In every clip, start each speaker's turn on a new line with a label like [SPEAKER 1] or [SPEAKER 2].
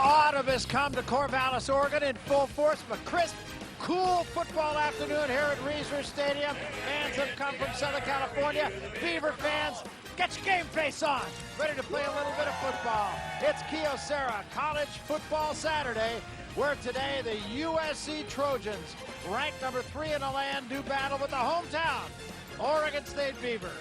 [SPEAKER 1] Autumn has come to Corvallis, Oregon in full force, but crisp, cool football afternoon here at Reser Stadium. Fans have come from Southern California. Beaver fans, get your game face on. Ready to play a little bit of football. It's Kyocera College Football Saturday, where today the USC Trojans, ranked number 3 in the land, do battle with the hometown Oregon State Beavers.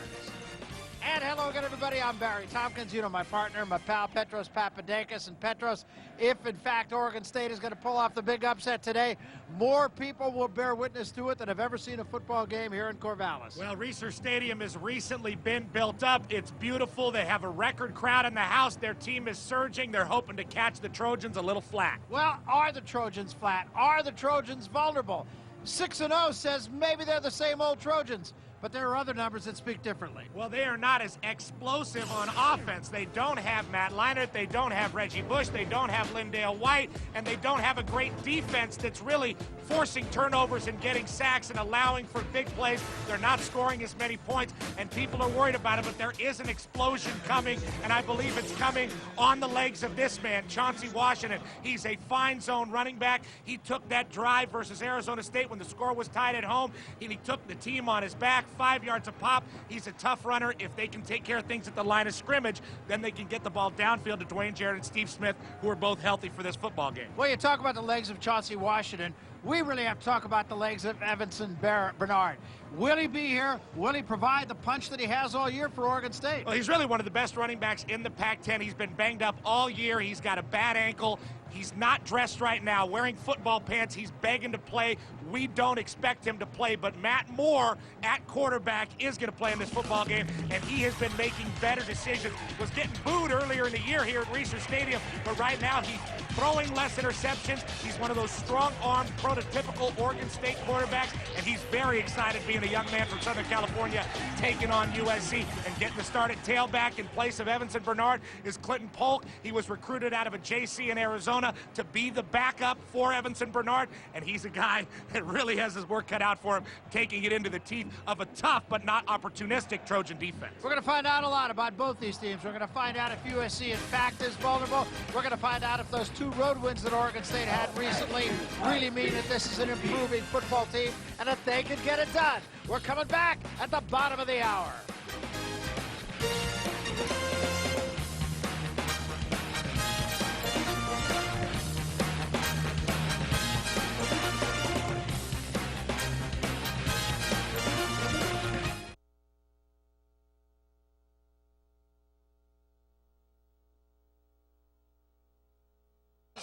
[SPEAKER 1] And hello again, everybody. I'm Barry Tompkins. You know my partner, my pal Petros Papadakis. And Petros, if in fact Oregon State is going to pull off the big upset today, more people will bear witness to it than have ever seen a football game here in Corvallis.
[SPEAKER 2] Well, Reser Stadium has recently been built up. It's beautiful. They have a record crowd in the house. Their team is surging. They're hoping to catch the Trojans a little flat.
[SPEAKER 1] Well, are the Trojans flat? Are the Trojans vulnerable? 6-0 says maybe they're the same old Trojans, but there are other numbers that speak differently.
[SPEAKER 2] Well, they are not as explosive on offense. They don't have Matt Leinart, they don't have Reggie Bush, they don't have Lindale White, and they don't have a great defense that's really forcing turnovers and getting sacks and allowing for big plays. They're not scoring as many points, and people are worried about it, but there is an explosion coming, and I believe it's coming on the legs of this man, Chauncey Washington. He's a fine zone running back. He took that drive versus Arizona State when the score was tied at home, and he took the team on his back. 5 yards a pop. He's a tough runner. If they can take care of things at the line of scrimmage, then they can get the ball downfield to Dwayne Jarrett and Steve Smith, who are both healthy for this football game.
[SPEAKER 1] Well, you talk about the legs of Chauncey Washington. We really have to talk about the legs of Evanson Bernard. Will he be here? Will he provide the punch that he has all year for Oregon State?
[SPEAKER 2] Well, he's really one of the best running backs in the Pac-10. He's been banged up all year. He's got a bad ankle. He's not dressed right now, wearing football pants. He's begging to play. We don't expect him to play, but Matt Moore at quarterback is going to play in this football game, and he has been making better decisions. Was getting booed earlier in the year here at Reser Stadium, but right now he's throwing less interceptions. He's one of those strong-armed, prototypical Oregon State quarterbacks, and he's very excited being a young man from Southern California taking on USC and getting the start at tailback in place of Evanson Bernard is Clinton Polk. He was recruited out of a JC in Arizona to be the backup for Evanson Bernard, and he's a guy that really has his work cut out for him, taking it into the teeth of a tough but not opportunistic Trojan defense.
[SPEAKER 1] We're going to find out a lot about both these teams. We're going to find out if USC in fact is vulnerable. We're going to find out if those 2 road wins that Oregon State had recently really mean that this is an improving football team and that they can get it done. We're coming back at the bottom of the hour.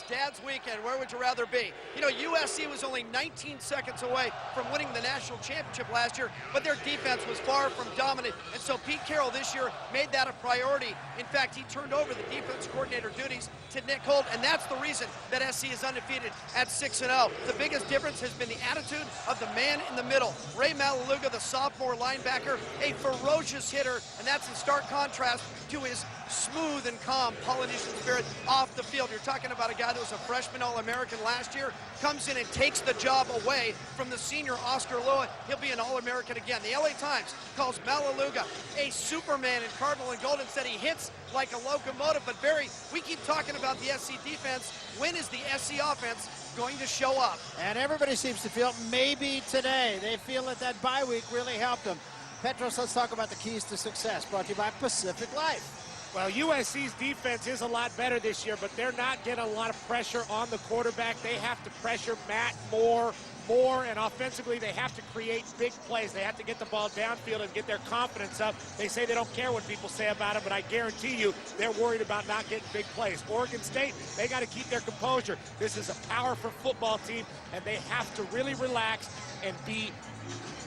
[SPEAKER 3] Dad's weekend, where would you rather be? You know, USC was only 19 seconds away from winning the national championship last year, but their defense was far from dominant, and so Pete Carroll this year made that a priority. In fact, he turned over the defense coordinator duties to Nick Holt, and that's the reason that SC is undefeated at 6-0. The biggest difference has been the attitude of the man in the middle. Ray Malaluga, the sophomore linebacker, a ferocious hitter, and that's in stark contrast to his smooth and calm Polynesian spirit off the field. You're talking about a guy that was a freshman All-American last year, comes in and takes the job away from the senior Oscar Lua. He'll be an All-American again. The LA Times calls Malaluga a Superman in cardinal and gold and said he hits like a locomotive. But Barry, we keep talking about the SC defense. When is the SC offense going to show up?
[SPEAKER 1] And everybody seems to feel maybe today. They feel that that bye week really helped them. Petros, let's talk about the keys to success, brought to you by Pacific Life.
[SPEAKER 2] Well, USC's defense is a lot better this year, but they're not getting a lot of pressure on the quarterback. They have to pressure Matt Moore more, and offensively they have to create big plays. They have to get the ball downfield and get their confidence up. They say they don't care what people say about them, but I guarantee you they're worried about not getting big plays. Oregon State, they got to keep their composure. This is a powerful football team, and they have to really relax and be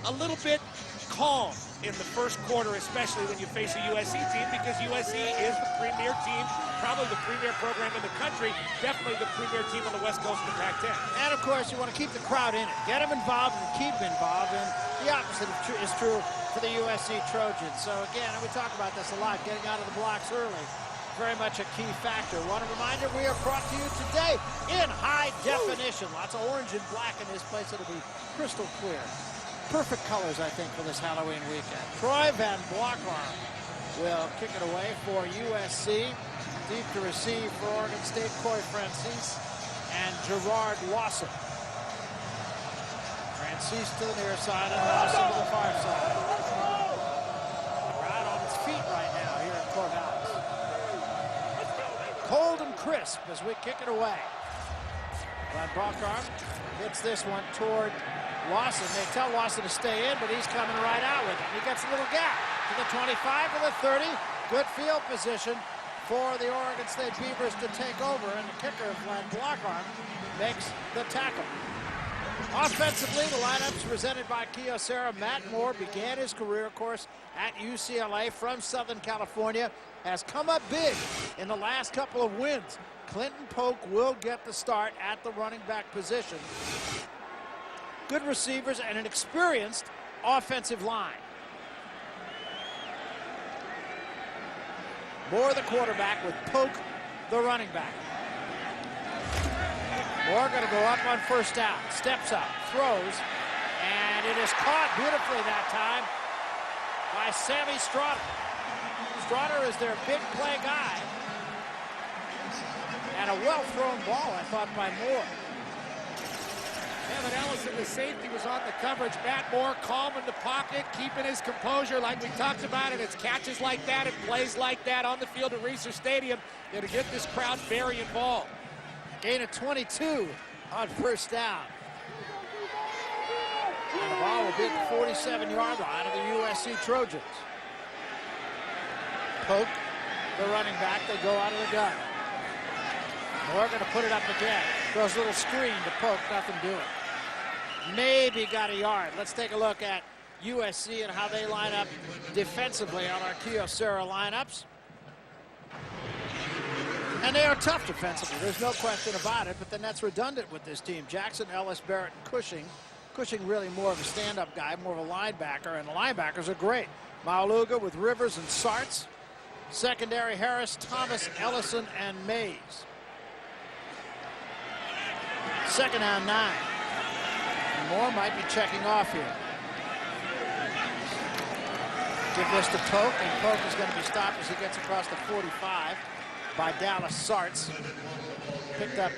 [SPEAKER 2] a little bit calm in the first quarter, especially when you face a USC team, because USC is the premier team, probably the premier program in the country, definitely the premier team on the West Coast of the Pac-10.
[SPEAKER 1] And of course, you want to keep the crowd in it. Get them involved and keep them involved. And the opposite is true for the USC Trojans. So again, and we talk about this a lot, getting out of the blocks early, very much a key factor. Want to remind you, we are brought to you today in high definition. Lots of orange and black in this place. It'll be crystal clear. Perfect colors, I think, for this Halloween weekend. Troy Van Blockar will kick it away for USC. Deep to receive for Oregon State, Coy Francis and Gerard Lawson. Francis to the near side and Lawson to the far side. Crowd on its feet right now here in Corvallis. Cold and crisp as we kick it away. Van Broeckhoff hits this one toward Lawson. They tell Lawson to stay in, but he's coming right out with it. He gets a little gap to the 25, to the 30. Good field position for the Oregon State Beavers to take over, and the kicker, Van Broeckhoff, makes the tackle. Offensively, the lineup's presented by Kyocera. Matt Moore began his career, of course, at UCLA from Southern California, has come up big in the last couple of wins. Clinton Polk will get the start at the running back position. Good receivers and an experienced offensive line. Moore the quarterback with Polk the running back. Moore going to go up on first down. Steps up, throws, and it is caught beautifully that time by Sammy Strotter. Strotter is their big play guy. And a well-thrown ball, I thought, by Moore.
[SPEAKER 2] Evan Ellison, the safety, was on the coverage. Matt Moore calm in the pocket, keeping his composure like we talked about it. It's catches like that and plays like that on the field at Reser Stadium to get this crowd very involved.
[SPEAKER 1] Gain of 22 on first down. And the ball will be at the 47-yard line of the USC Trojans. Polk, the running back, they go out of the gun. Moore going to put it up again. Throws a little screen to Polk, nothing doing. Maybe got a yard. Let's take a look at USC and how they line up defensively on our Kyocera lineups. And they are tough defensively, there's no question about it, but then that's redundant with this team. Jackson, Ellis, Barrett, and Cushing. Cushing really more of a stand-up guy, more of a linebacker, and the linebackers are great. Mauluga with Rivers and Sarts. Secondary, Harris, Thomas, Ellison, and Mays. Second down 9. Moore might be checking off here. Give this to Polk, and Polk is going to be stopped as he gets across the 45 by Dallas Sarts. Picked up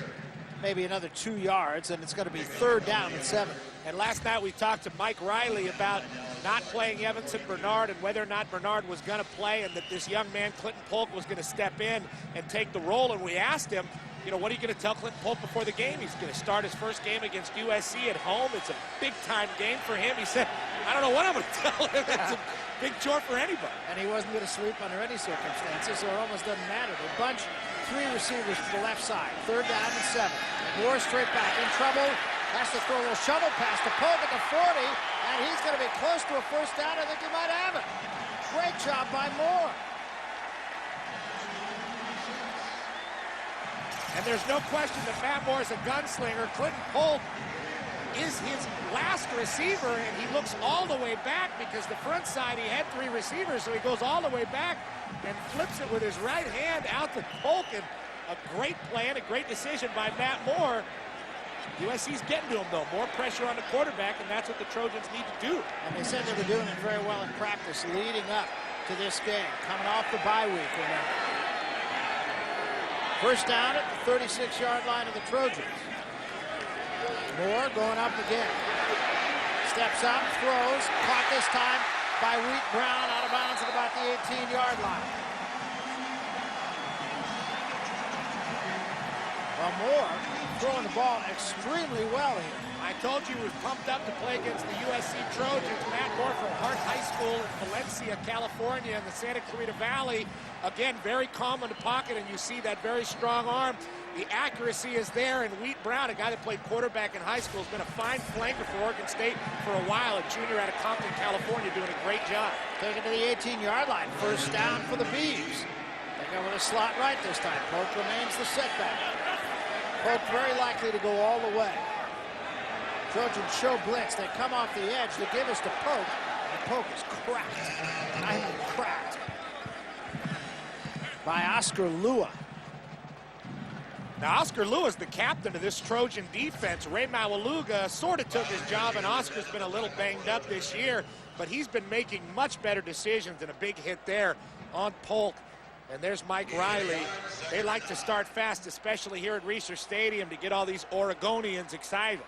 [SPEAKER 1] maybe another 2 yards, and it's going to be third down and 7.
[SPEAKER 2] And last night we talked to Mike Riley about not playing Evanson Bernard and whether or not Bernard was going to play, and that this young man, Clinton Polk, was going to step in and take the role. And we asked him, you know, what are you going to tell Clinton Polk before the game? He's going to start his first game against USC at home. It's a big-time game for him. He said, I don't know what I'm going to tell him. It's a big chore for anybody.
[SPEAKER 1] And he wasn't going to sweep under any circumstances, so it almost doesn't matter. They bunch 3 receivers to the left side. Third down and 7. Moore straight back in trouble. Has to throw a little shovel pass to Polk at the 40, and he's going to be close to a first down. I think he might have it. Great job by Moore.
[SPEAKER 2] And there's no question that Matt Moore is a gunslinger. Clinton Polk is his last receiver, and he looks all the way back because the front side, he had 3 receivers, so he goes all the way back and flips it with his right hand out to Polk. And a great plan, a great decision by Matt Moore. USC's getting to him, though. More pressure on the quarterback, and that's what the Trojans need to do.
[SPEAKER 1] And they said they were doing it very well in practice leading up to this game. Coming off the bye week, remember. First down at the 36-yard line of the Trojans. Moore going up again. Steps up, throws, caught this time by Wheat Brown, out of bounds at about the 18-yard line. Well, Moore throwing the ball extremely well here.
[SPEAKER 2] I told you he was pumped up to play against the USC Trojans. Matt Moore from Hart High School in Valencia, California, in the Santa Clarita Valley. Again, very calm in the pocket, and you see that very strong arm. The accuracy is there, and Wheat Brown, a guy that played quarterback in high school, has been a fine flanker for Oregon State for a while, a junior out of Compton, California, doing a great job.
[SPEAKER 1] Taken to the 18-yard line. First down for the Beavs. They go with a slot right this time. Polk remains the setback. Polk very likely to go all the way. Trojans show blitz. They come off the edge. They give us to Polk. And Polk is cracked. I mean cracked. By Oscar Lua.
[SPEAKER 2] Now, Oscar Lua is the captain of this Trojan defense. Ray Mauluga sort of took his job, and Oscar's been a little banged up this year, but he's been making much better decisions, and a big hit there on Polk. And there's Mike Riley. They like to start fast, especially here at Research Stadium, to get all these Oregonians excited.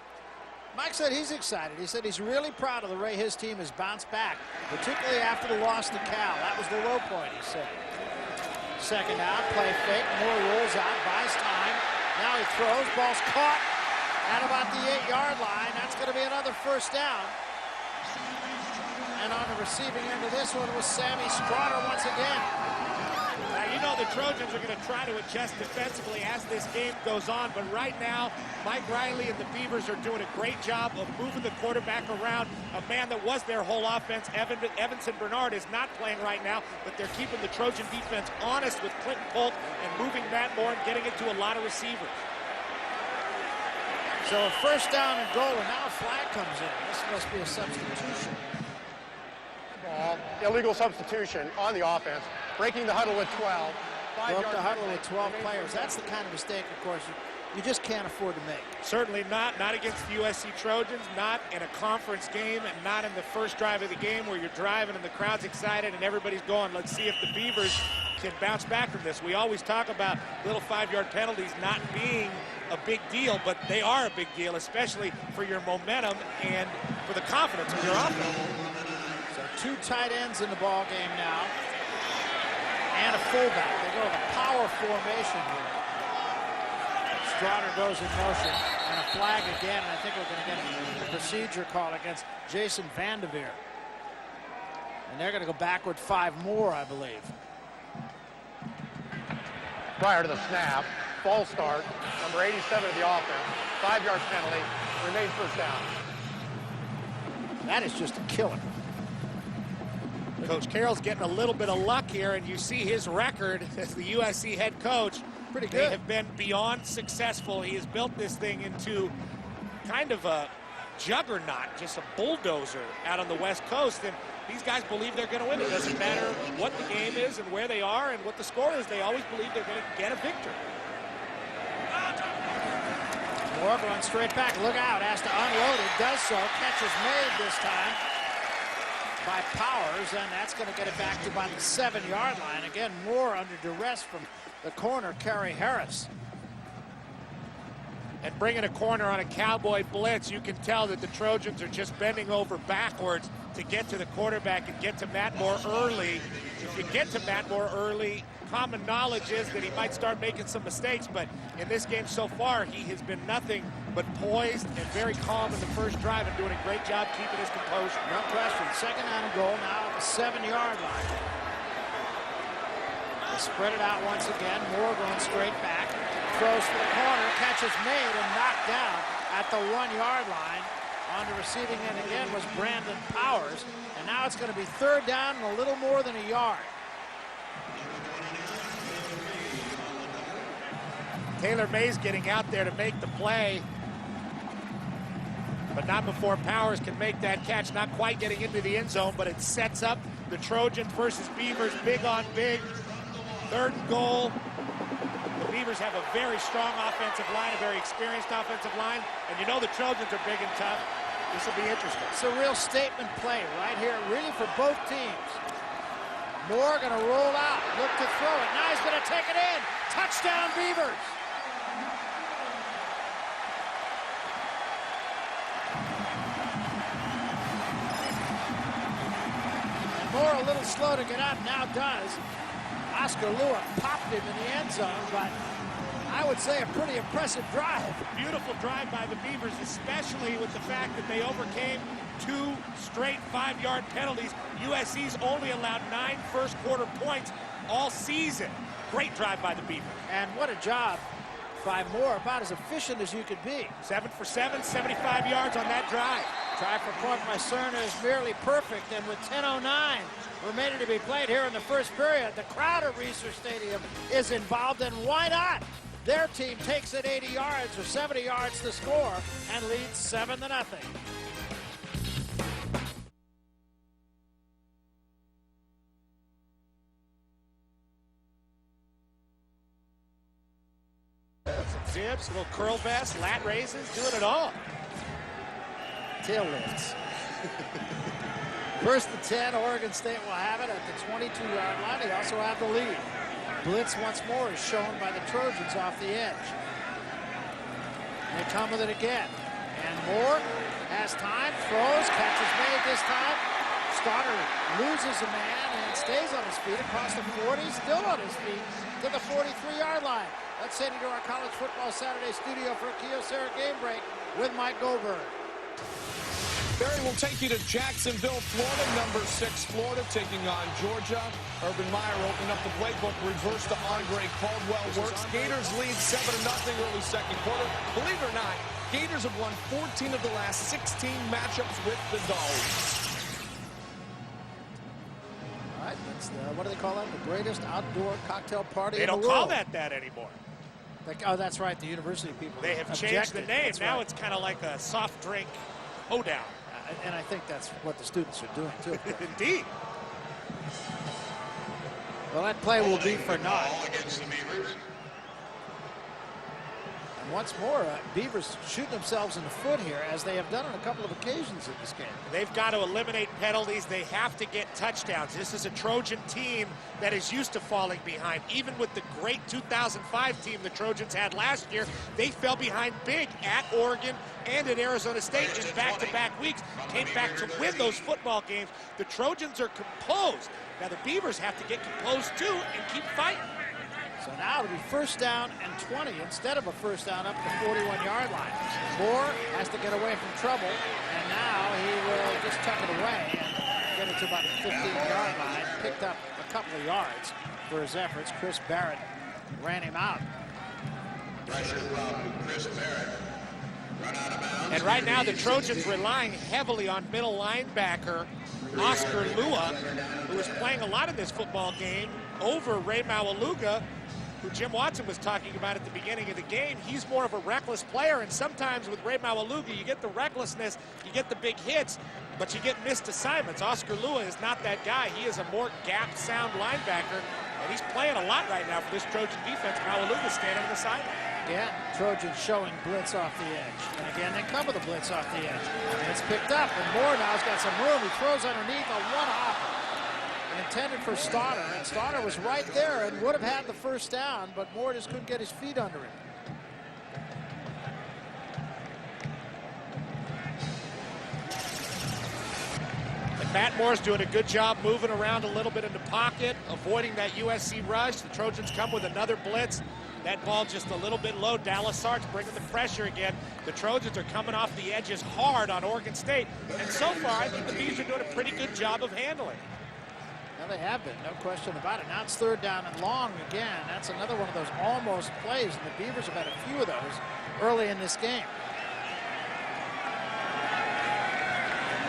[SPEAKER 1] Mike said he's excited. He said he's really proud of the way his team has bounced back, particularly after the loss to Cal. That was the low point, he said. Second out, play fake. Moore rolls out, buys time. Now he throws. Ball's caught at about the 8-yard line. That's going to be another first down. And on the receiving end of this one was Sammy Strotter once again.
[SPEAKER 2] Now, you know the Trojans are going to try to adjust defensively as this game goes on, but right now, Mike Riley and the Beavers are doing a great job of moving the quarterback around. A man that was their whole offense, Evanson Bernard, is not playing right now, but they're keeping the Trojan defense honest with Clinton Polk and moving Matt Moore and getting it to a lot of receivers.
[SPEAKER 1] So a first down and goal, and now a flag comes in. This must be a substitution.
[SPEAKER 4] Illegal substitution on the offense, breaking the huddle with 12.
[SPEAKER 1] Broke the huddle with 12 players. That's the kind of mistake, of course, you just can't afford to make.
[SPEAKER 2] Certainly not against the USC Trojans, not in a conference game, and not in the first drive of the game where you're driving and the crowd's excited and everybody's going, let's see if the Beavers can bounce back from this. We always talk about little 5-yard penalties not being a big deal, but they are a big deal, especially for your momentum and for the confidence of your offense.
[SPEAKER 1] So 2 tight ends in the ball game now, and a fullback. They go with a power formation here. Strotter goes in motion, and a flag again, and I think we're going to get a procedure call against Jason Vanderveer. And they're going to go backward 5 more, I believe.
[SPEAKER 4] Prior to the snap, false start, number 87 of the offense, 5-yard penalty, remains first down.
[SPEAKER 1] That is just a killer.
[SPEAKER 2] Coach Carroll's getting a little bit of luck here, and you see his record as the USC head coach.
[SPEAKER 1] Pretty good.
[SPEAKER 2] They have been beyond successful. He has built this thing into kind of a juggernaut, just a bulldozer out on the West Coast, and these guys believe they're going to win. It doesn't matter what the game is and where they are and what the score is. They always believe they're going to get a victory.
[SPEAKER 1] Moore going straight back. Look out. Has to unload it. Does so. Catch is made this time by Powers, and that's going to get it back to about the 7-yard line. Again, Moore under duress from the corner, Kerry Harris.
[SPEAKER 2] And bringing a corner on a Cowboy blitz, you can tell that the Trojans are just bending over backwards to get to the quarterback and get to Matt Moore early. If you get to Matt Moore early, common knowledge is that he might start making some mistakes, but in this game so far, he has been nothing but poised and very calm in the first drive and doing a great job keeping his composure.
[SPEAKER 1] No question. Second down and goal now at the 7-yard line. They spread it out once again. Moore going straight back. Throws to the corner. Catch is made and knocked down at the 1-yard line. On the receiving end again was Brandon Powers. And now it's going to be third down and a little more than a yard.
[SPEAKER 2] Taylor Mays getting out there to make the play, but not before Powers can make that catch. Not quite getting into the end zone, but it sets up the Trojans versus Beavers, big on big. Third and goal. The Beavers have a very strong offensive line, a very experienced offensive line, and you know the Trojans are big and tough. This will be interesting.
[SPEAKER 1] It's a real statement play right here, really for both teams. Moore going to roll out, look to throw it. Now he's going to take it in. Touchdown, Beavers. Moore a little slow to get up, now does. Oscar Lua popped him in the end zone, but I would say a pretty impressive drive.
[SPEAKER 2] Beautiful drive by the Beavers, especially with the fact that they overcame 2 straight 5-yard penalties. USC's only allowed 9 first-quarter points all season. Great drive by the Beavers.
[SPEAKER 1] And what a job by Moore, about as efficient as you could be.
[SPEAKER 2] 7 for 7, 75 yards on that drive.
[SPEAKER 1] Try for point by Cerna is merely perfect, and with 10:09 remaining to be played here in the first period, the crowd at Research Stadium is involved, and why not? Their team takes it 80 yards or 70 yards to score and leads 7-0.
[SPEAKER 2] Some zips, a little curl vest, lat raises, doing it all.
[SPEAKER 1] Tail lifts. First and 10, Oregon State will have it at the 22-yard line. They also have the lead. Blitz once more is shown by the Trojans off the edge. They come with it again. And Moore has time, throws, catch is made this time. Stoddard loses a man and stays on his feet across the 40, still on his feet to the 43-yard line. Let's head into our College Football Saturday studio for a Kyocera game break with Mike Goldberg.
[SPEAKER 5] Barry will take you to Jacksonville, Florida. Number 6, Florida taking on Georgia. Urban Meyer opening up the playbook. Reverse to Andre Caldwell. Works. Gators lead 7-0 early second quarter. Believe it or not, Gators have won 14 of the last 16 matchups with the Dogs.
[SPEAKER 1] All right, that's what do they call that? The greatest outdoor cocktail party
[SPEAKER 2] They
[SPEAKER 1] in the
[SPEAKER 2] don't
[SPEAKER 1] world.
[SPEAKER 2] call that anymore.
[SPEAKER 1] Like, oh, that's right. The university people.
[SPEAKER 2] They have
[SPEAKER 1] objected.
[SPEAKER 2] changed the name.
[SPEAKER 1] That's
[SPEAKER 2] Now
[SPEAKER 1] right.
[SPEAKER 2] it's kind of like a soft drink hoedown.
[SPEAKER 1] And I think that's what the students are doing, too.
[SPEAKER 2] Indeed.
[SPEAKER 1] Well, that play will be for naught. And once more, Beavers shooting themselves in the foot here, as they have done on a couple of occasions in this game.
[SPEAKER 2] They've got to eliminate penalties. They have to get touchdowns. This is a Trojan team that is used to falling behind. Even with the great 2005 team the Trojans had last year, they fell behind big at Oregon and at Arizona State in back-to-back weeks. Came back to win those football games. The Trojans are composed. Now the Beavers have to get composed too and keep fighting.
[SPEAKER 1] So now it'll be first down and 20 instead of a first down up the 41-yard line. Moore has to get away from trouble, and now he will just tuck it away and get it to about the 15-yard line. Picked up a couple of yards for his efforts. Chris Barrett ran him out.
[SPEAKER 6] Pressure from Chris Barrett. Run out of bounds.
[SPEAKER 2] And right now the Trojans relying heavily on middle linebacker Oscar Lua, who is playing a lot in this football game over Ray Maualuga, who Jim Watson was talking about at the beginning of the game. He's more of a reckless player, and sometimes with Ray Maualuga, you get the recklessness, you get the big hits, but you get missed assignments. Oscar Lua is not that guy. He is a more gap-sound linebacker, and he's playing a lot right now for this Trojan defense. Maualuga standing on the sideline.
[SPEAKER 1] Again, Trojans showing blitz off the edge. And again, they cover the blitz off the edge. And it's picked up, and Moore now's got some room. He throws underneath a one-hopper intended for Stoddard, and Stoddard was right there and would have had the first down, but Moore just couldn't get his feet under him.
[SPEAKER 2] And Matt Moore's doing a good job moving around a little bit in the pocket, avoiding that USC rush. The Trojans come with another blitz. That ball just a little bit low. Dallas Sart's bringing the pressure again. The Trojans are coming off the edges hard on Oregon State, and so far I think the Beavs are doing a pretty good job of handling it.
[SPEAKER 1] Well, they have been, no question about it. Now it's third down and long again. That's another one of those almost plays, and the Beavers have had a few of those early in this game.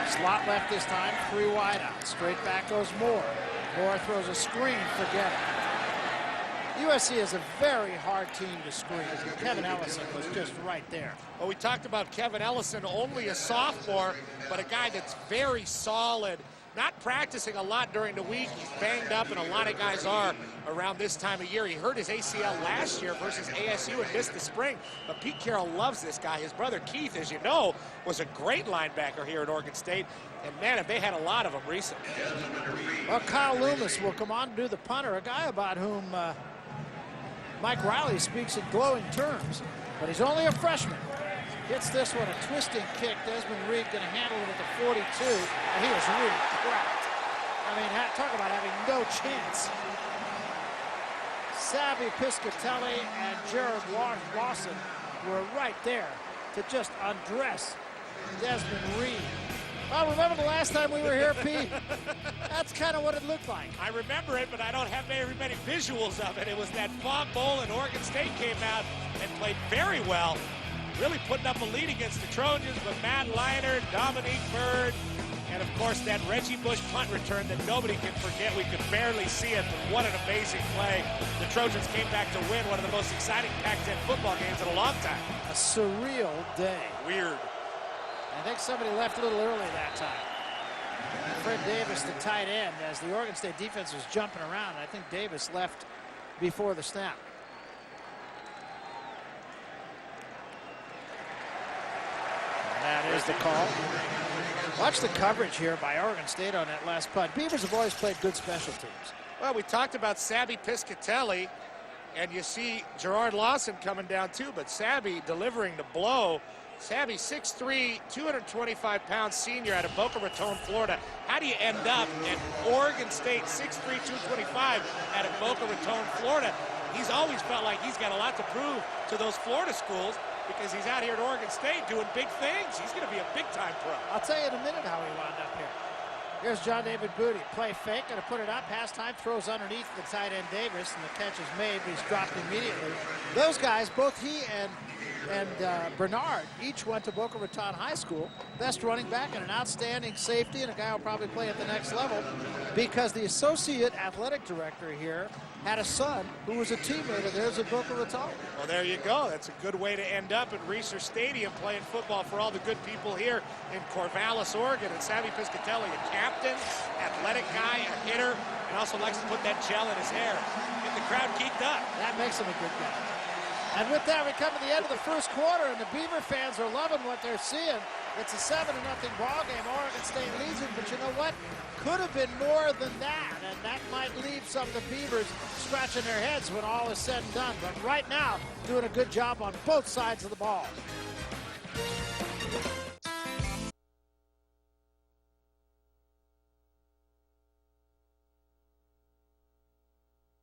[SPEAKER 1] Slot left this time, 3 wide out. Straight back goes Moore. Moore throws a screen, forget it. USC is a very hard team to screen. Kevin Ellison was just right there.
[SPEAKER 2] Well, we talked about Kevin Ellison, only a sophomore, but a guy that's very solid. Not practicing a lot during the week. He's banged up, and a lot of guys are around this time of year. He hurt his ACL last year versus ASU and missed the spring. But Pete Carroll loves this guy. His brother Keith, as you know, was a great linebacker here at Oregon State. And, man, have they had a lot of them recently.
[SPEAKER 1] Well, Kyle Loomis will come on to do the punter, a guy about whom Mike Riley speaks in glowing terms. But he's only a freshman. Hits this one, a twisting kick. Desmond Reed going to handle it at the 42. And he was really cracked. I mean, talk about having no chance. Savvy Piscatelli and Jared Lawson were right there to just undress Desmond Reed. Well, remember the last time we were here, Pete? That's kind of what it looked like.
[SPEAKER 2] I remember it, but I don't have very many visuals of it. It was that fog bowl, and Oregon State came out and played very well, really putting up a lead against the Trojans, but Matt Leinart, Dominique Bird, and of course that Reggie Bush punt return that nobody can forget. We could barely see it, but what an amazing play. The Trojans came back to win one of the most exciting Pac-10 football games in a long time.
[SPEAKER 1] A surreal day.
[SPEAKER 2] Weird.
[SPEAKER 1] I think somebody left a little early that time. Fred Davis, the tight end, as the Oregon State defense was jumping around. I think Davis left before the snap. And that is the call. Watch the coverage here by Oregon State on that last punt. Beavers have always played good special teams.
[SPEAKER 2] Well, we talked about Sabby Piscatelli, and you see Gerard Lawson coming down too, but Sabby delivering the blow. Sabby, 6'3", 225-pound senior out of Boca Raton, Florida. How do you end up at Oregon State, 6'3", 225 out of Boca Raton, Florida? He's always felt like he's got a lot to prove to those Florida schools because he's out here at Oregon State doing big things. He's going to be a big-time pro.
[SPEAKER 1] I'll tell you in a minute how he wound up here. Here's John David Booty. Play fake, going to put it up. Halftime, throws underneath the tight end Davis, and the catch is made, but he's dropped immediately. Those guys, both he and Bernard, each went to Boca Raton High School. Best running back and an outstanding safety, and a guy who'll probably play at the next level because the associate athletic director here had a son who was a teammate of theirs at Boca Raton.
[SPEAKER 2] Well, there you go. That's a good way to end up at Reser Stadium playing football for all the good people here in Corvallis, Oregon. And Sabby Piscatelli, a captain, athletic guy, a hitter, and also likes to put that gel in his hair. Get the crowd geeked up.
[SPEAKER 1] That makes him a good guy. And with that, we come to the end of the first quarter, and the Beaver fans are loving what they're seeing. It's a 7-0 ball game. Oregon State leads it, but you know what? Could have been more than that, and that might leave some of the Beavers scratching their heads when all is said and done. But right now, doing a good job on both sides of the ball.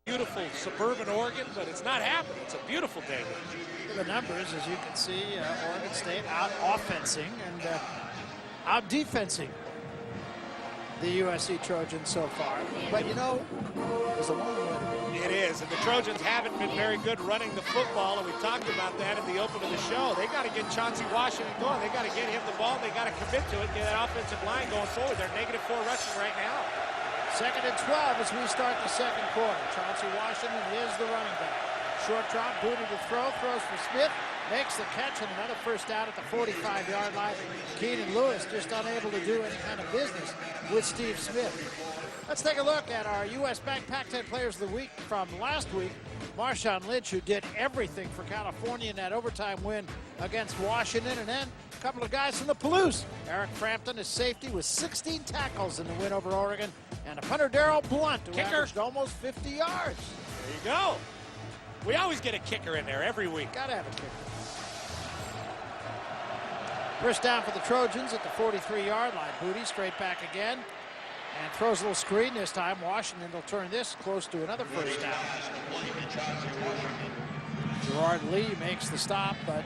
[SPEAKER 2] Beautiful suburban Oregon, but it's not happening. It's a beautiful day.
[SPEAKER 1] The numbers, as you can see, Oregon State out offensing and out defensing the USC Trojans so far. But you know, there's a long way.
[SPEAKER 2] It is, and the Trojans haven't been very good running the football, and we talked about that in the open of the show. They got to get Chauncey Washington going. They got to get him the ball. They got to commit to it, get that offensive line going forward. They're -4 rushing right now.
[SPEAKER 1] 2nd and 12 as we start the second quarter. Chauncey Washington is the running back. Short drop, Booty to throw, throws for Smith, makes the catch, and another first down at the 45-yard line. Keenan Lewis just unable to do any kind of business with Steve Smith. Let's take a look at our U.S. Bank Pac-10 Players of the Week from last week. Marshawn Lynch, who did everything for California in that overtime win against Washington, and then a couple of guys from the Palouse. Eric Frampton, his safety, with 16 tackles in the win over Oregon, and a punter, Darrell Blunt, who averaged almost 50 yards.
[SPEAKER 2] There you go. We always get a kicker in there every week.
[SPEAKER 1] Gotta have a kicker. First down for the Trojans at the 43-yard line. Booty straight back again and throws a little screen this time. Washington will turn this close to another first down. Gerard Lee makes the stop, but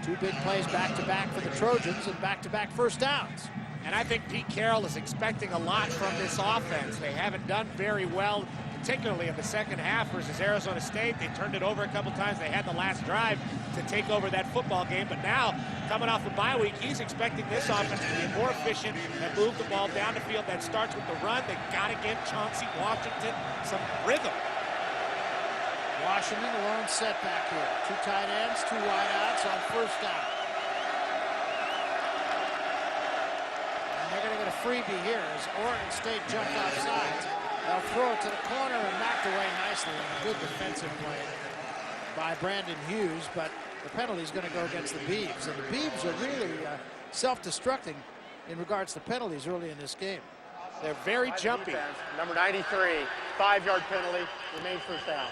[SPEAKER 1] two big plays back-to-back for the Trojans and back-to-back first downs.
[SPEAKER 2] And I think Pete Carroll is expecting a lot from this offense. They haven't done very well, particularly in the second half versus Arizona State. They turned it over a couple times. They had the last drive to take over that football game. But now, coming off the bye week, he's expecting this offense to be more efficient and move the ball down the field. That starts with the run. They've got to give Chauncey Washington some rhythm.
[SPEAKER 1] Washington, a lone setback here. Two tight ends, two wideouts on first down. They're going to get a freebie here as Oregon State jumped off sides. They'll throw it to the corner and knocked away nicely. A good defensive play by Brandon Hughes, but the penalty is going to go against the Beavs. And the Beavs are really self-destructing in regards to penalties early in this game.
[SPEAKER 2] They're very jumpy.
[SPEAKER 4] Defense, number 93, 5-yard penalty, remains first down.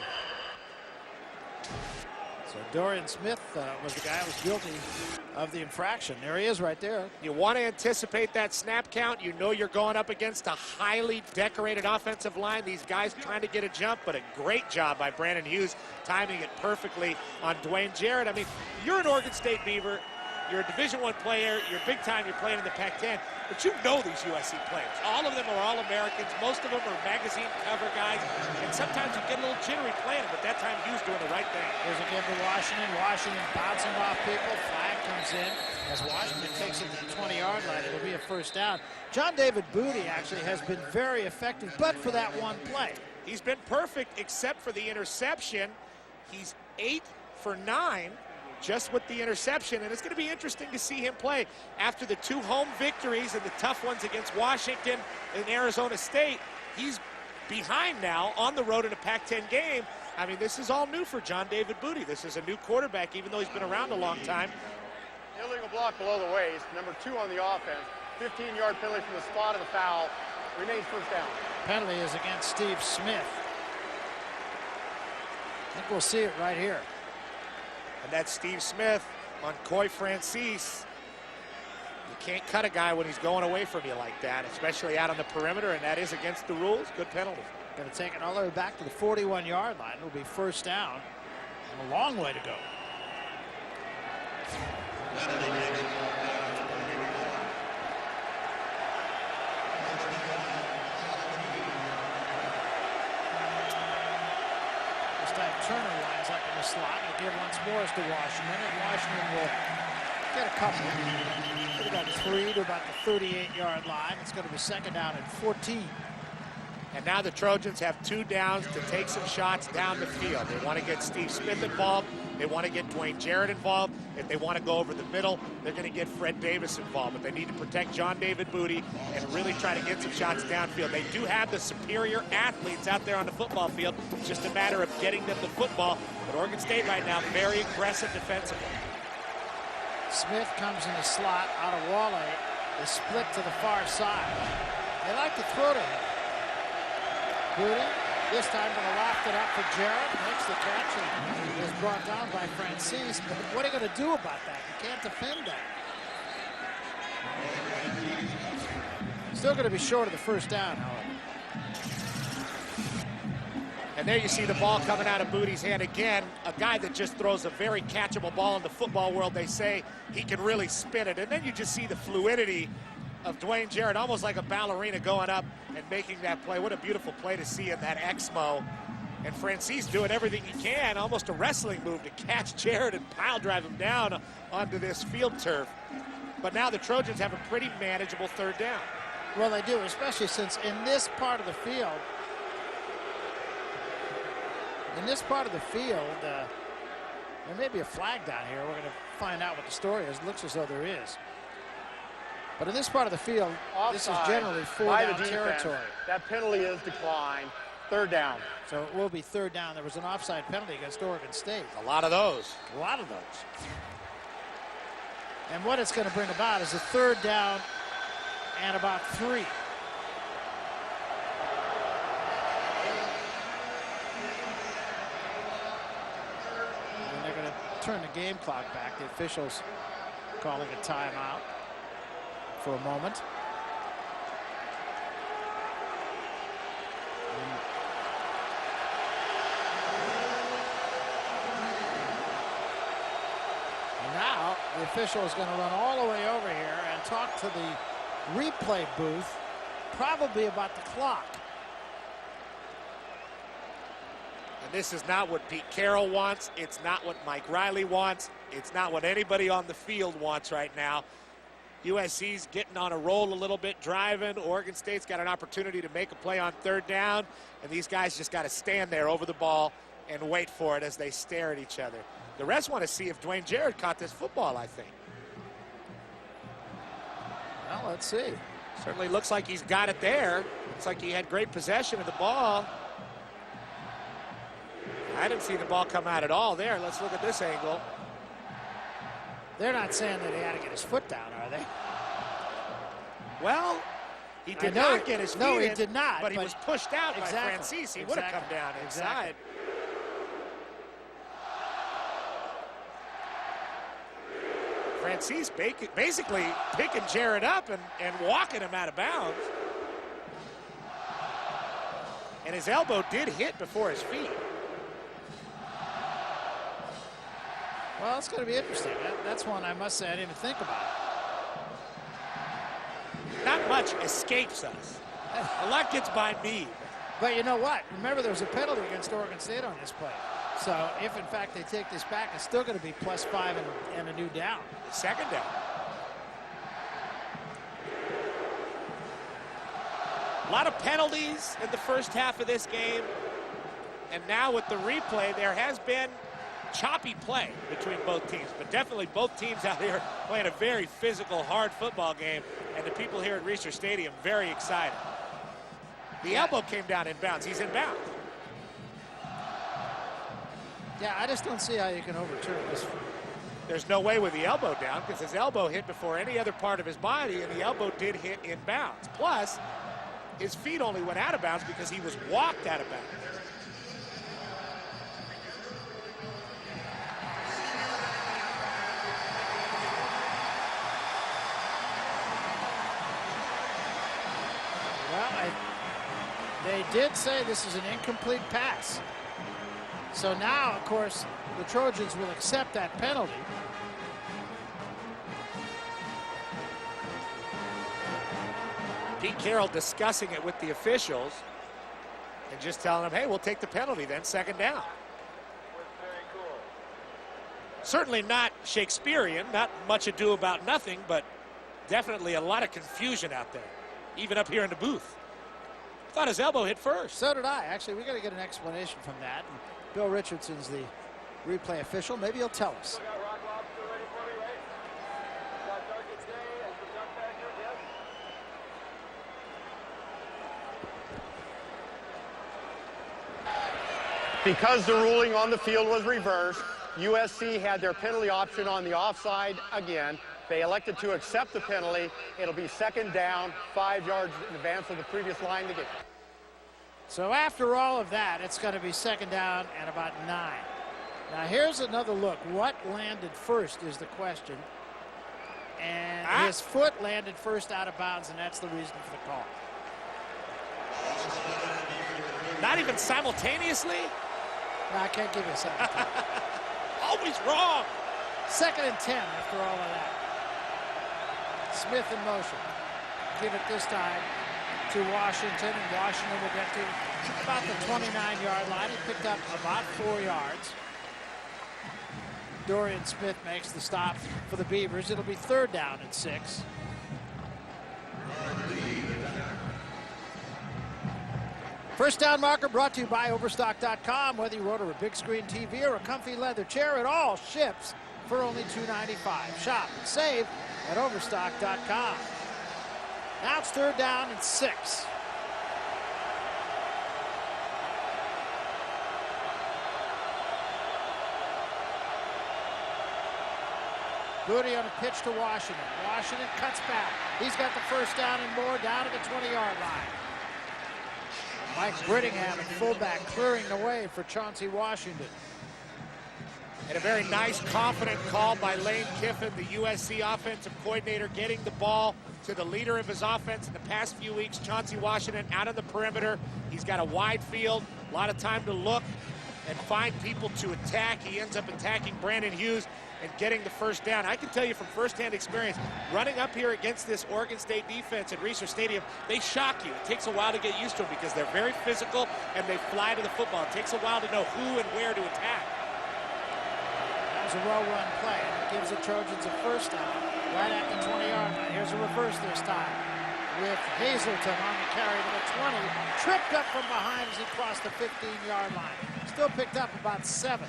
[SPEAKER 1] So Dorian Smith was the guy who was guilty of the infraction. There he is right there.
[SPEAKER 2] You want to anticipate that snap count. You know you're going up against a highly decorated offensive line. These guys trying to get a jump, but a great job by Brandon Hughes timing it perfectly on Dwayne Jarrett. I mean, you're an Oregon State Beaver. You're a Division I player. You're big time. You're playing in the Pac-10. But you know these USC players. All of them are All-Americans. Most of them are magazine cover guys. And sometimes you get a little jittery playing them, but that time Hughes doing the right thing.
[SPEAKER 1] There's a give to Washington. Washington bouncing off people. Flag comes in as Washington takes it to the 20-yard line. It'll be a first down. John David Booty actually has been very effective, but for that one play.
[SPEAKER 2] He's been perfect except for the interception. He's 8 for 9. Just with the interception, and it's going to be interesting to see him play after the 2 home victories and the tough ones against Washington and Arizona State. He's behind now on the road in a Pac-10 game. I mean, this is all new for John David Booty. This is a new quarterback, even though he's been around a long time.
[SPEAKER 4] Illegal block below the waist, number 2 on the offense, 15-yard penalty from the spot of the foul, Remains first down.
[SPEAKER 1] Penalty is against Steve Smith. I think we'll see it right here.
[SPEAKER 2] And that's Steve Smith on Coy Francis. You can't cut a guy when he's going away from you like that, especially out on the perimeter, and that is against the rules. Good penalty.
[SPEAKER 1] Going to take it all the way back to the 41-yard line. It'll be first down and a long way to go. This time Turner lines up in the slot. He'll give once more to Washington, and Washington will get a couple. Get about 3 to about the 38-yard line. It's going to be second down and 14.
[SPEAKER 2] And now the Trojans have 2 downs to take some shots down the field. They want to get Steve Smith involved. They want to get Dwayne Jarrett involved. If they want to go over the middle, they're going to get Fred Davis involved. But they need to protect John David Booty and really try to get some shots downfield. They do have the superior athletes out there on the football field. It's just a matter of getting them the football. But Oregon State right now, very aggressive defensively.
[SPEAKER 1] Smith comes in the slot out of Wale. They split to the far side. They like to throw to him. Booty, this time going to loft it up for Jarrett. Makes the catch and is brought down by Francis. But what are you going to do about that? You can't defend that. Still going to be short of the first down, however.
[SPEAKER 2] And there you see the ball coming out of Booty's hand again. A guy that just throws a very catchable ball in the football world. They say he can really spin it. And then you just see the fluidity of Dwayne Jarrett, almost like a ballerina going up and making that play. What a beautiful play to see in that Exmo. And Francis doing everything he can, almost a wrestling move to catch Jarrett and pile drive him down onto this field turf. But now the Trojans have a pretty manageable third down.
[SPEAKER 1] Well, they do, especially since in this part of the field, there may be a flag down here. We're going to find out what the story is. It looks as though there is. But in this part of the field, this is generally 4-down territory.
[SPEAKER 4] That penalty is declined. Third down.
[SPEAKER 1] So it will be third down. There was an offside penalty against Oregon State.
[SPEAKER 2] A lot of those.
[SPEAKER 1] A lot of those. And what it's going to bring about is a third down and about 3. And they're going to turn the game clock back. The officials calling a timeout for a moment. And now the official is going to run all the way over here and talk to the replay booth, probably about the clock.
[SPEAKER 2] And this is not what Pete Carroll wants. It's not what Mike Riley wants. It's not what anybody on the field wants right now. USC's getting on a roll a little bit, driving. Oregon State's got an opportunity to make a play on third down, and these guys just got to stand there over the ball and wait for it as they stare at each other. The rest want to see if Dwayne Jarrett caught this football, I think.
[SPEAKER 1] Well, let's see.
[SPEAKER 2] Certainly looks like he's got it there. Looks like he had great possession of the ball. I didn't see the ball come out at all there. Let's look at this angle.
[SPEAKER 1] They're not saying that he had to get his foot down, are they?
[SPEAKER 2] Well, he did not get his feet in.
[SPEAKER 1] No, he did not.
[SPEAKER 2] But he was pushed out by
[SPEAKER 1] Exactly.
[SPEAKER 2] Francis. He would have come down inside. Francis basically picking Jarrett up and walking him out of bounds. And his elbow did hit before his feet.
[SPEAKER 1] Well, it's going to be interesting. That's one I must say I didn't even think about.
[SPEAKER 2] Not much escapes us. A lot gets by me.
[SPEAKER 1] But you know what? Remember, there was a penalty against Oregon State on this play. So if, in fact, they take this back, it's still going to be +5 and a new down.
[SPEAKER 2] Second down. A lot of penalties in the first half of this game. And now with the replay, there has been choppy play between both teams, but definitely both teams out here playing a very physical, hard football game, and the people here at Reser Stadium very excited. The elbow came down in bounds. He's in bounds.
[SPEAKER 1] Yeah, I just don't see how you can overturn this.
[SPEAKER 2] There's no way with the elbow down because his elbow hit before any other part of his body, and the elbow did hit in bounds. Plus, His feet only went out of bounds because he was walked out of bounds.
[SPEAKER 1] Well, they did say this is an incomplete pass. So now, of course, the Trojans will accept that penalty.
[SPEAKER 2] Pete Carroll discussing it with the officials and just telling them, hey, we'll take the penalty then, second down. Certainly not Shakespearean, not much ado about nothing, but definitely a lot of confusion out there, even up here in the booth. Thought his elbow hit first.
[SPEAKER 1] So did I. Actually, we got to get an explanation from that. And Bill Richardson's the replay official. Maybe he'll tell us.
[SPEAKER 4] Because the ruling on the field was reversed, USC had their penalty option on the offside again. They elected to accept the penalty. It'll be second down, 5 yards in advance of the previous line to get.
[SPEAKER 1] So after all of that, it's going to be second down and about 9. Now here's another look. What landed first is the question. And his foot landed first out of bounds, and that's the reason for the call.
[SPEAKER 2] Not even simultaneously?
[SPEAKER 1] No, I can't give you a second.
[SPEAKER 2] Always wrong.
[SPEAKER 1] Second and 10 after all of that. Smith in motion. Give it this time to Washington, and Washington will get to about the 29-yard line. He picked up about 4 yards. Dorian Smith makes the stop for the Beavers. It'll be third down and 6. First down marker brought to you by Overstock.com. Whether you order a big screen TV or a comfy leather chair, it all ships for only $2.95. Shop and save at Overstock.com. Now it's third down and 6. Goody on a pitch to Washington. Washington cuts back. He's got the first down and more down to the 20-yard line. Mike Brittingham at fullback clearing the way for Chauncey Washington.
[SPEAKER 2] And a very nice, confident call by Lane Kiffin, the USC offensive coordinator, getting the ball to the leader of his offense in the past few weeks, Chauncey Washington, out on the perimeter. He's got a wide field, a lot of time to look and find people to attack. He ends up attacking Brandon Hughes and getting the first down. I can tell you from firsthand experience, running up here against this Oregon State defense at Reser Stadium, they shock you. It takes a while to get used to them because they're very physical and they fly to the football. It takes a while to know who and where to attack.
[SPEAKER 1] That was a well-run play, and it gives the Trojans a first down right at the 20-yard line. Here's a reverse this time with Hazelton on the carry to the 20. Tripped up from behind as he crossed the 15-yard line. Still picked up about 7.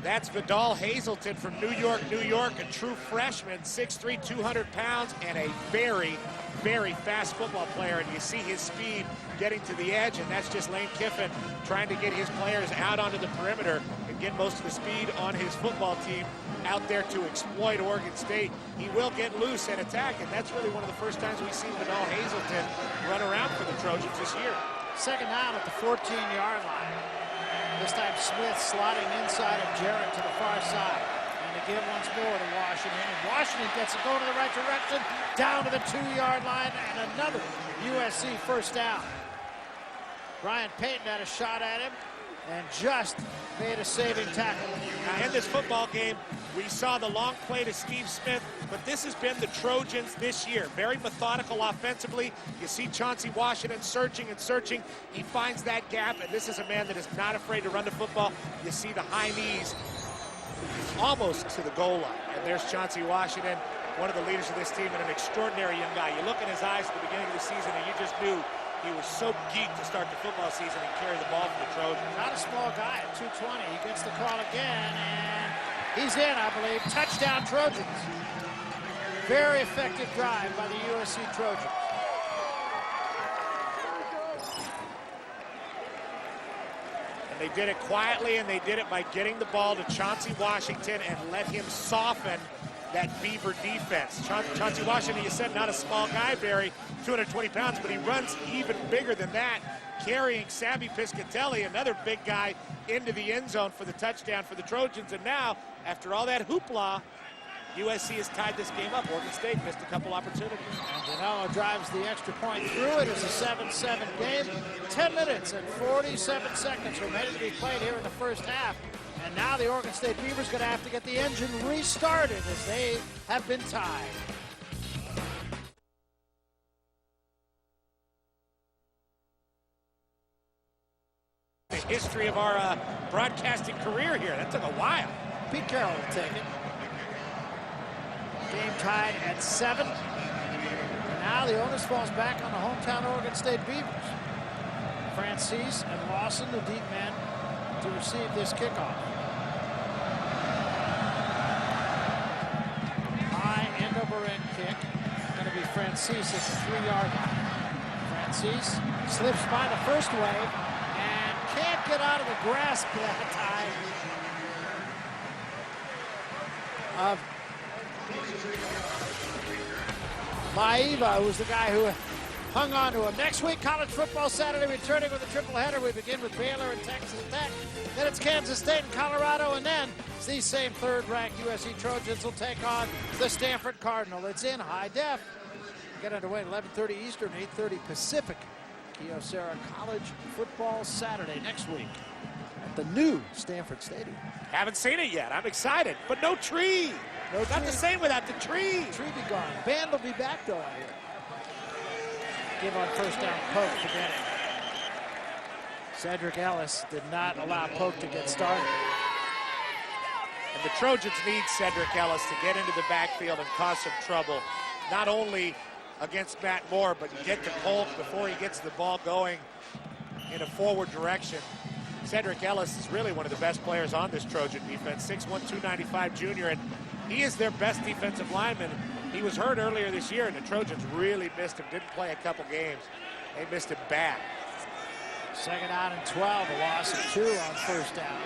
[SPEAKER 2] That's Vidal Hazelton from New York, New York, a true freshman, 6'3", 200 pounds, and a very, very fast football player. And you see his speed getting to the edge, and that's just Lane Kiffin trying to get his players out onto the perimeter and get most of the speed on his football team out there to exploit Oregon State. He will get loose and attack, and that's really one of the first times we've seen Vidal Hazelton run around for the Trojans this year.
[SPEAKER 1] Second down at the 14-yard line. This time Smith slotting inside of Jarrett to the far side. And again once more to Washington. And Washington gets it going in the right direction. Down to the 2-yard line and another USC first down. Brian Payton had a shot at him and just made a saving tackle.
[SPEAKER 2] Now in this football game, we saw the long play to Steve Smith, but this has been the Trojans this year. Very methodical offensively. You see Chauncey Washington searching and searching. He finds that gap, and this is a man that is not afraid to run the football. You see the high knees almost to the goal line. And there's Chauncey Washington, one of the leaders of this team, and an extraordinary young guy. You look in his eyes at the beginning of the season, and you just knew he was so geeked to start the football season and carry the ball for the Trojans.
[SPEAKER 1] Not a small guy at 220. He gets the call again, and he's in, I believe. Touchdown Trojans. Very effective drive by the USC Trojans.
[SPEAKER 2] And they did it quietly, and they did it by getting the ball to Chauncey Washington and let him soften that Beaver defense. Chauncey Washington, you said, not a small guy, Barry, 220 pounds, but he runs even bigger than that, carrying Sammy Piscatelli, another big guy, into the end zone for the touchdown for the Trojans. And now, after all that hoopla, USC has tied this game up. Oregon State missed a couple opportunities.
[SPEAKER 1] And Danilo drives the extra point through it. It's a 7-7 game. 10 minutes and 47 seconds remaining to be played here in the first half. And now the Oregon State Beavers going to have to get the engine restarted as they have been tied.
[SPEAKER 2] The history of our broadcasting career here. That took a while.
[SPEAKER 1] Pete Carroll will take it. Game tied at 7. And now the onus falls back on the hometown Oregon State Beavers. Francis and Lawson, the deep men, to receive this kickoff. High end-over-end kick. Going to be Francis at the 3-yard line. Francis slips by the first wave and can't get out of the grasp that time of Maiva, who's the guy who hung on to him. Next week, college football Saturday, returning with a triple header. We begin with Baylor and Texas Tech. Then it's Kansas State and Colorado, and then these same third-ranked USC Trojans will take on the Stanford Cardinal. It's in high def. Get underway at 11:30 Eastern, 8:30 Pacific. Kyocera College Football Saturday next week at the new Stanford Stadium.
[SPEAKER 2] Haven't seen it yet. I'm excited, but no tree.
[SPEAKER 1] No
[SPEAKER 2] Not
[SPEAKER 1] tree.
[SPEAKER 2] the same without the tree.
[SPEAKER 1] Tree be gone. Band will be back though out here. Give on first down, Poke to get it. Cedric Ellis did not allow Poke to get started.
[SPEAKER 2] And the Trojans need Cedric Ellis to get into the backfield and cause some trouble, not only against Matt Moore, but get to Polk before he gets the ball going in a forward direction. Cedric Ellis is really one of the best players on this Trojan defense, 6'1", 295 junior, and he is their best defensive lineman. He was hurt earlier this year, and the Trojans really missed him. Didn't play a couple games. They missed him bad.
[SPEAKER 1] Second down and 12, a loss of 2 on first down.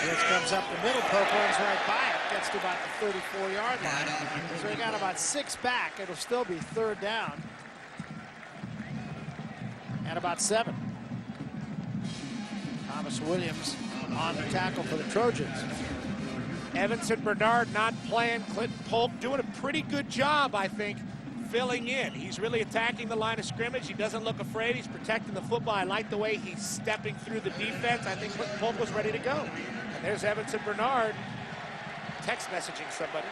[SPEAKER 1] This comes up the middle, Pope runs right by it, gets to about the 34-yard line. So he got about 6 back. It'll still be third down. And about 7. Thomas Williams on the tackle for the Trojans.
[SPEAKER 2] Evanson Bernard not playing. Clinton Polk doing a pretty good job, I think, filling in. He's really attacking the line of scrimmage. He doesn't look afraid. He's protecting the football. I like the way he's stepping through the defense. I think Clinton Polk was ready to go. And there's Evanson Bernard text messaging somebody.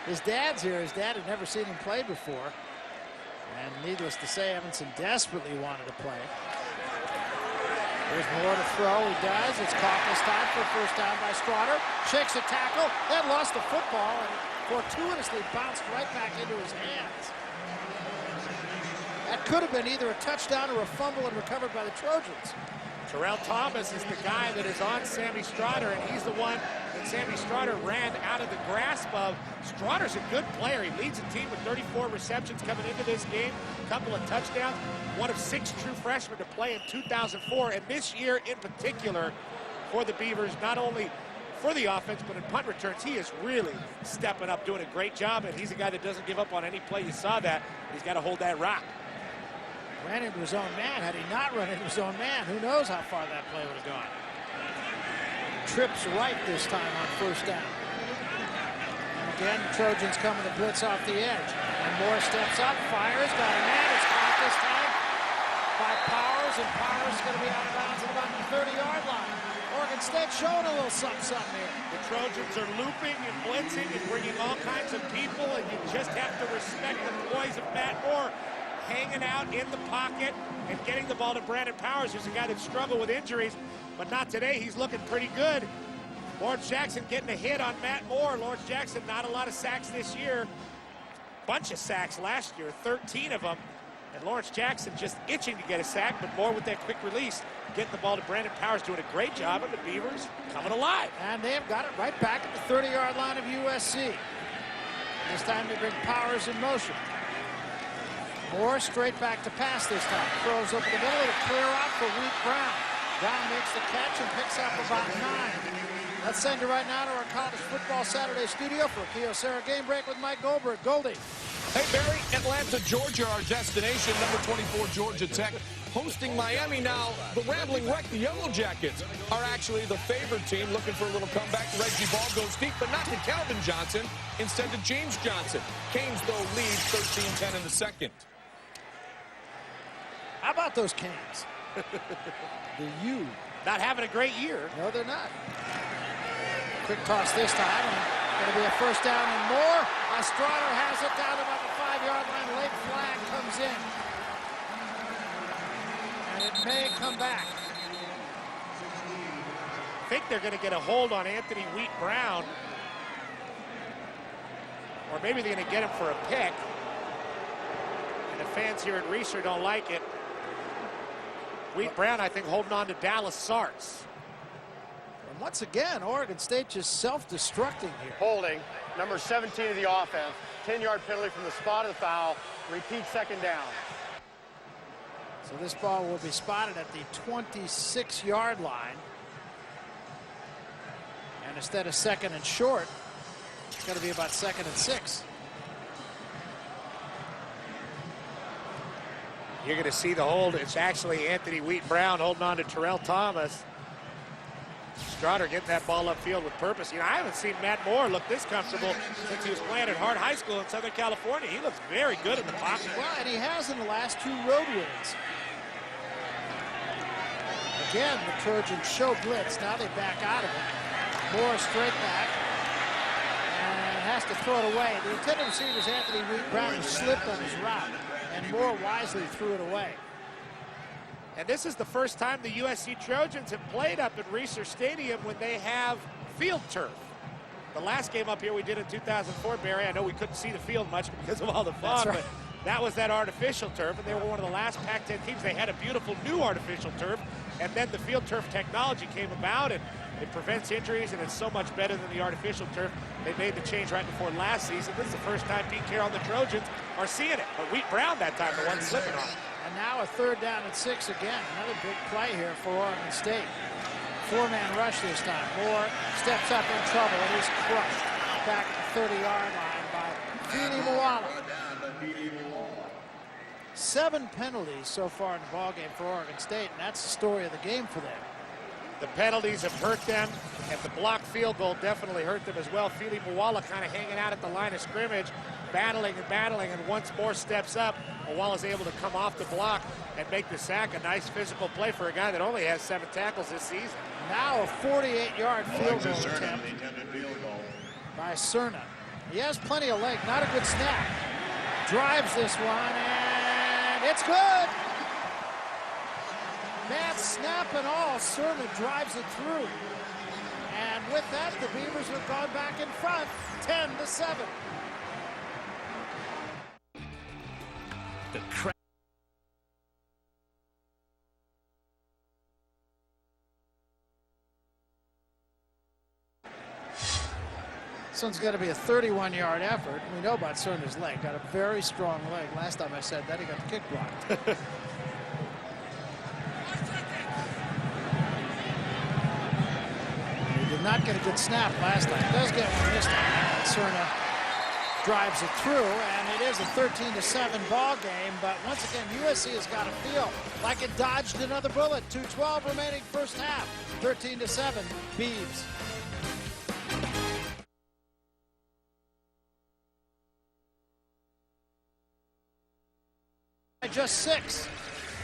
[SPEAKER 1] His dad's here. His dad had never seen him play before. And needless to say, Evanson desperately wanted to play. There's Moore to throw. He does. It's caught this time for first down by Strotter. Shakes a tackle. Then lost the football and fortuitously bounced right back into his hands. That could have been either a touchdown or a fumble and recovered by the Trojans.
[SPEAKER 2] Terrell Thomas is the guy that is on Sammy Strotter, and he's the one that Sammy Strotter ran out of the grasp of. Strotter's a good player. He leads a team with 34 receptions coming into this game, a couple of touchdowns, one of 6 true freshmen to play in 2004. And this year in particular for the Beavers, not only for the offense, but in punt returns, he is really stepping up, doing a great job, and he's a guy that doesn't give up on any play. You saw that. He's got to hold that rock.
[SPEAKER 1] Ran into his own man. Had he not run into his own man, who knows how far that play would have gone. Trips right this time on first down. And again, the Trojans coming to blitz off the edge. And Moore steps up, fires, got a man. It's caught this time by Powers, and Powers is going to be out of bounds at about the 30-yard line. Oregon State showing a little something here.
[SPEAKER 2] The Trojans are looping and blitzing and bringing all kinds of people, and you just have to respect the poise of Matt Moore, hanging out in the pocket and getting the ball to Brandon Powers, who's a guy that struggled with injuries, but not today. He's looking pretty good. Lawrence Jackson getting a hit on Matt Moore. Lawrence Jackson, not a lot of sacks this year. Bunch of sacks last year, 13 of them. And Lawrence Jackson just itching to get a sack, but Moore with that quick release, getting the ball to Brandon Powers, doing a great job, and the Beavers coming alive.
[SPEAKER 1] And they have got it right back at the 30-yard line of USC. This time they bring Powers in motion. Moore straight back to pass this time. Throws over the middle to clear out for Wheat Brown. Brown makes the catch and picks up about 9. Let's send you right now to our College Football Saturday studio for a Kyocera Game Break with Mike Goldberg. Goldie.
[SPEAKER 5] Hey, Barry, Atlanta, Georgia, our destination. Number 24, Georgia Tech, hosting Miami. Now, the Rambling Wreck, the Yellow Jackets, are actually the favored team, looking for a little comeback. Reggie Ball goes deep, but not to Calvin Johnson, instead to James Johnson. Canes, though, lead 13-10 in the second.
[SPEAKER 1] How about those Canes? The U.
[SPEAKER 2] Not having a great year.
[SPEAKER 1] No, they're not. Quick toss this time. Going to be a first down and more. Estrada has it down about the 5-yard line. Late flag comes in. And it may come back.
[SPEAKER 2] I think they're going to get a hold on Anthony Wheat-Brown. Or maybe they're going to get him for a pick. And the fans here at Reeser don't like it. Wheat-Brown, I think, holding on to Dallas Sarts.
[SPEAKER 1] And once again, Oregon State just self-destructing here.
[SPEAKER 4] Holding, number 17 of the offense. 10-yard penalty from the spot of the foul. Repeat second down.
[SPEAKER 1] So this ball will be spotted at the 26-yard line. And instead of second and short, it's going to be about 2nd and 6.
[SPEAKER 2] You're going to see the hold. It's actually Anthony Wheat-Brown holding on to Terrell Thomas. Strotter getting that ball upfield with purpose. You know, I haven't seen Matt Moore look this comfortable since he was playing at Hart High School in Southern California. He looks very good in the pocket.
[SPEAKER 1] Well, and he has in the last 2 road wins. Again, the Trojans show blitz. Now they back out of it. Moore straight back. And has to throw it away. The intended receiver is Anthony Wheat-Brown, who slipped on his route. And Moore wisely threw it away.
[SPEAKER 2] And this is the first time the USC Trojans have played up at Reeser Stadium when they have field turf. The last game up here we did in 2004, Barry, I know we couldn't see the field much because of all the fog,
[SPEAKER 1] right.
[SPEAKER 2] but that was that artificial turf, and they were one of the last Pac-10 teams. They had a beautiful new artificial turf, and then the field turf technology came about, and it prevents injuries, and it's so much better than the artificial turf. They made the change right before last season. This is the first time Pete Carroll and the Trojans are seeing it. But Wheat-Brown that time, the one slipping on it.
[SPEAKER 1] And now a 3rd down and 6 again. Another big play here for Oregon State. 4-man rush this time. Moore steps up in trouble, and he's crushed back at the 30-yard line by Fili Moala. 7 penalties so far in the ballgame for Oregon State, and that's the story of the game for them.
[SPEAKER 2] The penalties have hurt them, and the blocked field goal definitely hurt them as well. Fili Moala kind of hanging out at the line of scrimmage, battling, and once more steps up. Moala's able to come off the block and make the sack. A nice physical play for a guy that only has 7 tackles this season.
[SPEAKER 1] Now a 48-yard field goal attempt by Cerna. He has plenty of leg, not a good snap. Drives this one, and it's good. Bad snap and all, Cerna drives it through. And with that, the Beavers have gone back in front, 10-7.
[SPEAKER 5] The crowd.
[SPEAKER 1] This one's going to be a 31-yard effort. We know about Cerna's leg. Got a very strong leg. Last time I said that, he got the kick blocked. He did not get a good snap last time. He does get one this time. Cerna drives it through, and it is a 13-7 ball game. But once again, USC has got to feel like it dodged another bullet. 2:12 remaining first half. 13-7, Beavs. Just 6.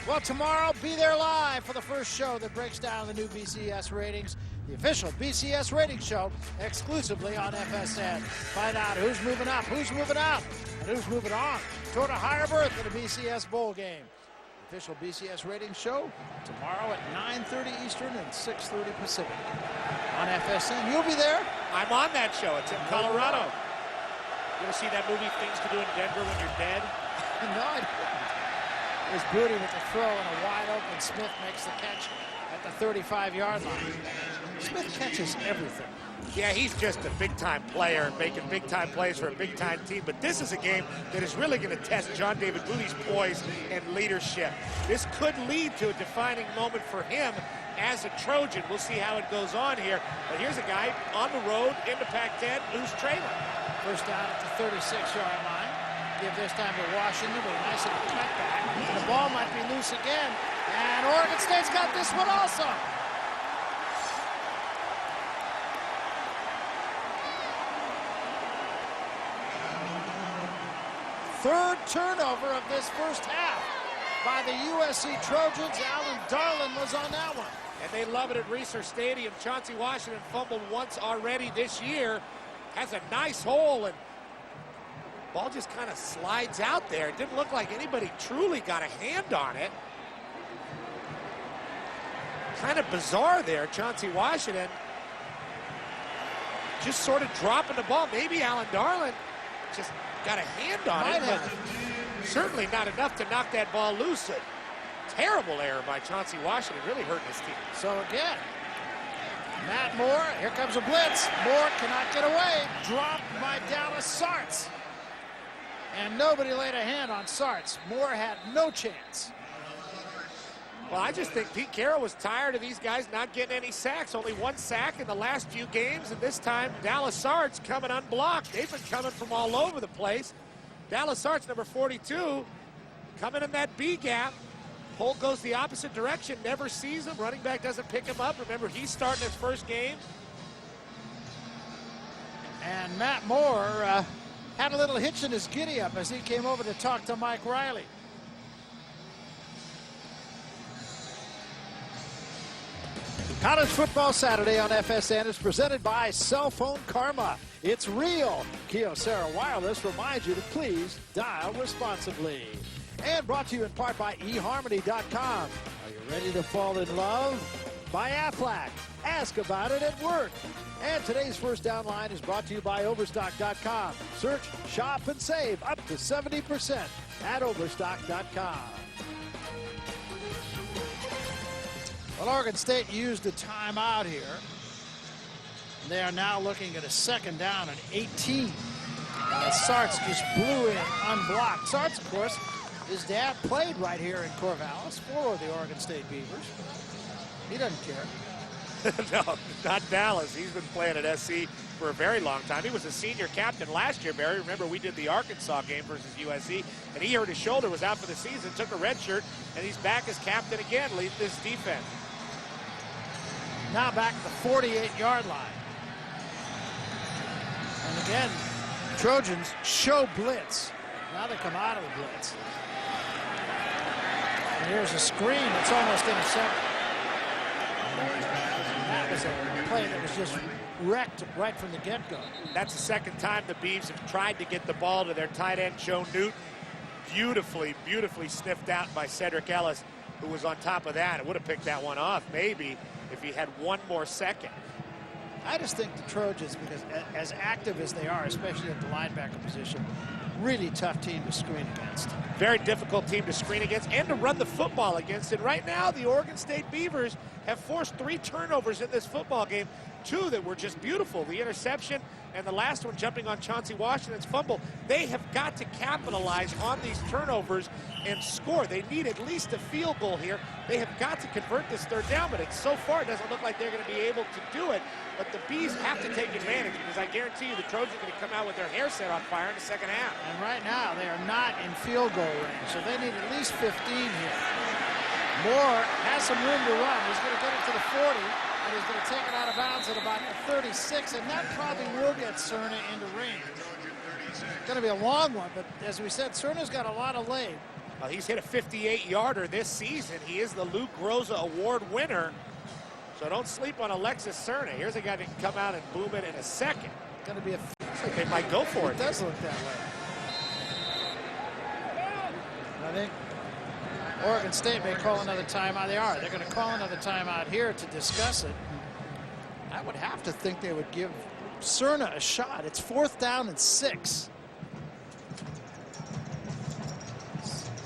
[SPEAKER 1] Well, tomorrow, be there live for the first show that breaks down the new BCS ratings. The official BCS ratings show exclusively on FSN. Find out who's moving up, who's moving out, and who's moving on toward a higher berth in the BCS Bowl game. Official BCS ratings show tomorrow at 9:30 Eastern and 6:30 Pacific on FSN. You'll be there.
[SPEAKER 2] I'm on that show. It's in Colorado. You ever see that movie Things to Do in Denver When You're Dead?
[SPEAKER 1] No, I didn't. It was Booty with the throw and a wide open Smith makes the catch at the 35-yard line. Smith catches everything.
[SPEAKER 2] Yeah, he's just a big-time player, making big-time plays for a big-time team. But this is a game that is really going to test John David Booty's poise and leadership. This could lead to a defining moment for him as a Trojan. We'll see how it goes on here. But here's a guy on the road into Pac-10, loose trailer.
[SPEAKER 1] First down at the 36-yard line. Give this time to Washington with a nice little cutback. And the ball might be loose again. And Oregon State's got this one also. Third turnover of this first half by the USC Trojans. Alan Darlin was on that one.
[SPEAKER 2] And they love it at Research Stadium. Chauncey Washington fumbled once already this year. Has a nice hole, and ball just kind of slides out there. It didn't look like anybody truly got a hand on it. Kind of bizarre there. Chauncey Washington just sort of dropping the ball. Maybe Alan Darlin just got a hand on it, but certainly not enough to knock that ball loose. A terrible error by Chauncey Washington, really hurting his team.
[SPEAKER 1] So again, Matt Moore, here comes a blitz. Moore cannot get away. Dropped by Dallas Sartz. And nobody laid a hand on Sartz. Moore had no chance.
[SPEAKER 2] Well, I just think Pete Carroll was tired of these guys not getting any sacks. Only one sack in the last few games, and this time Dallas Sartz coming unblocked. They've been coming from all over the place. Dallas Sartz, number 42, coming in that B gap. Holt goes the opposite direction, never sees him. Running back doesn't pick him up. Remember, he's starting his first game.
[SPEAKER 1] And Matt Moore had a little hitch in his giddy-up as he came over to talk to Mike Riley. College Football Saturday on FSN is presented by Cell Phone Karma. It's real. Kyocera Wireless reminds you to please dial responsibly. And brought to you in part by eHarmony.com. Are you ready to fall in love? By Aflac. Ask about it at work. And today's First Down line is brought to you by Overstock.com. Search, shop, and save up to 70% at Overstock.com. Well, Oregon State used a timeout here. They are now looking at a second down and 18. Sartz just blew in unblocked. Sartz, of course, his dad played right here in Corvallis for the Oregon State Beavers. He doesn't care.
[SPEAKER 2] No, not Dallas. He's been playing at SC for a very long time. He was a senior captain last year, Barry. Remember, we did the Arkansas game versus USC, and he hurt his shoulder, was out for the season, took a red shirt, and he's back as captain again, leading this defense.
[SPEAKER 1] Now back to the 48-yard line. And again, Trojans show blitz. Now they come out of the blitz. And here's a screen. It's almost intercepted. That was a play that was just wrecked right from the get-go.
[SPEAKER 2] That's the second time the Beavs have tried to get the ball to their tight end, Joe Newton. Beautifully, beautifully sniffed out by Cedric Ellis, who was on top of that. It would have picked that one off, maybe, if he had one more second.
[SPEAKER 1] I just think the Trojans, because as active as they are, especially at the linebacker position, really tough team to screen against.
[SPEAKER 2] Very difficult team to screen against and to run the football against. And right now, the Oregon State Beavers have forced 3 turnovers in this football game. 2 that were just beautiful. The interception and the last one jumping on Chauncey Washington's fumble. They have got to capitalize on these turnovers and score. They need at least a field goal here. They have got to convert this third down, but so far it doesn't look like they're going to be able to do it. But the Bees have to take advantage, because I guarantee you the Trojans are going to come out with their hair set on fire in the second half.
[SPEAKER 1] And right now they are not in field goal range, so they need at least 15 here. Moore has some room to run. He's going to get it to the 40, and he's going to take it out of bounds at about the 36, and that probably will get Cerna into range. It's going to be a long one, but as we said, Cerna's got a lot of leg.
[SPEAKER 2] Well, he's hit a 58-yarder this season. He is the Luke Groza Award winner. So don't sleep on Alexis Cerna. Here's a guy that can come out and boom it in a second.
[SPEAKER 1] Going to be a...
[SPEAKER 2] Looks like they might go for it.
[SPEAKER 1] It does look that way. I think Oregon State may call another timeout. They are. They're going to call another timeout here to discuss it. I would have to think they would give Cerna a shot. It's 4th down and 6.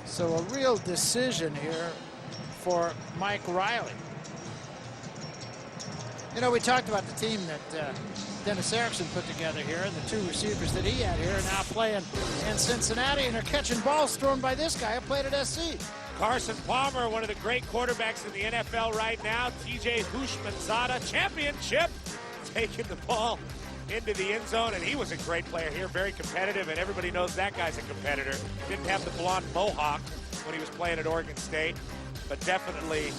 [SPEAKER 1] So a real decision here for Mike Riley. You know, we talked about the team that Dennis Erickson put together here, and the 2 receivers that he had here are now playing in Cincinnati, and they're catching balls thrown by this guy who played at SC.
[SPEAKER 2] Carson Palmer, one of the great quarterbacks in the NFL right now. TJ Houshmandzadeh, championship, taking the ball into the end zone, and he was a great player here, very competitive, and everybody knows that guy's a competitor. Didn't have the blonde mohawk when he was playing at Oregon State, but definitely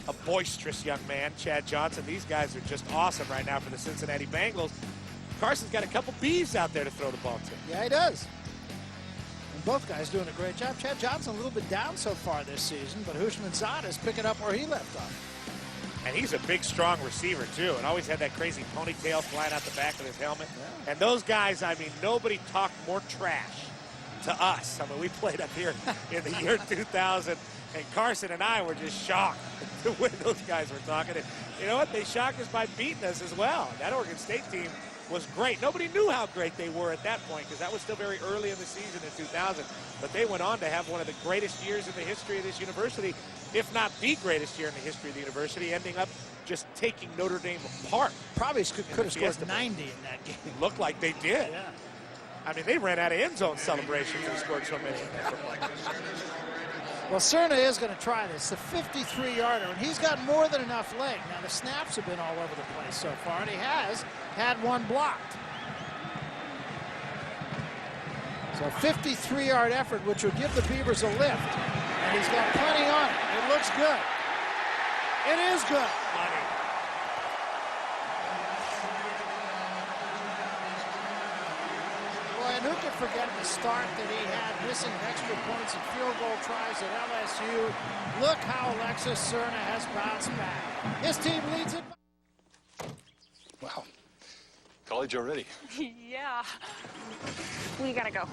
[SPEAKER 2] a boisterous young man, Chad Johnson. These guys are just awesome right now for the Cincinnati Bengals. Carson's got a couple beeves out there to throw the ball to.
[SPEAKER 1] Yeah, he does. And both guys doing a great job. Chad Johnson a little bit down so far this season, but Houshmandzadeh is picking up where he left off.
[SPEAKER 2] And he's a big, strong receiver, too, and always had that crazy ponytail flying out the back of his helmet.
[SPEAKER 1] Yeah.
[SPEAKER 2] And those guys, I mean, nobody talked more trash to us. I mean, we played up here in the year 2000, and Carson and I were just shocked the way those guys were talking. And you know what? They shocked us by beating us as well. That Oregon State team was great. Nobody knew how great they were at that point because that was still very early in the season in 2000. But they went on to have one of the greatest years in the history of this university, if not the greatest year in the history of the university, ending up just taking Notre Dame apart.
[SPEAKER 1] Probably could have scored 90 in that game.
[SPEAKER 2] Looked like they did.
[SPEAKER 1] Yeah.
[SPEAKER 2] I mean, they ran out of end zone celebrations and scored so many.
[SPEAKER 1] Well, Cerna is going to try this, the 53-yarder, and he's got more than enough leg. Now, the snaps have been all over the place so far, and he has had one blocked. So a 53-yard effort, which will give the Beavers a lift, and he's got plenty on it. It looks good. It is good. And who could forget the start that he had, missing extra points and field goal tries at LSU. Look how Alexis Cerna has bounced back. His team leads it.
[SPEAKER 7] Wow. College already.
[SPEAKER 8] Yeah. We gotta go.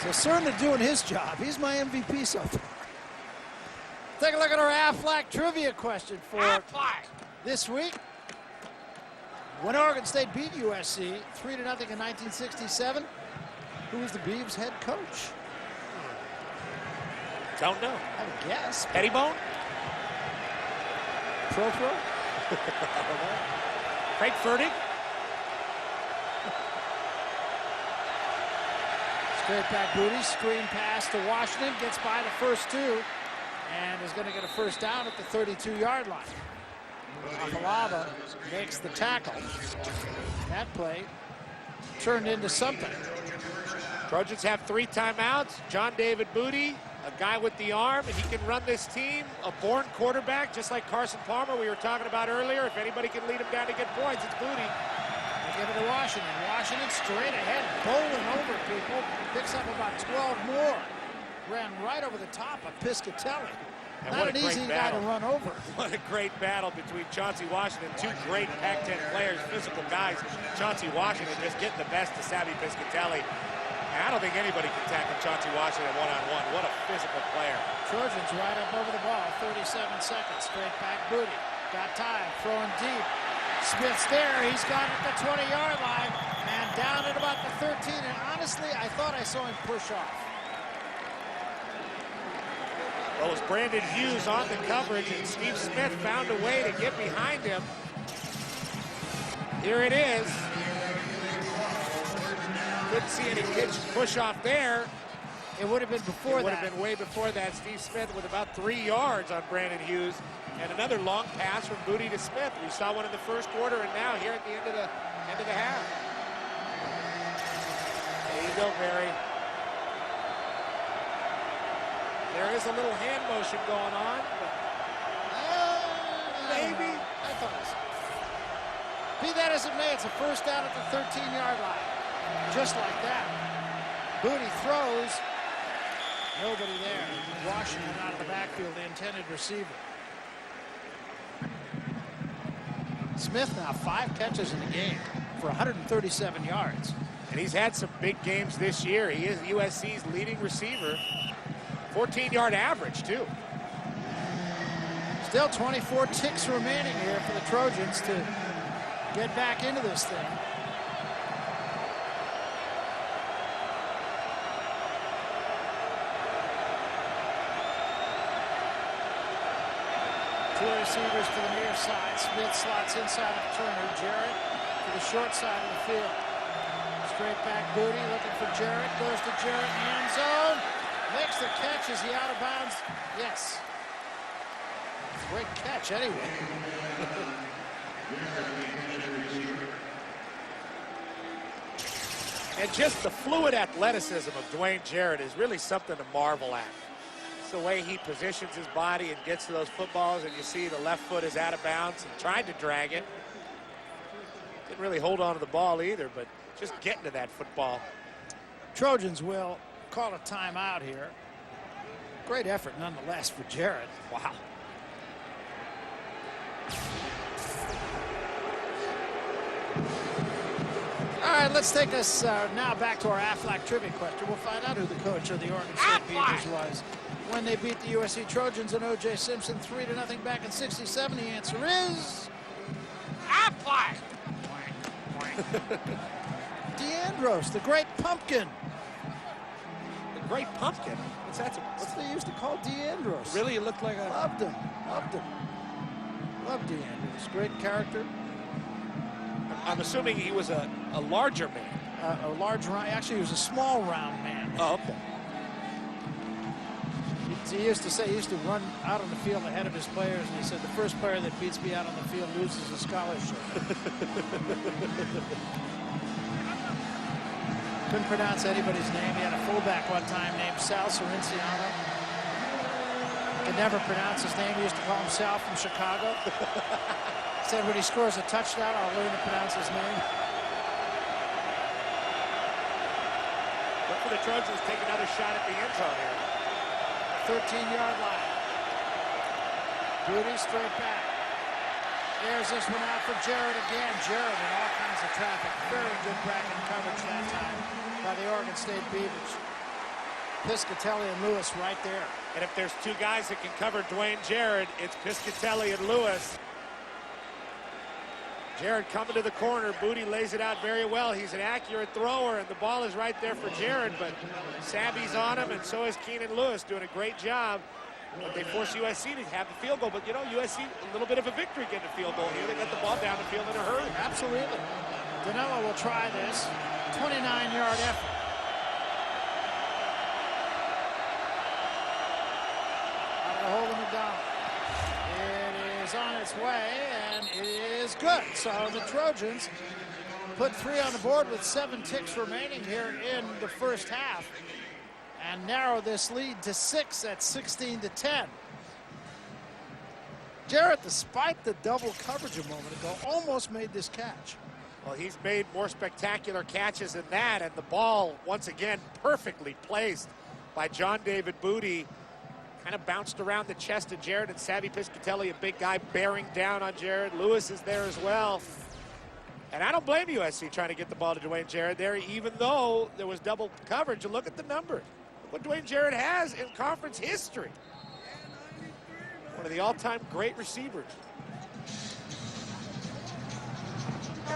[SPEAKER 1] So Cerna doing his job. He's my MVP so far. Take a look at our Aflac trivia question for this week. When Oregon State beat USC 3-0 in 1967, who was the Beavs head coach?
[SPEAKER 2] Don't know.
[SPEAKER 1] I would guess.
[SPEAKER 2] Pettibone?
[SPEAKER 1] Prothro?
[SPEAKER 2] Frank Furtick?
[SPEAKER 1] Straight back Booty, screen pass to Washington, gets by the first two, and is going to get a first down at the 32-yard line. Afalava makes the tackle. That play turned into something.
[SPEAKER 2] Trojans have 3 timeouts. John David Booty, a guy with the arm, and he can run this team. A born quarterback, just like Carson Palmer we were talking about earlier. If anybody can lead him down to get points, it's Booty.
[SPEAKER 1] They give it to Washington. Washington straight ahead, bowling over people. Picks up about 12 more. Ran right over the top of Piscatelli.
[SPEAKER 2] And
[SPEAKER 1] Not an easy guy to run over.
[SPEAKER 2] What a great battle between Chauncey Washington, 2 great Pac-10 players, physical guys. Chauncey Washington just getting the best of Savvy Piscatelli. And I don't think anybody can tackle Chauncey Washington one-on-one. What a physical player.
[SPEAKER 1] Trojans right up over the ball, 37 seconds. Straight back Booty. Got time, throwing deep. Smith's there, he's got it at the 20-yard line. And down at about the 13. And honestly, I thought I saw him push off.
[SPEAKER 2] Well, it was Brandon Hughes on the coverage, and Steve Smith found a way to get behind him. Here it is. Couldn't see any push off there.
[SPEAKER 1] It would have been before that.
[SPEAKER 2] It would have been way before that. Steve Smith with about 3 yards on Brandon Hughes. And another long pass from Booty to Smith. We saw one in the first quarter, and now here at the end of the half. There you go, Barry. There is a little hand motion going on, but maybe.
[SPEAKER 1] I thought it was. Be that as it may, it's a first down at the 13-yard line. Just like that. Booty throws. Nobody there. Washington out of the backfield, the intended receiver. Smith now 5 catches in the game for 137 yards.
[SPEAKER 2] And he's had some big games this year. He is USC's leading receiver. 14-yard average, too.
[SPEAKER 1] Still 24 ticks remaining here for the Trojans to get back into this thing. Two receivers to the near side. Smith slots inside of Turner. Jarrett to the short side of the field. Straight back Booty looking for Jarrett. Goes to Jarrett in the end zone. Makes the catch. Is he out of bounds? Yes. Great catch anyway.
[SPEAKER 2] And just the fluid athleticism of Dwayne Jarrett is really something to marvel at. It's the way he positions his body and gets to those footballs, and you see the left foot is out of bounds and tried to drag it. Didn't really hold on to the ball either, but just getting to that football.
[SPEAKER 1] Trojans will call a timeout here. Great effort nonetheless for Jarrett.
[SPEAKER 2] Wow.
[SPEAKER 1] All right, let's take us now back to our Aflac trivia question. We'll find out who the coach of the Oregon State Beavers was when they beat the USC Trojans and O.J. Simpson 3-0 back in '67. The answer is
[SPEAKER 2] Aflac.
[SPEAKER 1] DeAndros, the Great Pumpkin.
[SPEAKER 2] The Great Pumpkin? What's that?
[SPEAKER 1] What they used to call DeAndros.
[SPEAKER 2] Really, it looked like a...
[SPEAKER 1] Loved him. Loved him. Loved DeAndros. Great character.
[SPEAKER 2] I'm assuming he was a larger man.
[SPEAKER 1] A large round. Actually, he was a small round man.
[SPEAKER 2] Oh, okay.
[SPEAKER 1] He used to say he used to run out on the field ahead of his players, and he said the first player that beats me out on the field loses a scholarship. Couldn't pronounce anybody's name. He had a fullback one time named Sal Sorinciano. Could never pronounce his name. He used to call him Sal from Chicago. Said when he scores a touchdown, I'll learn to pronounce his name.
[SPEAKER 2] Look for the Trojans take another shot at the end zone here.
[SPEAKER 1] 13-yard line. Booty straight back. There's this one out for Jarrett again. Jarrett in all kinds of traffic. Very good bracket coverage that time by the Oregon State Beavers. Piscatelli and Lewis right there.
[SPEAKER 2] And if there's two guys that can cover Dwayne Jarrett, it's Piscatelli and Lewis. Jarrett coming to the corner. Booty lays it out very well. He's an accurate thrower, and the ball is right there for Jarrett, but Savvy's on him, and so is Keenan Lewis doing a great job. But they force USC to have the field goal. But, you know, USC, a little bit of a victory getting a field goal here. They got the ball down the field in a hurry.
[SPEAKER 1] Absolutely. Danilo will try this. 29-yard effort. Out of the hold of McDonald. It is on its way, and it is good. So the Trojans put 3 on the board with 7 ticks remaining here in the first half and narrow this lead to 6 at 16-10. Jarrett, despite the double coverage a moment ago, almost made this catch.
[SPEAKER 2] Well, he's made more spectacular catches than that, and the ball, once again, perfectly placed by John David Booty. Kind of bounced around the chest of Jarrett, and Savvy Piscatelli, a big guy, bearing down on Jarrett. Lewis is there as well. And I don't blame USC trying to get the ball to Dwayne Jarrett there, even though there was double coverage. And look at the numbers. Look what Dwayne Jarrett has in conference history. One of the all-time great receivers.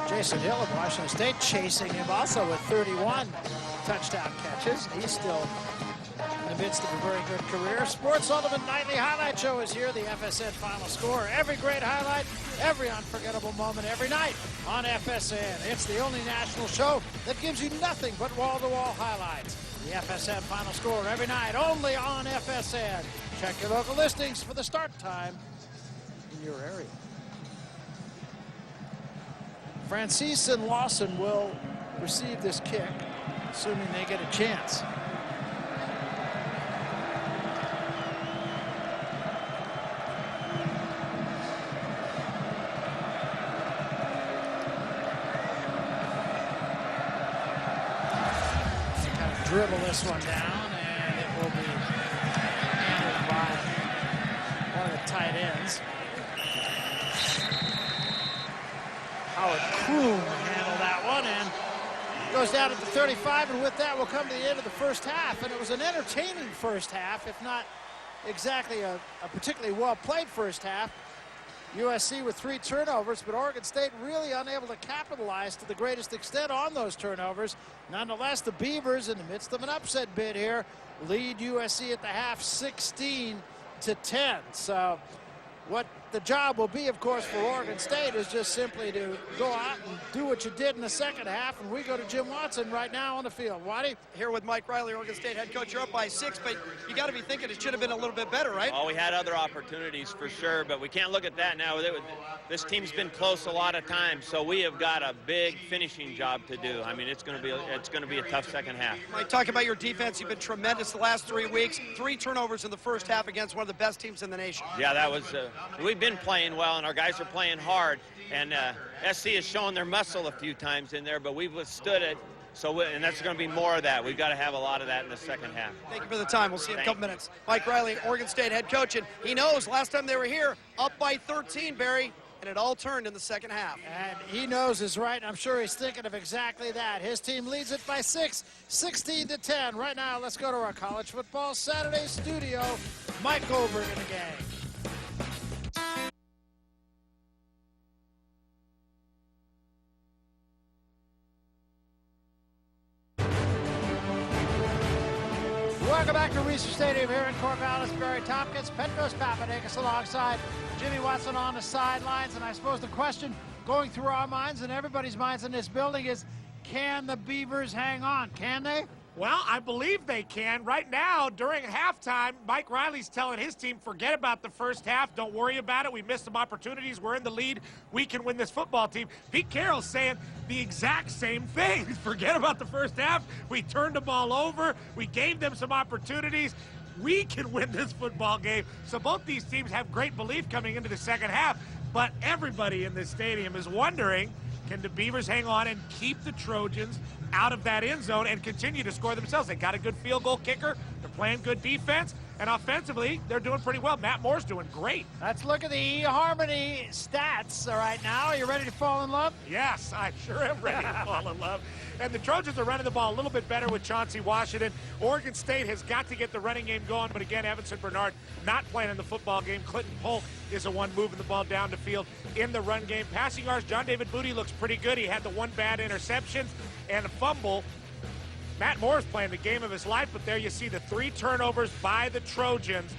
[SPEAKER 1] Jason Hill of Washington State chasing him also with 31 touchdown catches. He's still in the midst of a very good career. Sports Ultimate Nightly Highlight Show is here. The FSN Final Score. Every great highlight, every unforgettable moment, every night on FSN. It's the only national show that gives you nothing but wall-to-wall highlights. The FSN Final Score every night only on FSN. Check your local listings for the start time in your area. Francis and Lawson will receive this kick, assuming they get a chance. Kind of dribble this one down, and it will be handled by one of the tight ends. Howard Kroom handled that one and goes down at the 35, and with that we'll come to the end of the first half. And it was an entertaining first half, if not exactly a particularly well-played first half. USC with 3 turnovers, but Oregon State really unable to capitalize to the greatest extent on those turnovers. Nonetheless, the Beavers, in the midst of an upset bid here, lead USC at the half 16-10. So what the job will be, of course, for Oregon State is just simply to go out and do what you did in the second half, and we go to Jim Watson right now on the field. Waddy?
[SPEAKER 3] Here with Mike Riley, Oregon State head coach. You're up by 6, but you got to be thinking it should have been a little bit better, right?
[SPEAKER 9] Oh, we had other opportunities for sure, but we can't look at that now. This team's been close a lot of times, so we have got a big finishing job to do. I mean, it's going to be a tough second half.
[SPEAKER 3] Mike, talk about your defense. You've been tremendous the last 3 weeks. 3 turnovers in the first half against one of the best teams in the nation.
[SPEAKER 9] Yeah, that was. We've been playing well, and our guys are playing hard. And SC has shown their muscle a few times in there, but we've withstood it. And that's going to be more of that. We've got to have a lot of that in the second half.
[SPEAKER 3] Thank you for the time. We'll see you in a couple minutes. Mike Riley, Oregon State head coach, and he knows last time they were here, up by 13, Barry, and it all turned in the second half.
[SPEAKER 1] And he knows is right, and I'm sure he's thinking of exactly that. His team leads it by 6, 16-10. Right now, let's go to our College Football Saturday studio. Mike Goldberg and the gang. Welcome back to Research Stadium here in Corvallis. Barry Tompkins, Petros Papadakis alongside Jimmy Watson on the sidelines. And I suppose the question going through our minds and everybody's minds in this building is, can the Beavers hang on? Can they?
[SPEAKER 2] Well, I believe they can. Right now, during halftime, Mike Riley's telling his team, forget about the first half. Don't worry about it. We missed some opportunities. We're in the lead. We can win this football team. Pete Carroll's saying the exact same thing. Forget about the first half. We turned the ball over. We gave them some opportunities. We can win this football game. So both these teams have great belief coming into the second half. But everybody in this stadium is wondering, can the Beavers hang on and keep the Trojans out of that end zone and continue to score themselves? They got a good field goal kicker. They're playing good defense. And offensively, they're doing pretty well. Matt Moore's doing great.
[SPEAKER 1] Let's look at the eHarmony stats right now. Are you ready to fall in love?
[SPEAKER 2] Yes, I sure am ready to fall in love. And the Trojans are running the ball a little bit better with Chauncey Washington. Oregon State has got to get the running game going, but again, Evanson Bernard not playing in the football game. Clinton Polk is the one moving the ball down the field in the run game. Passing yards, John David Booty looks pretty good. He had the one bad interception and a fumble. Matt Moore's playing the game of his life, but there you see the 3 turnovers by the Trojans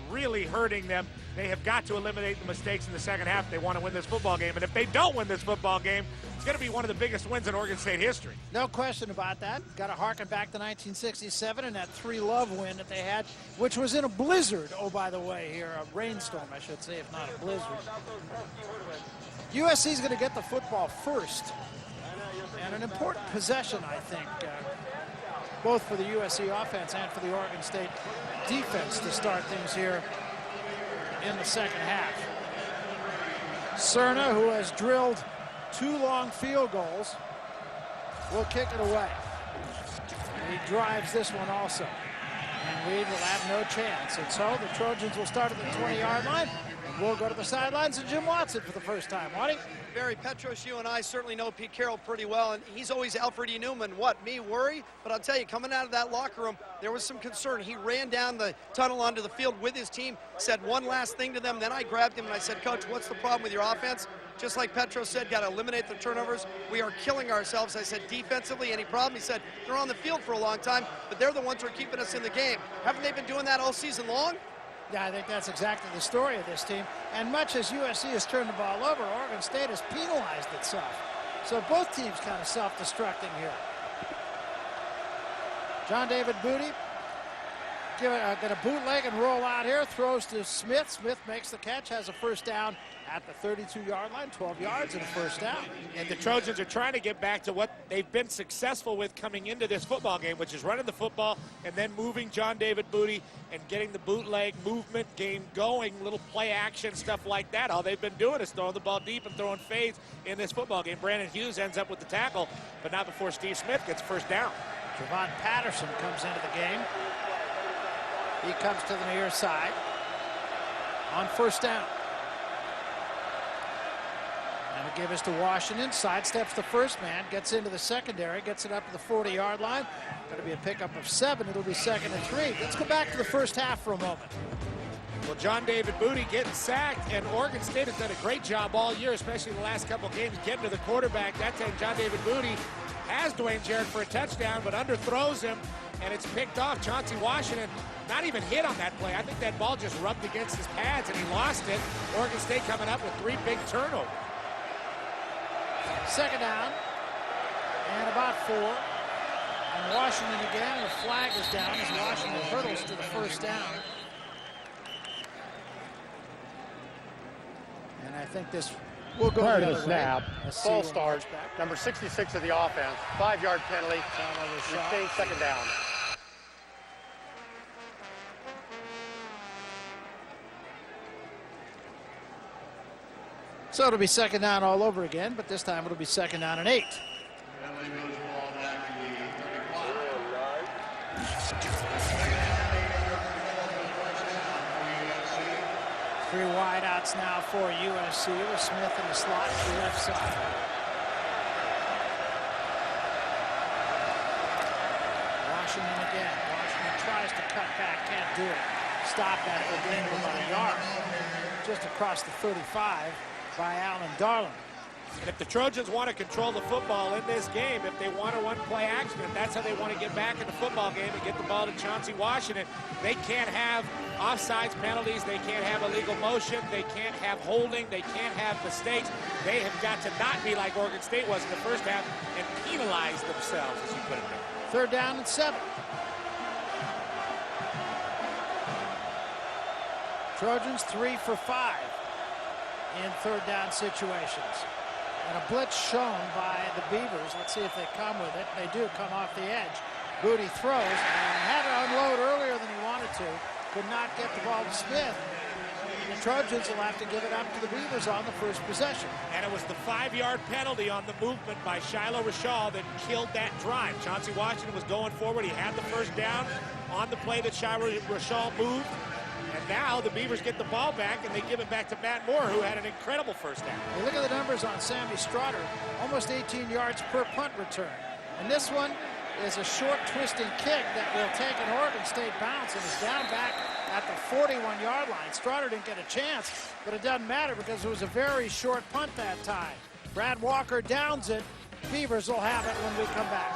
[SPEAKER 2] really hurting them. They have got to eliminate the mistakes in the second half if they want to win this football game. And if they don't win this football game, it's going to be one of the biggest wins in Oregon State history.
[SPEAKER 1] No question about that. Got to harken back to 1967 and that 3-love win that they had, which was in a blizzard. Oh, by the way, here, a rainstorm, I should say, if not a blizzard. USC is going to get the football first. And an important possession, I think, both for the USC offense and for the Oregon State defense to start things here in the second half. Cerna, who has drilled 2 long field goals, will kick it away. He drives this one also. And Reed will have no chance. And so the Trojans will start at the 20-yard line. And we'll go to the sidelines and Jim Watson for the first time. Waddy?
[SPEAKER 3] Barry Petros, you and I certainly know Pete Carroll pretty well, and he's always Alfred E. Newman. What, me worry? But I'll tell you, coming out of that locker room, there was some concern. He ran down the tunnel onto the field with his team, said one last thing to them. Then I grabbed him and I said, Coach, what's the problem with your offense? Just like Petros said, got to eliminate the turnovers. We are killing ourselves. I said, defensively, any problem? He said, they're on the field for a long time, but they're the ones who are keeping us in the game. Haven't they been doing that all season long?
[SPEAKER 1] Yeah, I think that's exactly the story of this team. And much as USC has turned the ball over, Oregon State has penalized itself. So both teams kind of self-destructing here. John David Booty going to bootleg and roll out here. Throws to Smith. Smith makes the catch, has a first down at the 32-yard line, 12 yards and a first down.
[SPEAKER 2] And the Trojans are trying to get back to what they've been successful with coming into this football game, which is running the football and then moving John David Booty and getting the bootleg movement game going, little play action, stuff like that. All they've been doing is throwing the ball deep and throwing fades in this football game. Brandon Hughes ends up with the tackle, but not before Steve Smith gets first down.
[SPEAKER 1] Javon Patterson comes into the game. He comes to the near side on first down. And a give us to Washington. Sidesteps the first man, gets into the secondary, gets it up to the 40-yard line. Going to be a pickup of 7. It'll be 2nd and 3. Let's go back to the first half for a moment.
[SPEAKER 2] Well, John David Booty getting sacked, and Oregon State has done a great job all year, especially the last couple games, getting to the quarterback. That time, John David Booty has Dwayne Jarrett for a touchdown, but underthrows him, and it's picked off. Chauncey Washington not even hit on that play. I think that ball just rubbed against his pads and he lost it. Oregon State coming up with 3 big turnovers.
[SPEAKER 1] Second down and about 4. And Washington again, the flag is down as Washington hurdles to the first down. And I think this will go
[SPEAKER 4] prior
[SPEAKER 1] the
[SPEAKER 4] to the
[SPEAKER 1] other
[SPEAKER 4] snap.
[SPEAKER 1] way.
[SPEAKER 4] False start. Number 66 of the offense. 5-yard penalty. Retained second down.
[SPEAKER 1] So it'll be second down all over again, but this time it'll be second down and 8. Three wideouts now for USC with Smith in the slot to the left side. Washington again. Washington tries to cut back, can't do it. Stop at the gain of about a yard. Just across the 35 by Alan Darling.
[SPEAKER 2] And if the Trojans want to control the football in this game, if they want to one-play action, if that's how they want to get back in the football game and get the ball to Chauncey Washington, they can't have offsides penalties, they can't have illegal motion, they can't have holding, they can't have mistakes. They have got to not be like Oregon State was in the first half and penalize themselves, as you put it there.
[SPEAKER 1] Third down and 7. Trojans 3 for 5 in third down situations. And a blitz shown by the Beavers. Let's see if they come with it. They do come off the edge. Booty throws and had to unload earlier than he wanted to. Could not get the ball to Smith. The Trojans will have to give it up to the Beavers on the first possession.
[SPEAKER 2] And it was the 5-yard penalty on the movement by Shiloh Rashall that killed that drive. Chauncey Washington was going forward. He had the first down on the play that Shiloh Rashall moved. And now the Beavers get the ball back and they give it back to Matt Moore, who had an incredible first half.
[SPEAKER 1] Well, look at the numbers on Sammy Strotter. Almost 18 yards per punt return. And this one is a short twisting kick that will take an Oregon State bounce and is down back at the 41-yard line. Strotter didn't get a chance, but it doesn't matter because it was a very short punt that time. Brad Walker downs it. Beavers will have it when we come back.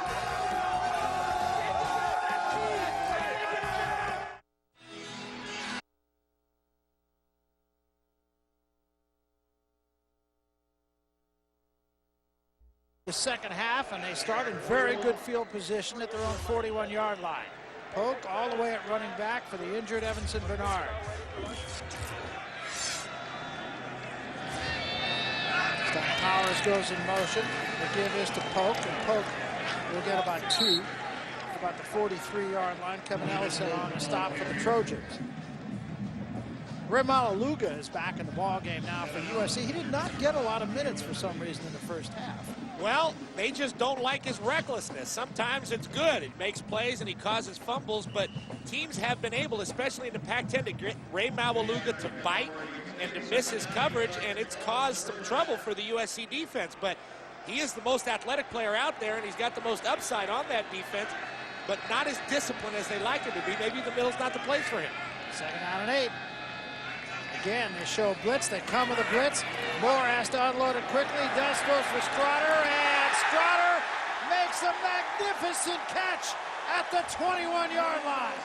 [SPEAKER 1] The second half, and they start in very good field position at their own 41-yard line. Polk all the way at running back for the injured Evanson Bernard. Powers goes in motion. The give is to Polk, and Polk will get about 2. About the 43-yard line. Kevin Ellison on the stop for the Trojans. Ray Malaluga is back in the ball game now for USC. He did not get a lot of minutes for some reason in the first half.
[SPEAKER 2] Well, they just don't like his recklessness. Sometimes it's good. It makes plays and he causes fumbles, but teams have been able, especially in the Pac-10, to get Ray Malaluga to bite and to miss his coverage, and it's caused some trouble for the USC defense. But he is the most athletic player out there, and he's got the most upside on that defense, but not as disciplined as they like him to be. Maybe the middle's not the place for him.
[SPEAKER 1] Second down and 8. Again, they show blitz. They come with a blitz. Moore has to unload it quickly. Does goes for Strotter, and Strotter makes a magnificent catch at the 21-yard line.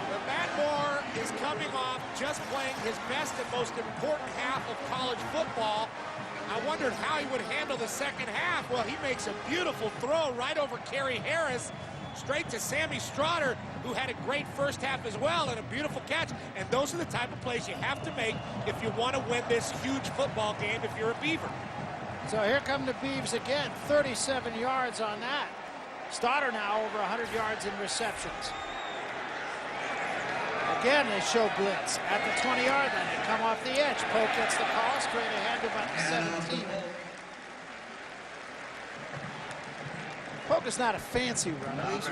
[SPEAKER 2] But Matt Moore is coming off just playing his best and most important half of college football. I wondered how he would handle the second half. Well, he makes a beautiful throw right over Kerry Harris, straight to Sammy Strotter, who had a great first half as well, and a beautiful catch. And those are the type of plays you have to make if you want to win this huge football game if you're a Beaver.
[SPEAKER 1] So here come the Beavs again, 37 yards on that. Stoddard now over 100 yards in receptions. Again, they show blitz at the 20-yard line. They come off the edge. Polk gets the call straight ahead to about the 17. Polk is not a fancy runner. He's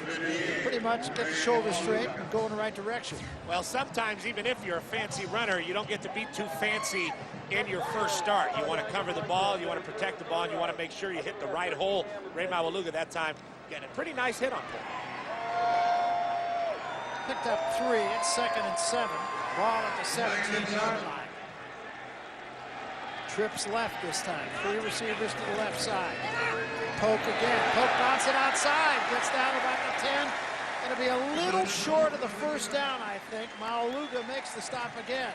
[SPEAKER 1] pretty much get the shoulders straight and go in the right direction.
[SPEAKER 2] Well, sometimes even if you're a fancy runner, you don't get to be too fancy in your first start. You want to cover the ball, you want to protect the ball, and you want to make sure you hit the right hole. Ray Malaluga that time getting a pretty nice hit on Polk.
[SPEAKER 1] Picked up 3. It's 2nd and 7. Ball at the 17-yard line. Trips left this time. 3 receivers to the left side. Polk again. Polk bouncing outside. Gets down to about the 10. It'll be a little short of the first down, I think. Maualuga makes the stop again.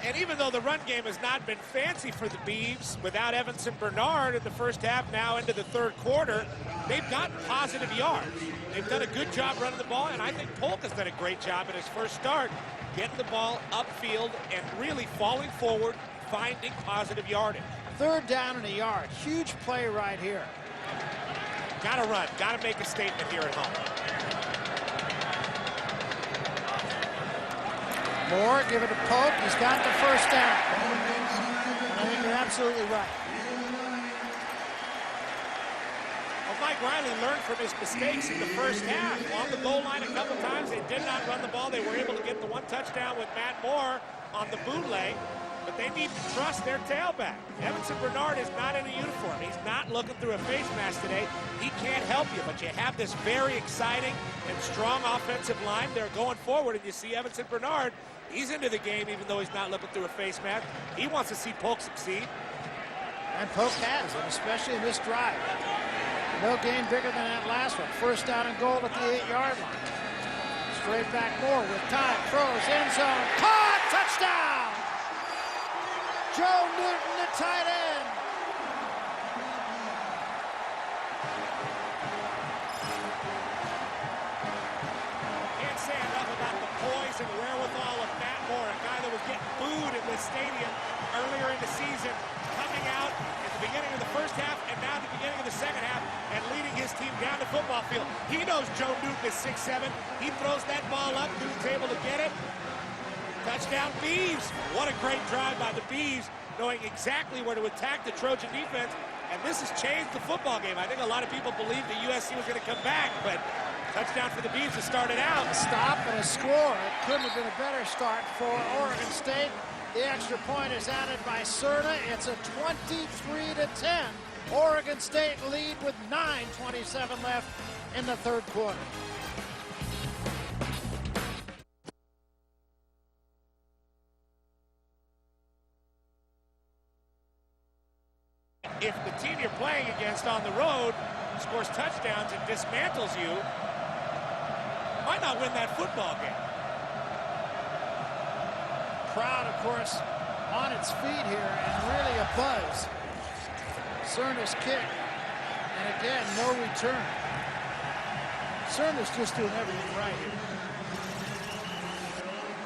[SPEAKER 2] And even though the run game has not been fancy for the Beavs, without Evans and Bernard in the first half, now into the third quarter, they've gotten positive yards. They've done a good job running the ball, and I think Polk has done a great job in his first start, getting the ball upfield and really falling forward, finding positive yardage.
[SPEAKER 1] 3rd down and a yard. Huge play right here.
[SPEAKER 2] Got to run. Got to make a statement here at home.
[SPEAKER 1] Moore, give it to Polk. He's got the first down. And I think you're absolutely right.
[SPEAKER 2] Well, Mike Riley learned from his mistakes in the first half. On the goal line a couple times, they did not run the ball. They were able to get the 1 touchdown with Matt Moore on the bootleg. But they need to trust their tailback. Evanson Bernard is not in a uniform. He's not looking through a face mask today. He can't help you, but you have this very exciting and strong offensive line. They're going forward, and you see Evanson Bernard. He's into the game, even though he's not looking through a face mask. He wants to see Polk succeed.
[SPEAKER 1] And Polk has, and especially in this drive. No gain bigger than that last one. First down and goal at the 8-yard line. Straight back Moore with time. Throws end zone. Caught! Touchdown! Joe Newton, the tight end.
[SPEAKER 2] Can't say enough about the poise and wherewithal of Matt Moore, a guy that was getting booed in this stadium earlier in the season, coming out at the beginning of the first half and now at the beginning of the second half and leading his team down the football field. He knows Joe Newton is 6'7". He throws that ball up. Newton's able to get it. Touchdown Beavs. What a great drive by the Beavs, knowing exactly where to attack the Trojan defense. And this has changed the football game. I think a lot of people believed the USC was going to come back, but touchdown for the Beavs to start it out.
[SPEAKER 1] A stop and a score. It couldn't have been a better start for Oregon State. The extra point is added by Cerna. It's a 23-10. Oregon State lead with 9:27 left in the third quarter.
[SPEAKER 2] If the team you're playing against on the road scores touchdowns and dismantles you, might not win that football game.
[SPEAKER 1] Crowd, of course, on its feet here and really a buzz. Cerna's kick, and again, no return. Cerna's just doing everything right here.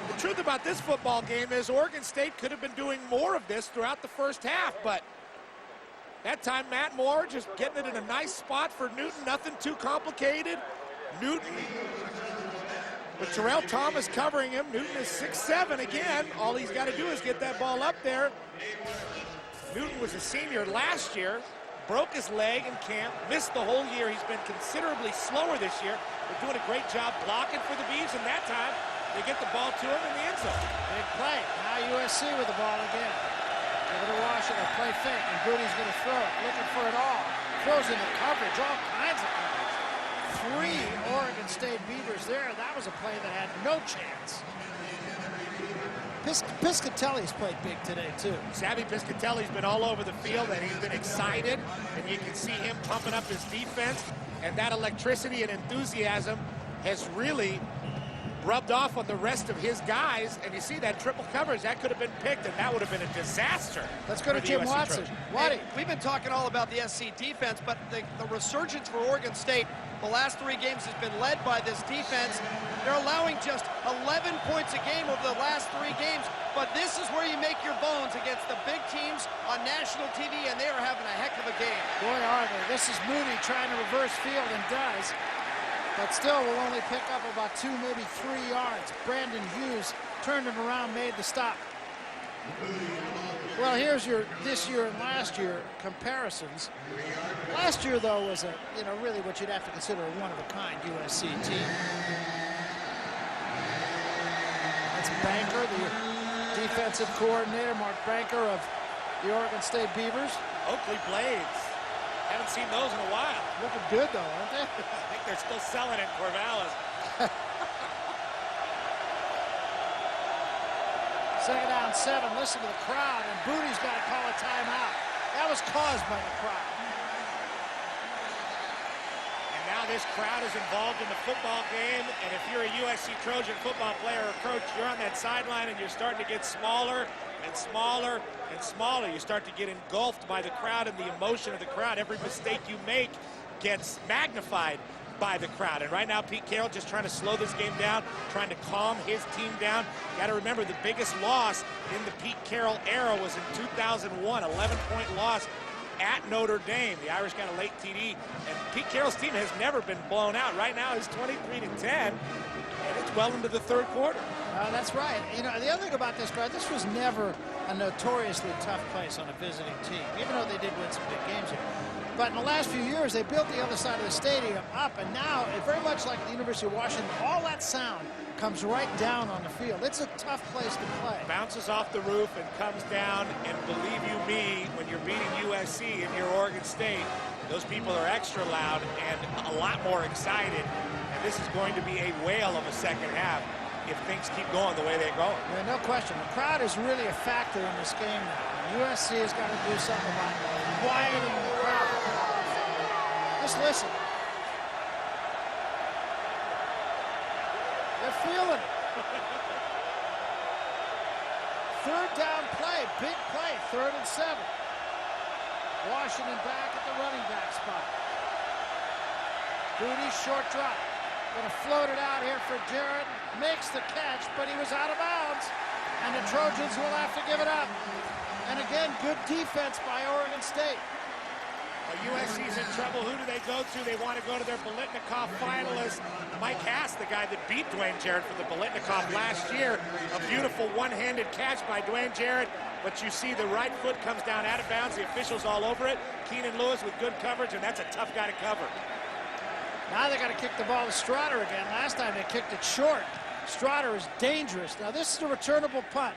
[SPEAKER 2] The truth about this football game is Oregon State could have been doing more of this throughout the first half, but that time Matt Moore just getting it in a nice spot for Newton, nothing too complicated. Newton, with Terrell Thomas covering him. Newton is 6'7" again. All he's got to do is get that ball up there. Newton was a senior last year, broke his leg in camp, missed the whole year. He's been considerably slower this year. They're doing a great job blocking for the Beavs, and that time they get the ball to him in the end zone.
[SPEAKER 1] Big play. Now USC with the ball again. Give it to Washington, play fake, and Goody's going to throw it, looking for it all. Throws into coverage, all kinds of coverage. 3 Oregon State Beavers there. That was a play that had no chance. Piscatelli's played big today, too.
[SPEAKER 2] Savvy Piscatelli's been all over the field, and he's been excited, and you can see him pumping up his defense, and that electricity and enthusiasm has really rubbed off on the rest of his guys, and you see that triple coverage, that could have been picked, and that would have been a disaster.
[SPEAKER 1] Let's go to Jim Watson. Waddy.
[SPEAKER 3] We've been talking all about the SC defense, but the resurgence for Oregon State the last 3 games has been led by this defense. They're allowing just 11 points a game over the last 3 games, but this is where you make your bones against the big teams on national TV, and they are having a heck of a game.
[SPEAKER 1] Boy, are they. This is Mooney trying to reverse field and does. But still will only pick up about 2, maybe 3 yards. Brandon Hughes turned him around, made the stop. Well, here's your this year and last year comparisons. Last year, though, was a really what you'd have to consider a one-of-a-kind USC team. That's Banker, the defensive coordinator, Mark Banker of the Oregon State Beavers.
[SPEAKER 2] Oakley Blades. Haven't seen those in a while.
[SPEAKER 1] Looking good, though, aren't they?
[SPEAKER 2] I think they're still selling in Corvallis.
[SPEAKER 1] Second down, 7. Listen to the crowd, and Booty's got to call a timeout. That was caused by the crowd.
[SPEAKER 2] And now this crowd is involved in the football game, and if you're a USC Trojan football player or coach, you're on that sideline and you're starting to get smaller and smaller and smaller. You start to get engulfed by the crowd and the emotion of the crowd. Every mistake you make gets magnified by the crowd. And right now, Pete Carroll just trying to slow this game down, trying to calm his team down. Got to remember, the biggest loss in the Pete Carroll era was in 2001, 11-point loss at Notre Dame. The Irish got a late TD, and Pete Carroll's team has never been blown out. Right now, it's 23-10, and it's well into the third quarter.
[SPEAKER 1] That's right. You know, the other thing about this crowd, this was never a notoriously tough place on a visiting team, even though they did win some big games here. But in the last few years, they built the other side of the stadium up, and now, very much like the University of Washington, all that sound comes right down on the field. It's a tough place to play.
[SPEAKER 2] Bounces off the roof and comes down, and believe you me, when you're beating USC in your Oregon State, those people are extra loud and a lot more excited, and this is going to be a whale of a second half if things keep going the way they're going.
[SPEAKER 1] Yeah, no question. The crowd is really a factor in this game now. USC has got to do something about quieting the crowd. Just listen. They're feeling it. Third down play, big play, 3rd and 7. Washington back at the running back spot. Booty, short drop. Gonna float it out here for Jarrett. Makes the catch, but he was out of bounds. And the Trojans will have to give it up. And again, good defense by Oregon State.
[SPEAKER 2] USC's in trouble. Who do they go to? They want to go to their Bolitnikov finalist, Mike Hass, the guy that beat Dwayne Jarrett for the Bolitnikov last year. A beautiful one-handed catch by Dwayne Jarrett, but you see the right foot comes down out of bounds. The officials all over it. Keenan Lewis with good coverage, and that's a tough guy to cover.
[SPEAKER 1] Now they got to kick the ball to Strotter again. Last time they kicked it short. Strotter is dangerous. Now this is a returnable punt.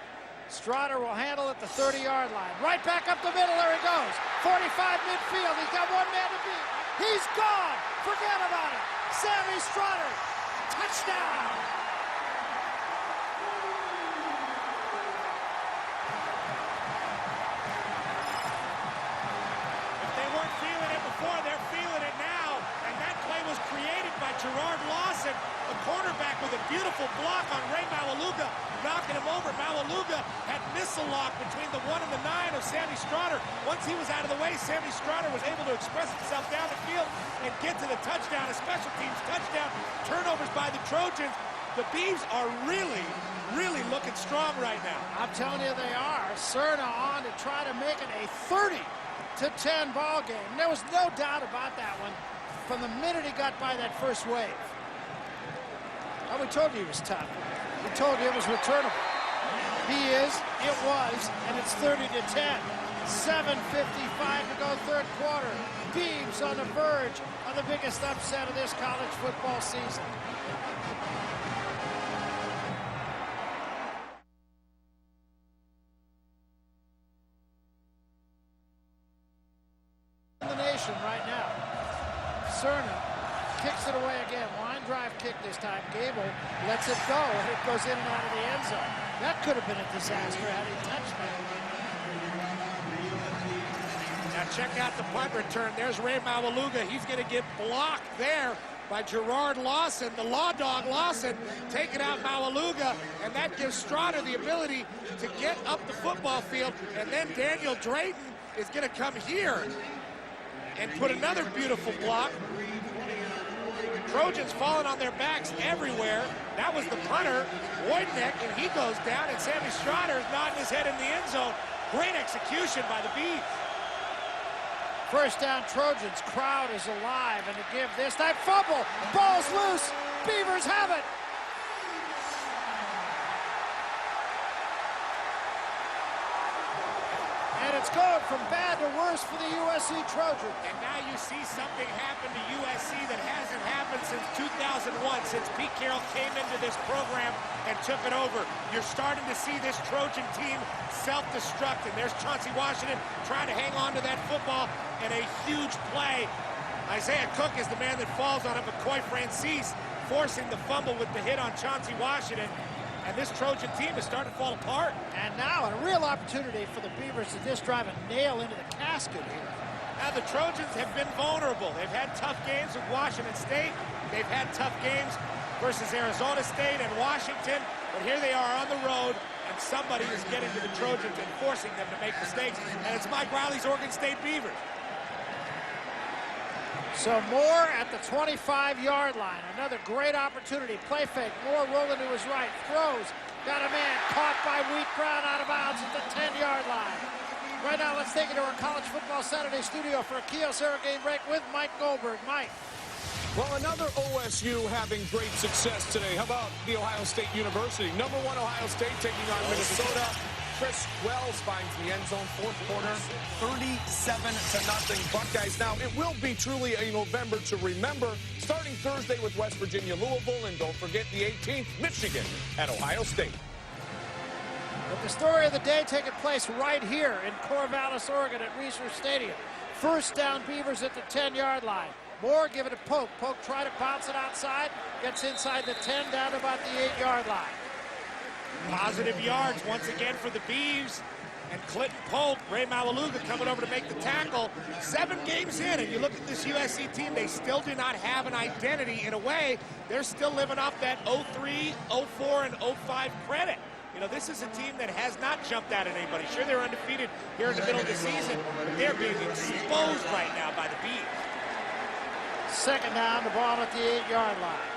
[SPEAKER 1] Strotter will handle at the 30-yard line. Right back up the middle. There he goes. 45 midfield. He's got one man to beat. He's gone. Forget about it. Sammy Strotter. Touchdown.
[SPEAKER 2] If they weren't feeling it before, they're feeling it now. And that play was created by Gerard Lawson, a cornerback with a beautiful block on Ray Maualuga, knocking him over. Maualuga had missile lock between the 1 and the 9 of Sammy Strotter. Once he was out of the way, Sammy Strotter was able to express himself down the field and get to the touchdown, a special teams touchdown. Turnovers by the Trojans. The Beavs are really, really looking strong right now.
[SPEAKER 1] I'm telling you they are. Cerna on to try to make it a 30-10 ball game. And there was no doubt about that one from the minute he got by that first wave. Oh, we told you he was tough. We told you it was returnable. He is, it was, and it's 30-10. 7:55 to go, third quarter. Beavs on the verge of the biggest upset of this college football season. The nation right now. Cerna kicks it away again. Line drive kick this time. Gable lets it go, and it goes in and out of the end zone. That could have been a disaster had he touched that.
[SPEAKER 2] Now check out the punt return. There's Ray Maualuga. He's going to get blocked there by Gerard Lawson, the law dog Lawson, taking out Maualuga, and that gives Strotter the ability to get up the football field, and then Daniel Drayton is going to come here and put another beautiful block. Trojans falling on their backs everywhere. That was the punter, Wojtek, and he goes down, and Sammy Strotter is nodding his head in the end zone. Great execution by the Beavs.
[SPEAKER 1] First down, Trojans. Crowd is alive, and to give this time, fumble. Ball's loose. Beavers have it. And it's going from bad to worse for the USC Trojans.
[SPEAKER 2] And now you see something happen to USC that hasn't happened since 2001, since Pete Carroll came into this program and took it over. You're starting to see this Trojan team self-destruct, and there's Chauncey Washington trying to hang on to that football, and a huge play. Isaiah Cook is the man that falls on it, McCoy Francis forcing the fumble with the hit on Chauncey Washington. and this Trojan team is starting to fall apart.
[SPEAKER 1] And now a real opportunity for the Beavers to just drive a nail into the casket here.
[SPEAKER 2] Now the Trojans have been vulnerable. They've had tough games with Washington State. They've had tough games versus Arizona State and Washington. But here they are on the road, and somebody is getting to the Trojans and forcing them to make mistakes. And it's Mike Riley's Oregon State Beavers.
[SPEAKER 1] So Moore at the 25-yard line. Another great opportunity. Play fake. Moore rolling to his right. Throws. Got a man caught by Wheat Brown out of bounds at the 10-yard line. Right now, let's take it to our College Football Saturday studio for a Kyocera game break with Mike Goldberg. Mike.
[SPEAKER 5] Well, another OSU having great success today. How about the Ohio State University? Number 1 Ohio State taking on Minnesota. Chris Wells finds the end zone, fourth quarter, 37-0 Buckeyes. Now, it will be truly a November to remember, starting Thursday with West Virginia, Louisville, and don't forget the 18th, Michigan at Ohio State.
[SPEAKER 1] But the story of the day taking place right here in Corvallis, Oregon at Reser Stadium. First down, Beavers at the 10-yard line. Moore give it a Poke. Poke tried to bounce it outside, gets inside the 10, down to about the 8-yard line.
[SPEAKER 2] Positive yards once again for the Beavs. And Clinton Pope, Ray Malaluga coming over to make the tackle. 7 games in, and you look at this USC team, they still do not have an identity. In a way, they're still living off that 03, 04, and 05 credit. You know, this is a team that has not jumped out at anybody. Sure, they're undefeated here in the middle of the season, but they're being exposed right now by the Beavs.
[SPEAKER 1] Second down, the ball at the 8-yard line.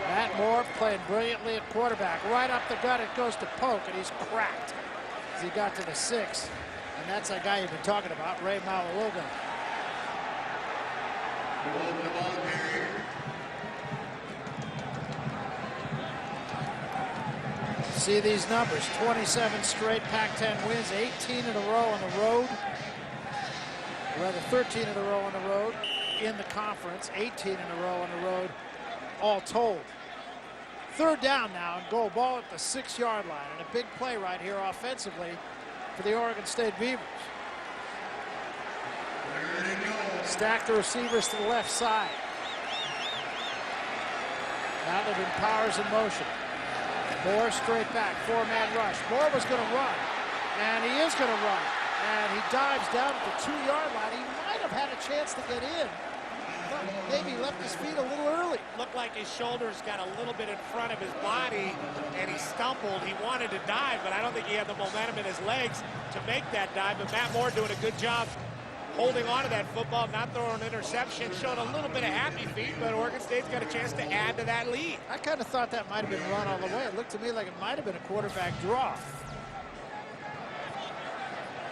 [SPEAKER 1] Matt Moore playing brilliantly at quarterback. Right up the gut, it goes to Poke, and he's cracked as he got to the 6. And that's that guy you've been talking about, Ray Malaluga. See these numbers, 27 straight Pac-10 wins, 18 in a row on the road. Or rather, 13 in a row on the road in the conference, 18 in a row on the road, all told. Third down now, and goal, ball at the 6-yard line, and a big play right here offensively for the Oregon State Beavers. Stack the receivers to the left side. Now they've been powers in motion. Moore straight back, 4-man rush. Moore was going to run, and he is going to run. And he dives down at the 2-yard line. He might have had a chance to get in. Maybe he left his feet a little early.
[SPEAKER 2] Looked like his shoulders got a little bit in front of his body, and he stumbled. He wanted to dive, but I don't think he had the momentum in his legs to make that dive. But Matt Moore doing a good job holding on to that football, not throwing an interception, showing a little bit of happy feet, but Oregon State's got a chance to add to that lead.
[SPEAKER 1] I kind of thought that might have been run all the way. It looked to me like it might have been a quarterback draw.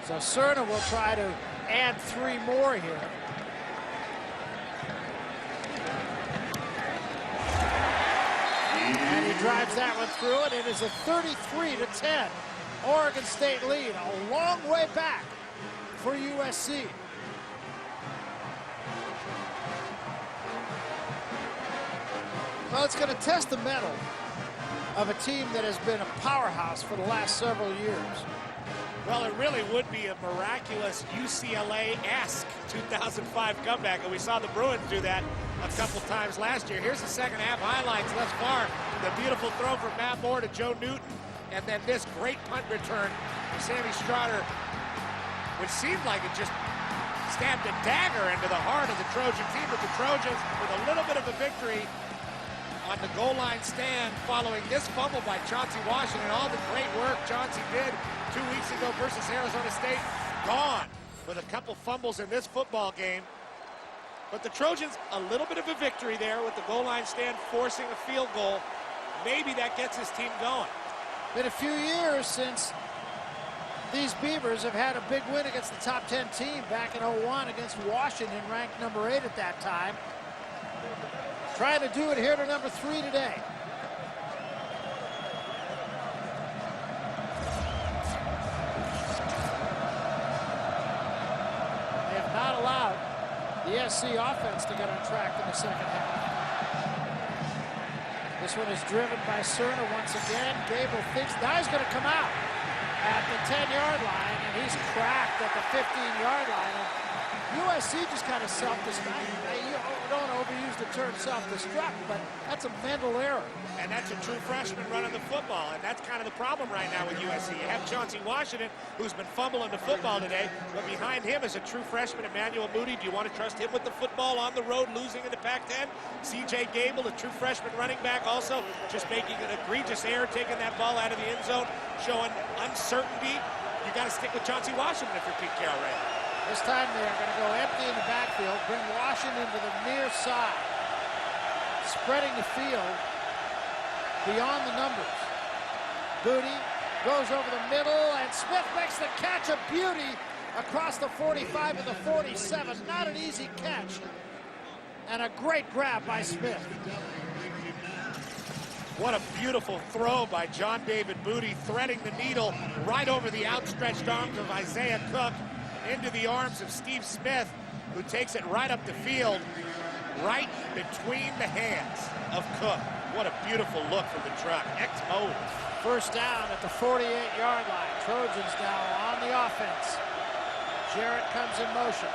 [SPEAKER 1] So Cerna will try to add 3 more here. And he drives that one through it. It is a 33-10 Oregon State lead. A long way back for USC. Well, it's going to test the mettle of a team that has been a powerhouse for the last several years.
[SPEAKER 2] Well, it really would be a miraculous UCLA-esque 2005 comeback, and we saw the Bruins do that a couple times last year. Here's the second half highlights thus far. The beautiful throw from Matt Moore to Joe Newton, and then this great punt return from Sammy Strotter, which seemed like it just stabbed a dagger into the heart of the Trojan team. But the Trojans with a little bit of a victory on the goal line stand following this fumble by Chauncey Washington. All the great work Chauncey did 2 weeks ago versus Arizona State, gone with a couple fumbles in this football game. But the Trojans, a little bit of a victory there with the goal line stand forcing a field goal. Maybe that gets his team going.
[SPEAKER 1] Been a few years since these Beavers have had a big win against the top 10 team back in 01 against Washington, ranked number 8 at that time. Trying to do it here to number 3 today. They have not allowed the SC offense to get on track in the second half. This one is driven by Cerna once again. Gable thinks now he's going to come out at the 10-yard line, and he's cracked at the 15-yard line. And USC just kind of self-disguised. You don't overuse used to turn self-destruct, but that's a mental error.
[SPEAKER 2] And that's a true freshman running the football, and that's kind of the problem right now with USC. You have Chauncey Washington, who's been fumbling the football today, but behind him is a true freshman, Emmanuel Moody. Do you want to trust him with the football on the road, losing in the Pac-10? C.J. Gable, a true freshman running back, also just making an egregious error, taking that ball out of the end zone, showing uncertainty. You got to stick with Chauncey Washington if you're Pete Carroll right now.
[SPEAKER 1] This time they're going to go empty in the backfield, bring Washington to the near side, spreading the field beyond the numbers. Booty goes over the middle, and Smith makes the catch, a beauty across the 45 and the 47. Not an easy catch, and a great grab by Smith.
[SPEAKER 2] What a beautiful throw by John David Booty, threading the needle right over the outstretched arms of Isaiah Cook into the arms of Steve Smith, who takes it right up the field, right between the hands of Cook. What a beautiful look from the truck. X-mode.
[SPEAKER 1] First down at the 48-yard line. Trojans now on the offense. Jarrett comes in motion.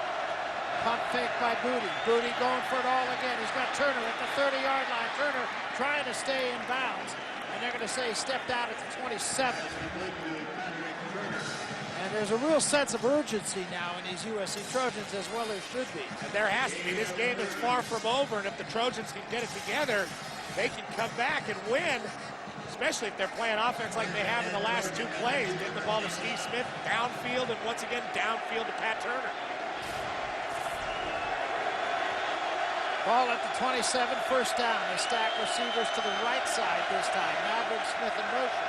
[SPEAKER 1] Pump fake by Booty. Booty going for it all again. He's got Turner at the 30-yard line. Turner trying to stay in bounds. And they're going to say he stepped out at the 27. And there's a real sense of urgency now in these USC Trojans, as well as should be.
[SPEAKER 2] And there has to be. This game is far from over, and if the Trojans can get it together, they can come back and win, especially if they're playing offense like they have in the last two plays. Getting the ball to Steve Smith downfield, and once again downfield to Pat Turner.
[SPEAKER 1] Ball at the 27, first down. They stack receivers to the right side this time. Maverick Smith in motion.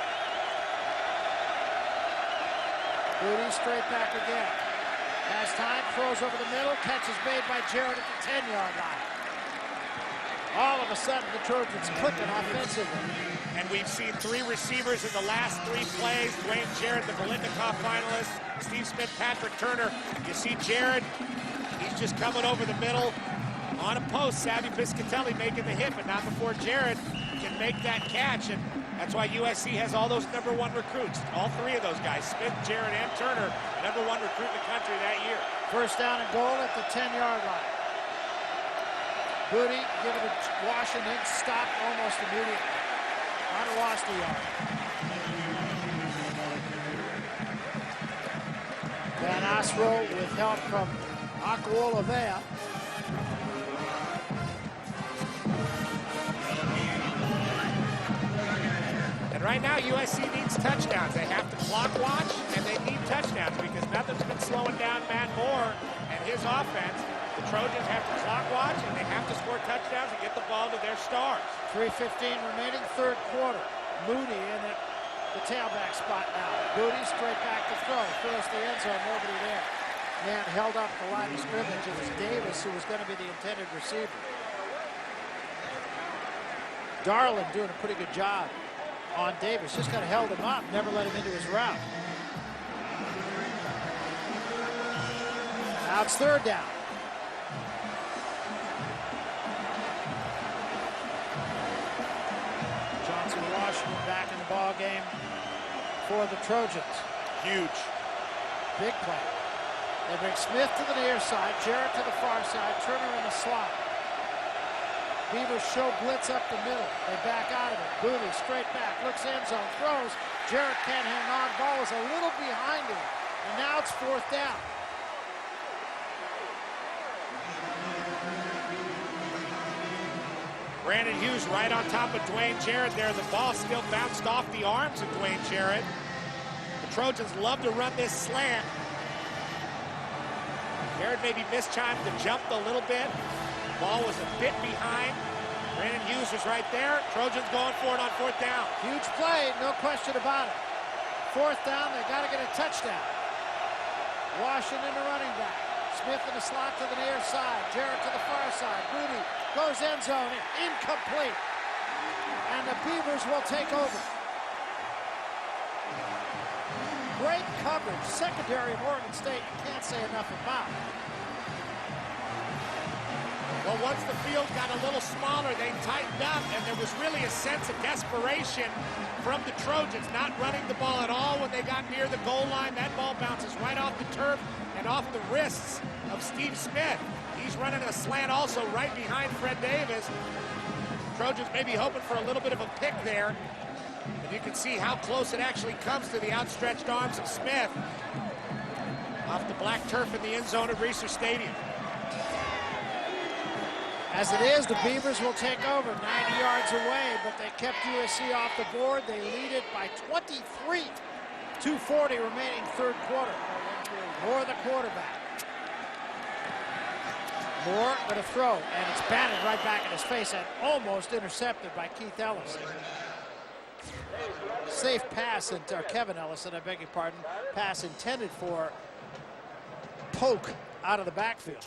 [SPEAKER 1] Booty straight back again. Has time, throws over the middle. Catch is made by Jarrett at the 10-yard line. All of a sudden, the Trojans clicking offensively.
[SPEAKER 2] And we've seen three receivers in the last three plays. Dwayne Jarrett, the Belindikoff finalist. Steve Smith, Patrick Turner. You see Jarrett, he's just coming over the middle. On a post, Savvy Piscatelli making the hit, but not before Jarrett can make that catch. And that's why USC has all those #1 recruits. All three of those guys, Smith, Jarrett, and Turner, #1 recruit in the country that year.
[SPEAKER 1] First down and goal at the 10-yard line. Booty giving it to Washington, stopped almost immediately. Might have lost a yard. Van Osro with help from Akuolavea.
[SPEAKER 2] And right now, USC needs touchdowns. They have to clock watch, and they need touchdowns because nothing's been slowing down Matt Moore and his offense. The Trojans have to clock watch, and they have to score touchdowns and get the ball to their stars.
[SPEAKER 1] 3:15 remaining, third quarter. Moody in at the tailback spot now. Moody straight back to throw. Throws the end zone, nobody there. Man held up the line of scrimmage. It was Davis who was going to be the intended receiver. Darland doing a pretty good job on Davis. Just kind of held him up, never let him into his route. Now it's third down. Johnson Washington back in the ball game for the Trojans.
[SPEAKER 2] Huge.
[SPEAKER 1] Big play. They bring Smith to the near side, Jarrett to the far side, Turner in the slot. Beavers show blitz up the middle. They back out of it. Booty straight back, looks end zone, throws. Jarrett can't hang on. Ball is a little behind him. And now it's fourth down.
[SPEAKER 2] Brandon Hughes right on top of Dwayne Jarrett there. The ball still bounced off the arms of Dwayne Jarrett. The Trojans love to run this slant. Jarrett maybe mistimed the jump a little bit. Ball was a bit behind. Brandon Hughes was right there. Trojans going for it on fourth down.
[SPEAKER 1] Huge play, no question about it. Fourth down, they got to get a touchdown. Washington, the running back. Smith in the slot to the near side. Jarrett to the far side. Booty goes end zone, incomplete. And the Beavers will take over. Great coverage, secondary of Oregon State, you can't say enough about.
[SPEAKER 2] Well, once the field got a little smaller, they tightened up, and there was really a sense of desperation from the Trojans, not running the ball at all when they got near the goal line. That ball bounces right off the turf and off the wrists of Steve Smith. He He's running a slant also right behind Fred Davis. Trojans maybe hoping for a little bit of a pick there. And you can see how close it actually comes to the outstretched arms of Smith. Off the black turf in the end zone of Reser Stadium.
[SPEAKER 1] As it is, the Beavers will take over 90 yards away, but they kept USC off the board. They lead it by 23. 2:40 remaining third quarter. Moore the quarterback. Moore going to throw, and it's batted right back in his face and almost intercepted by Keith Ellison. Safe pass, and Kevin Ellison, I beg your pardon. Pass intended for Polk out of the backfield.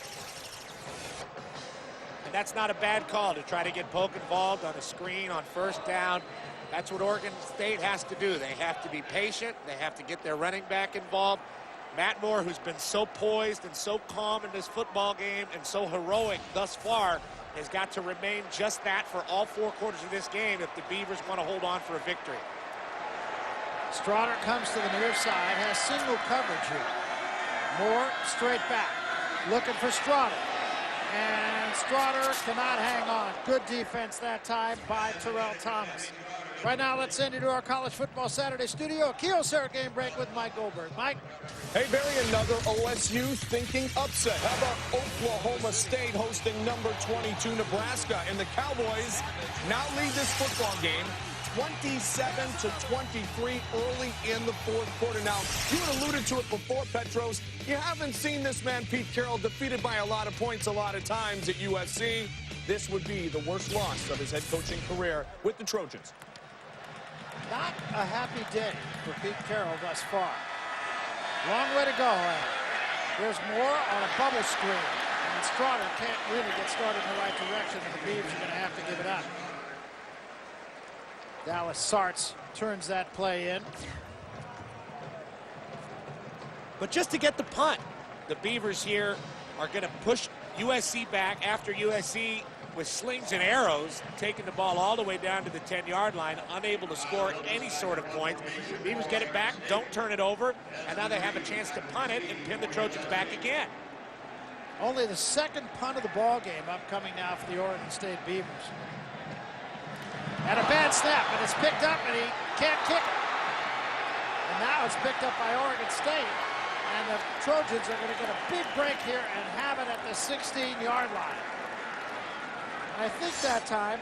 [SPEAKER 2] And that's not a bad call to try to get Polk involved on a screen on first down. That's what Oregon State has to do. They have to be patient. They have to get their running back involved. Matt Moore, who's been so poised and so calm in this football game and so heroic thus far, has got to remain just that for all 4 quarters of this game if the Beavers want to hold on for a victory.
[SPEAKER 1] Strotter comes to the near side, has single coverage here. Moore straight back, looking for Strotter. And Strotter cannot hang on. Good defense that time by Terrell Thomas. Right now, let's send you to our College Football Saturday studio. Kyocera game break with Mike Goldberg. Mike?
[SPEAKER 5] Hey, Barry, another OSU thinking upset. How about Oklahoma State hosting number 22 Nebraska? And the Cowboys now lead this football game 27-23 early in the fourth quarter. Now, you had alluded to it before, Petros. You haven't seen this man, Pete Carroll, defeated by a lot of points a lot of times at USC. This would be the worst loss of his head coaching career with the Trojans.
[SPEAKER 1] Not a happy day for Pete Carroll thus far. Long way to go. There's Moore on a bubble screen. And Strotter can't really get started in the right direction, and the Beavs are going to have to give it up. Dallas Sartz turns that play in.
[SPEAKER 2] But just to get the punt, the Beavers here are going to push USC back after USC with slings and arrows, taking the ball all the way down to the 10-yard line, unable to score any sort of point. Beavers get it back, don't turn it over, and now they have a chance to punt it and pin the Trojans back again.
[SPEAKER 1] Only the second punt of the ball game upcoming now for the Oregon State Beavers. And a bad snap, and it's picked up, and he can't kick it. And now it's picked up by Oregon State, and the Trojans are going to get a big break here and have it at the 16-yard line. I think that time,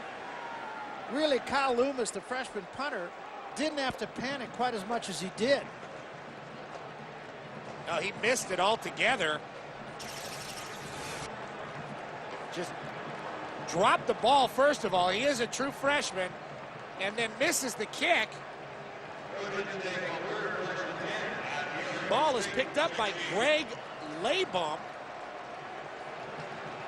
[SPEAKER 1] really, Kyle Loomis, the freshman punter, didn't have to panic quite as much as he did.
[SPEAKER 2] No, he missed it altogether. Just dropped the ball, first of all. He is a true freshman, and then misses the kick. Ball is picked up by Greg Laybom.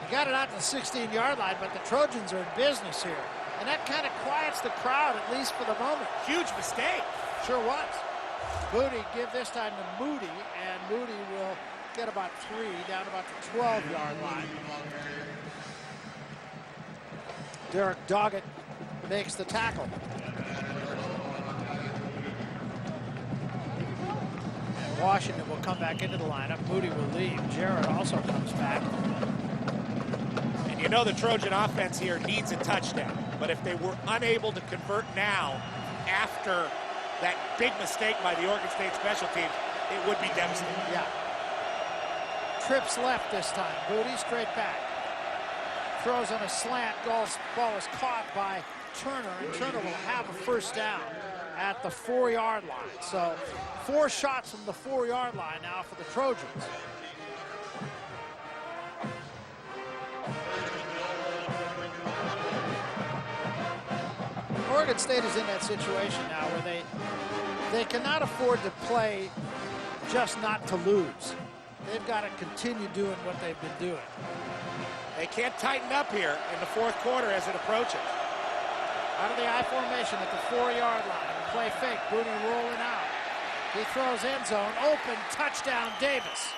[SPEAKER 1] He got it out to the 16-yard line, but the Trojans are in business here. And that kind of quiets the crowd, at least for the moment.
[SPEAKER 2] Huge mistake.
[SPEAKER 1] Sure was. Moody give this time to Moody, and Moody will get about 3 down about the 12-yard line. Derek Doggett makes the tackle. And Washington will come back into the lineup. Moody will leave. Jarrett also comes back.
[SPEAKER 2] And you know the Trojan offense here needs a touchdown. But if they were unable to convert now after that big mistake by the Oregon State special teams, it would be devastating.
[SPEAKER 1] Yeah. Trips left this time. Moody straight back. Throws on a slant. Ball is caught by Turner, and Turner will have a first down at the 4-yard line. So 4 shots from the 4-yard line now for the Trojans. Oregon State is in that situation now where they cannot afford to play just not to lose. They've got to continue doing what they've been doing.
[SPEAKER 2] They can't tighten up here in the fourth quarter as it approaches.
[SPEAKER 1] Out of the I formation at the 4-yard line. Play fake. Booney rolling out. He throws end zone. Open. Touchdown Davis.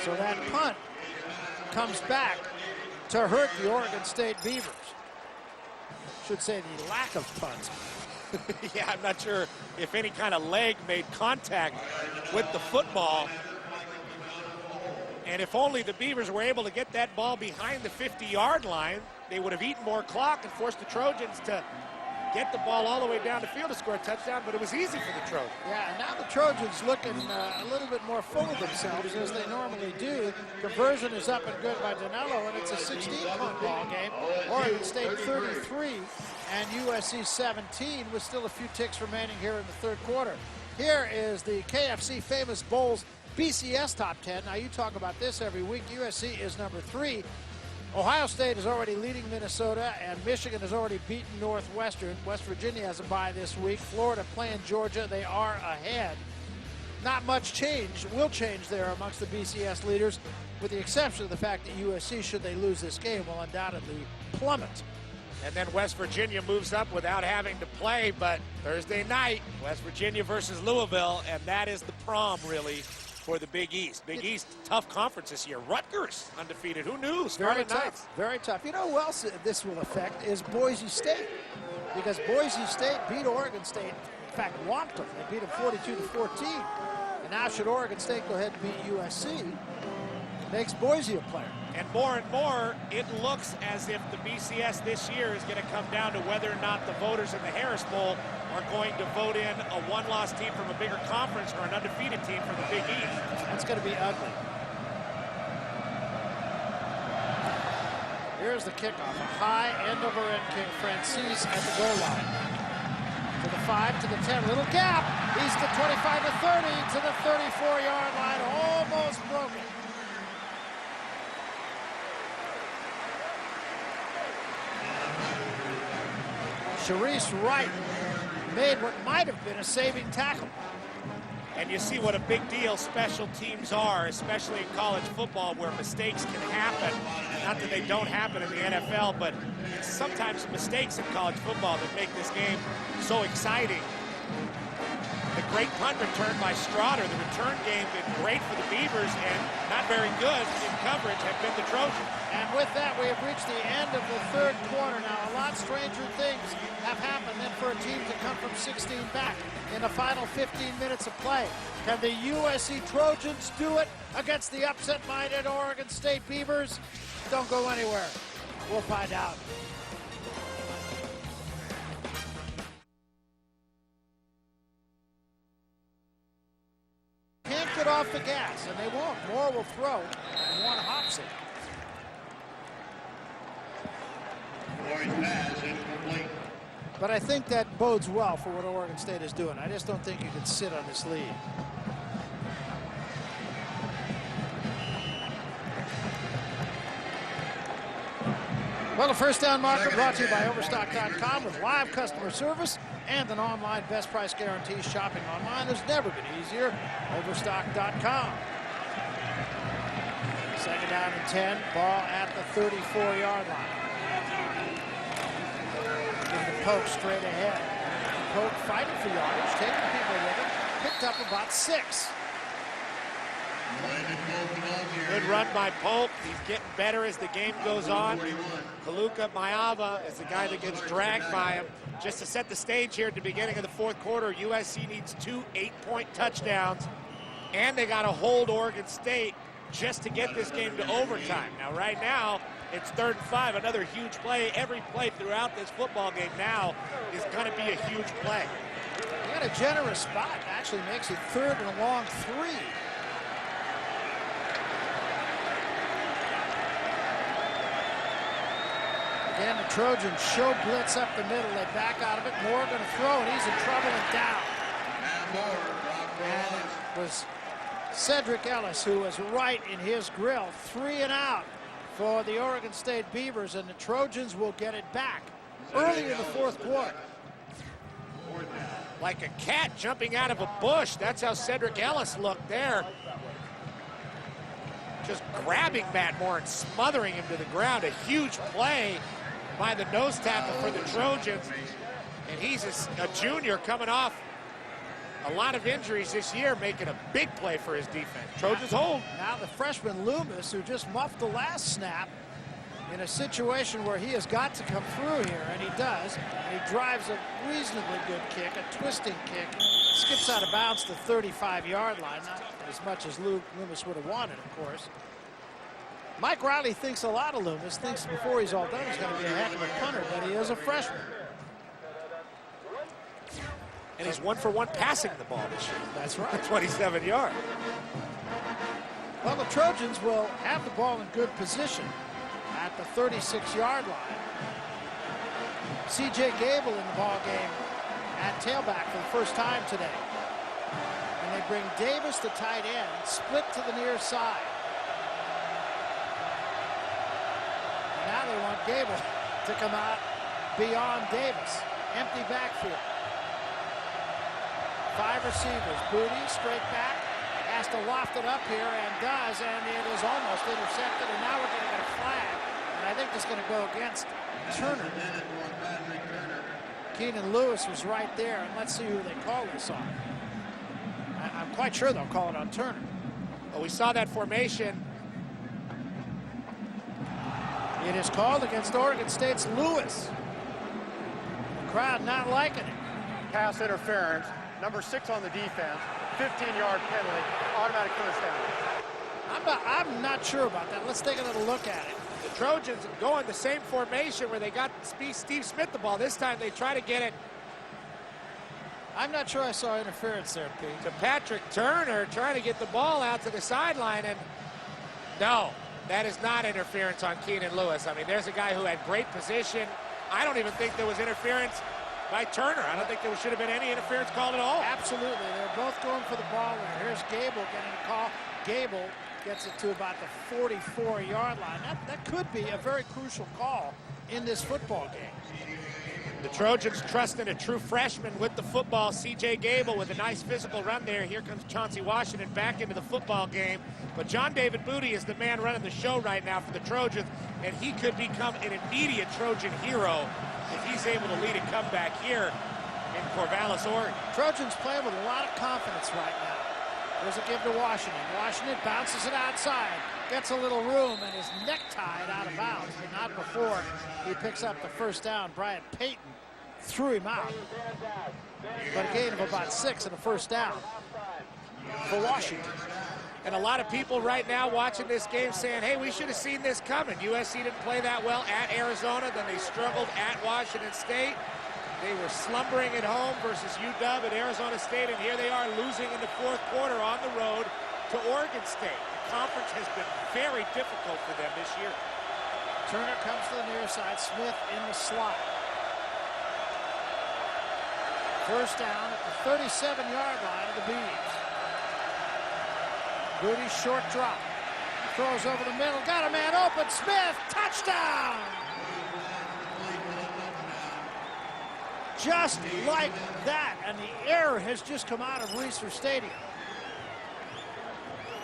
[SPEAKER 1] So that punt comes back to hurt the Oregon State Beavers. Should say the lack of punts.
[SPEAKER 2] Yeah, I'm not sure if any kind of leg made contact with the football. And if only the Beavers were able to get that ball behind the 50-yard line, they would have eaten more clock and forced the Trojans to get the ball all the way down the field to score a touchdown, but it was easy for the Trojans.
[SPEAKER 1] Yeah, and now the Trojans looking a little bit more full of themselves as they normally do. Conversion is up and good by Danilo, and it's a 16-point ball game. Oregon State 33 and USC 17 with still a few ticks remaining here in the third quarter. Here is the KFC Famous Bowls BCS Top 10. Now, you talk about this every week. USC is number 3. Ohio State is already leading Minnesota, and Michigan has already beaten Northwestern. West Virginia has a bye this week. Florida playing Georgia. They are ahead. Not much change will change there amongst the BCS leaders, with the exception of the fact that USC, should they lose this game, will undoubtedly plummet.
[SPEAKER 2] And then West Virginia moves up without having to play, but Thursday night, West Virginia versus Louisville, and that is the prom, really, for the Big East. Big East, tough conference this year. Rutgers, undefeated. Who knew?
[SPEAKER 1] Very tough. Very tough. You know who else this will affect is Boise State, because Boise State beat Oregon State. In fact, whomped them. They beat them 42-14. And now should Oregon State go ahead and beat USC, it makes Boise a player.
[SPEAKER 2] And more, it looks as if the BCS this year is going to come down to whether or not the voters in the Harris Bowl are going to vote in a one-loss team from a bigger conference or an undefeated team from the Big East.
[SPEAKER 1] That's going to be ugly. Here's the kickoff. A high end-over-end kick. Francis at the goal line. To the 5, to the 10. Little gap. He's to 25 to 30, to the 34-yard line. Almost broken. Sharice Wright made what might have been a saving tackle.
[SPEAKER 2] And you see what a big deal special teams are, especially in college football, where mistakes can happen. Not that they don't happen in the NFL, but it's sometimes mistakes in college football that make this game so exciting. The great punt return by Strotter. The return game been great for the Beavers, and not very good in coverage have been the Trojans.
[SPEAKER 1] And with that, we have reached the end of the third quarter. Now, a lot stranger things have happened than for a team to come from 16 back in the final 15 minutes of play. Can the USC Trojans do it against the upset-minded Oregon State Beavers? Don't go anywhere. We'll find out. Can't get off the gas, and they won't. Moore will throw, and one hops it. But I think that bodes well for what Oregon State is doing. I just don't think you can sit on this lead. Well, the first down marker brought to you by Overstock.com with live customer service and an online best price guarantee. Shopping online has never been easier. Overstock.com. Second down and 10. Ball at the 34-yard line. The Poke straight ahead. Poke fighting for yardage, taking people with him. Picked up about 6.
[SPEAKER 2] Good run by Polk. He's getting better as the game goes on. Kaluka Maava is the guy that gets dragged by him. Just to set the stage here at the beginning of the fourth quarter, USC needs 2 8-point touchdowns, and they got to hold Oregon State just to get this game to overtime. Now, right now, it's 3rd and 5, another huge play. Every play throughout this football game now is going to be a huge play.
[SPEAKER 1] He got a generous spot. Actually makes it 3rd and a long 3. Again, the Trojans show blitz up the middle. They back out of it. Moore going to throw, and he's in trouble and down. And it was Cedric Ellis who was right in his grill. 3 and out for the Oregon State Beavers, and the Trojans will get it back early in the fourth quarter.
[SPEAKER 2] Like a cat jumping out of a bush. That's how Cedric Ellis looked there. Just grabbing Matt Moore and smothering him to the ground. A huge play by the nose tackle for the Trojans. And he's a junior coming off a lot of injuries this year, making a big play for his defense. Trojans hold.
[SPEAKER 1] Now the freshman Loomis, who just muffed the last snap, in a situation where he has got to come through here, and he does. And he drives a reasonably good kick, a twisting kick. Skips out of bounds to the 35-yard line. Not as much as Loomis would have wanted, of course. Mike Riley thinks a lot of Loomis, thinks before he's all done he's going to be a heck of a punter, but he is a freshman.
[SPEAKER 2] And he's 1 for 1 passing the ball this year.
[SPEAKER 1] That's right.
[SPEAKER 2] 27 yards.
[SPEAKER 1] Well, the Trojans will have the ball in good position at the 36-yard line. C.J. Gable in the ball game at tailback for the first time today. And they bring Davis, the tight end, split to the near side. And now they want Gable to come out beyond Davis. Empty backfield. 5 receivers. Booty straight back. Has to loft it up here and does, and it is almost intercepted, and now we're going to get a flag, and I think it's going to go against Turner. Keenan Lewis was right there, and let's see who they call this on. I'm quite sure they'll call it on Turner.
[SPEAKER 2] Well, we saw that formation.
[SPEAKER 1] It is called against Oregon State's Lewis. The crowd not liking it.
[SPEAKER 4] Pass interference, number 6 on the defense, 15-yard penalty, automatic first down.
[SPEAKER 1] I'm not sure about that. Let's take another look at it.
[SPEAKER 2] The Trojans go in the same formation where they got Steve Smith the ball. This time they try to get it.
[SPEAKER 1] I'm not sure I saw interference there, Pete.
[SPEAKER 2] To Patrick Turner, trying to get the ball out to the sideline, and no, that is not interference on Keenan Lewis. I mean, there's a guy who had great position. I don't even think there was interference by Turner. I don't think there should have been any interference called at all.
[SPEAKER 1] Absolutely. They're both going for the ball there. Here's Gable getting a call. Gable gets it to about the 44-yard line. That could be a very crucial call in this football game.
[SPEAKER 2] The Trojans trust in a true freshman with the football, C.J. Gable, with a nice physical run there. Here comes Chauncey Washington back into the football game. But John David Booty is the man running the show right now for the Trojans, and he could become an immediate Trojan hero if he's able to lead a comeback here in Corvallis, Oregon.
[SPEAKER 1] Trojans playing with a lot of confidence right now. There's a give to Washington. Washington bounces it outside, gets a little room, and is necktied out of bounds, but not before he picks up the first down. Bryant Payton threw him out, but a gain of about 6 and a first down for Washington.
[SPEAKER 2] And a lot of people right now watching this game saying, hey, we should have seen this coming. USC didn't play that well at Arizona, then they struggled at Washington State. They were slumbering at home versus UW at Arizona State, and here they are losing in the 4th quarter on the road to Oregon State. The conference has been very difficult for them this year.
[SPEAKER 1] Turner comes to the near side, Smith in the slot. First down at the 37-yard line of the Beavs. Booty short drop. Throws over the middle, got a man open, Smith, touchdown! Just like that, and the air has just come out of Reser Stadium.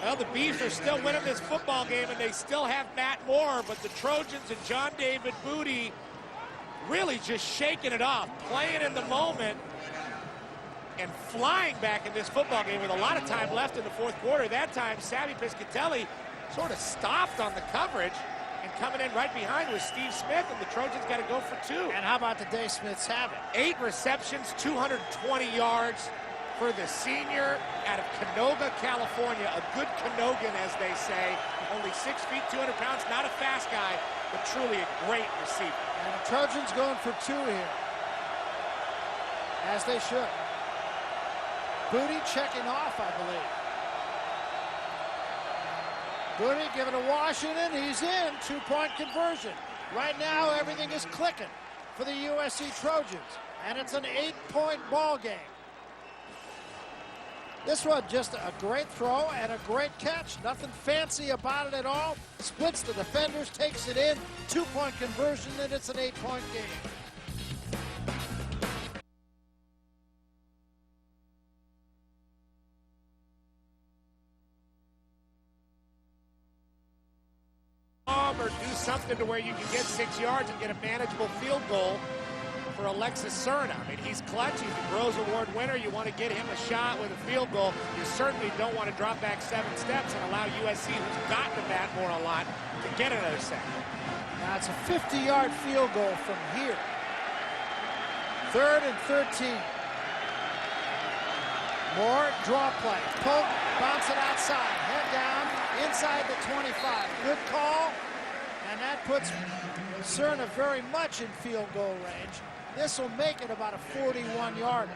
[SPEAKER 2] Well, the Beavs are still winning this football game, and they still have Matt Moore, but the Trojans and John David Booty really just shaking it off, playing in the moment, and flying back in this football game with a lot of time left in the 4th quarter. That time, Savvy Piscatelli sort of stopped on the coverage, and coming in right behind was Steve Smith, and the Trojans got to go for 2.
[SPEAKER 1] And how about the day Smith's having?
[SPEAKER 2] 8 receptions, 220 yards for the senior out of Canoga, California. A good Canogan, as they say. Only 6 feet, 200 pounds, not a fast guy, but truly a great receiver.
[SPEAKER 1] And the Trojans going for 2 here, as they should. Booty checking off, I believe. Booty giving to Washington. He's in. 2-point conversion. Right now, everything is clicking for the USC Trojans. And it's an 8-point ball game. This one just a great throw and a great catch. Nothing fancy about it at all. Splits the defenders, takes it in. 2-point conversion, and it's an 8-point game.
[SPEAKER 2] Or do something to where you can get 6 yards and get a manageable field goal for Alexis Serna. I mean, he's clutch. He's a Groves Award winner. You want to get him a shot with a field goal. You certainly don't want to drop back 7 steps and allow USC, who's gotten to Matt Moore a lot, to get another sack.
[SPEAKER 1] Now it's a 50-yard field goal from here. 3rd and 13. Moore, draw play. Poke, bounce it outside. Head down, inside the 25. Good call. And that puts Cerna very much in field goal range. This will make it about a 41-yarder.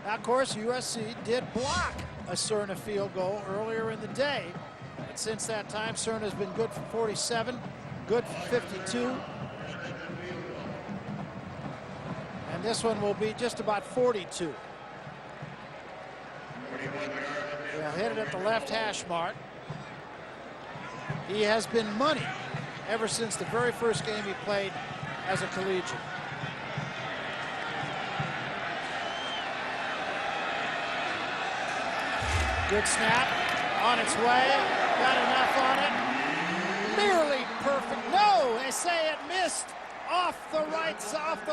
[SPEAKER 1] Now, of course, USC did block a Cerna field goal earlier in the day. But since that time, Cerna has been good for 47, good for 52. And this one will be just about 42. He'll hit it at the left hash mark. He has been money ever since the very first game he played as a collegiate. Good snap, on its way, got enough on it. Nearly perfect. No, they say it missed off the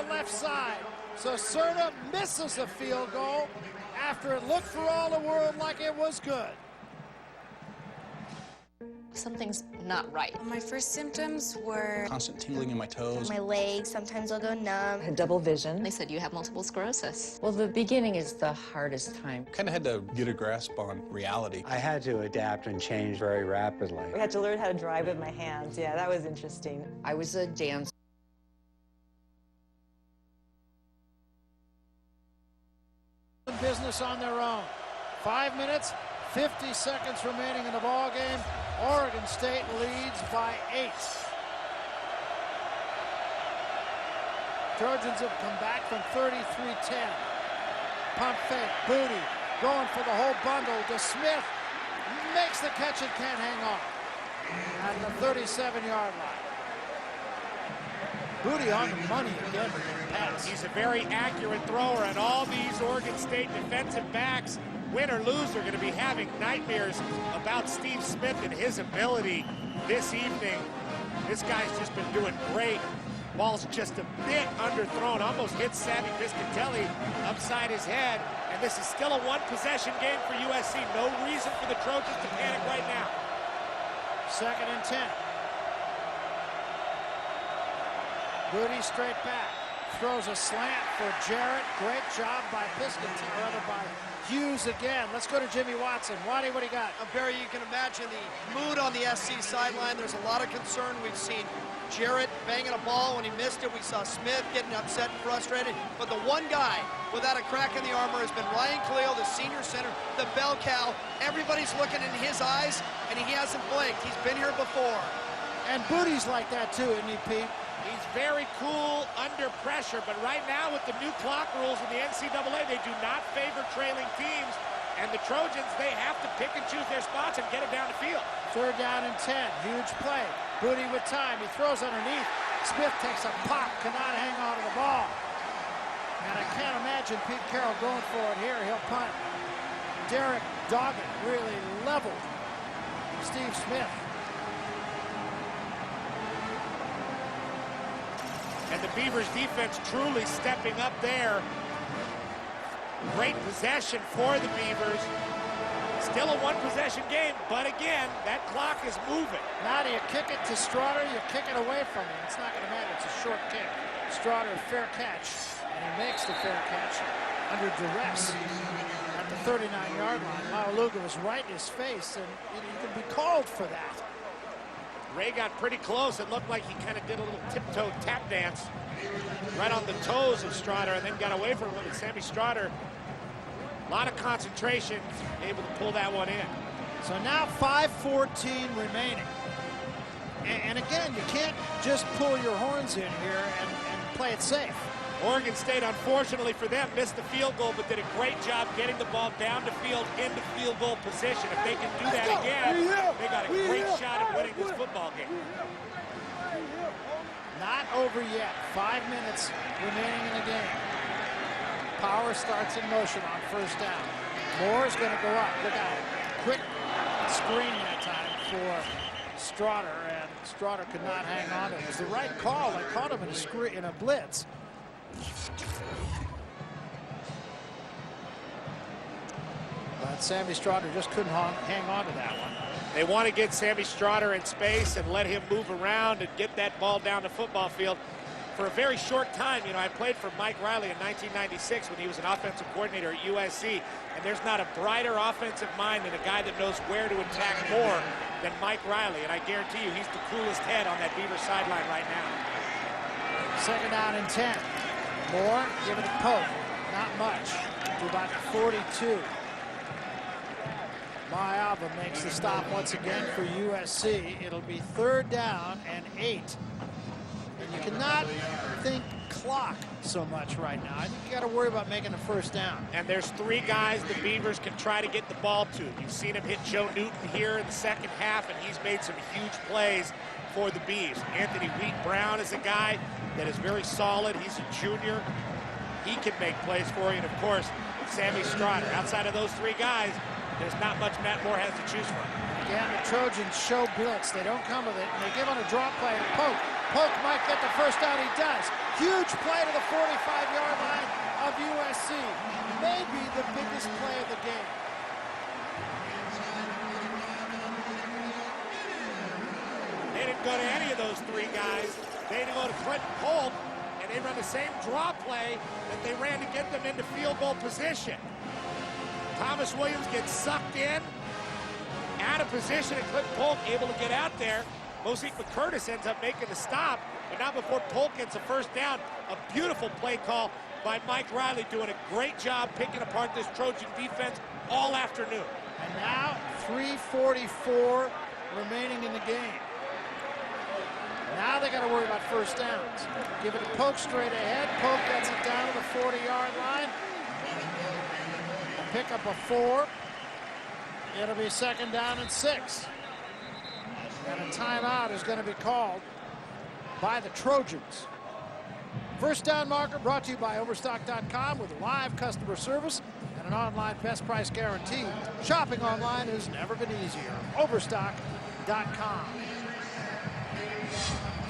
[SPEAKER 1] left side. So Cerna misses a field goal after it looked for all the world like it was good.
[SPEAKER 10] Something's not right.
[SPEAKER 11] My first symptoms were
[SPEAKER 7] Constant tingling in my toes.
[SPEAKER 11] my legs, sometimes I'll go numb.
[SPEAKER 10] I had double vision.
[SPEAKER 8] They said you have multiple sclerosis.
[SPEAKER 10] Well, the beginning is the hardest time.
[SPEAKER 7] Kind of had to get a grasp on reality.
[SPEAKER 12] I had to adapt and change very rapidly.
[SPEAKER 13] I had to learn how to drive with my hands. Yeah, that was interesting.
[SPEAKER 10] I was a dancer.
[SPEAKER 1] Business on their own. 5 minutes, 50 seconds remaining in the ball game. Oregon State leads by 8. Trojans have come back from 33-10. Pump fake, Booty going for the whole bundle to Smith. Makes the catch and can't hang on at the 37-yard line. Booty on the money again with the pass.
[SPEAKER 2] He's a very accurate thrower, and all these Oregon State defensive backs, win or lose, are going to be having nightmares about Steve Smith and his ability this evening. This guy's just been doing great. Ball's just a bit underthrown, almost hit Sammy Piscatelli upside his head, and this is still a one-possession game for USC. No reason for the Trojans to panic right now.
[SPEAKER 1] 2nd and 10. Booty straight back. Throws a slant for Jarrett. Great job by Piscatelli, rather by Hughes again. Let's go to Jimmy Watson. Waddy, what do you got?
[SPEAKER 3] Barry, you can imagine the mood on the SC sideline. There's a lot of concern. We've seen Jarrett banging a ball when he missed it. We saw Smith getting upset and frustrated. But the one guy without a crack in the armor has been Ryan Khalil, the senior center, the bell cow. Everybody's looking in his eyes, and he hasn't blinked. He's been here before.
[SPEAKER 1] And Booty's like that too, isn't he, Pete?
[SPEAKER 2] He's very cool under pressure, but right now with the new clock rules in the NCAA, they do not favor trailing teams, and the Trojans, they have to pick and choose their spots and get it down the field.
[SPEAKER 1] 3rd down and 10. Huge play. Booty with time. He throws underneath. Smith takes a pop, cannot hang on to the ball. And I can't imagine Pete Carroll going for it here. He'll punt. Derek Doggett really leveled Steve Smith.
[SPEAKER 2] And the Beavers defense truly stepping up there. Great possession for the Beavers. Still a one-possession game, but again, that clock is moving.
[SPEAKER 1] Now do you kick it to Straughter? You kick it away from him. It's not going to matter. It's a short kick. Straughter, fair catch, and he makes the fair catch under duress at the 39-yard line. Maualuga was right in his face, and he could be called for that.
[SPEAKER 2] Ray got pretty close. It looked like he kind of did a little tiptoe tap dance right on the toes of Straughter and then got away from him. And Sammy Straughter, a lot of concentration, able to pull that one in.
[SPEAKER 1] So now 5:14 remaining. And again, you can't just pull your horns in here and play it safe.
[SPEAKER 2] Oregon State, unfortunately for them, missed the field goal, but did a great job getting the ball down the field into field goal position. If they can do that again, they got a great shot at winning this football game.
[SPEAKER 1] Not over yet. 5 minutes remaining in the game. Power starts in motion on 1st down. Moore's going to go up. Look out. Quick screen that time for Straughter, and Straughter could not hang on to it. It was the right call. They caught him in a blitz. But Sammy Straughter just couldn't hang on to that one.
[SPEAKER 2] They want to get Sammy Straughter in space and let him move around and get that ball down the football field. for a very short time, you know, I played for Mike Riley in 1996 when he was an offensive coordinator at USC, and there's not a brighter offensive mind than a guy that knows where to attack more than Mike Riley, and I guarantee you he's the coolest head on that Beaver sideline right now.
[SPEAKER 1] Second down and 10. Moore, give it to Pope. Not much. To about 42. Mayava makes the stop once again for USC. It'll be third down and 8. And you cannot think clock so much right now. I think you got to worry about making a first down.
[SPEAKER 2] And there's 3 guys the Beavers can try to get the ball to. You've seen him hit Joe Newton here in the second half, and he's made some huge plays for the Beavs. Anthony Wheat-Brown is a guy that is very solid. He's a junior. He can make plays for you. And, of course, Sammy Strotter. Outside of those 3 guys, there's not much Matt Moore has to choose from.
[SPEAKER 1] Again, the Trojans show blitz. They don't come with it, and they give on a draw play to Polk. Polk might get the first down. He does. Huge play to the 45-yard line of USC. Maybe the biggest play of the game.
[SPEAKER 2] They didn't go to any of those 3 guys. They didn't go to Clinton Polk, and they run the same draw play that they ran to get them into field goal position. Thomas Williams gets sucked in, out of position, and Clinton Polk able to get out there. Mosique McCurtis ends up making the stop, but not before Polk gets a first down. A beautiful play call by Mike Riley, doing a great job picking apart this Trojan defense all afternoon.
[SPEAKER 1] And now 3:44 remaining in the game. Now they got to worry about first downs. Give it to Polk straight ahead. Polk gets it down to the 40-yard line. Pick up a 4. It'll be second down and 6. And a timeout is going to be called by the Trojans. First down marker brought to you by Overstock.com with live customer service and an online best price guarantee. Shopping online has never been easier. Overstock.com.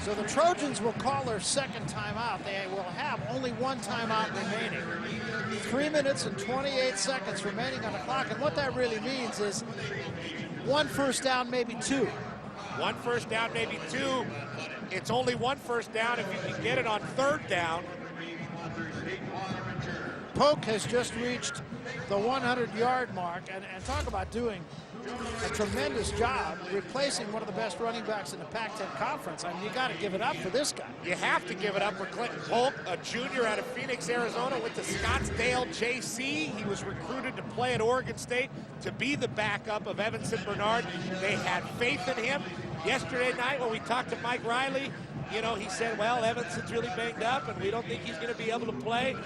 [SPEAKER 1] So the Trojans will call their second timeout. They will have only 1 timeout remaining. 3 minutes and 28 seconds remaining on the clock. And what that really means is 1 first down, maybe 2.
[SPEAKER 2] 1 first down, maybe 2. It's only 1 first down if you can get it on third down.
[SPEAKER 1] Polk has just reached the 100-yard mark, and talk about doing a tremendous job replacing one of the best running backs in the Pac-10 conference. I mean, you got to give it up for this guy.
[SPEAKER 2] You have to give it up for Clinton Polk, a junior out of Phoenix, Arizona, went to Scottsdale JC. He was recruited to play at Oregon State to be the backup of Evanson Bernard. They had faith in him. Yesterday night when we talked to Mike Riley, you know, he said, well, Evanson's really banged up and we don't think he's going to be able to play.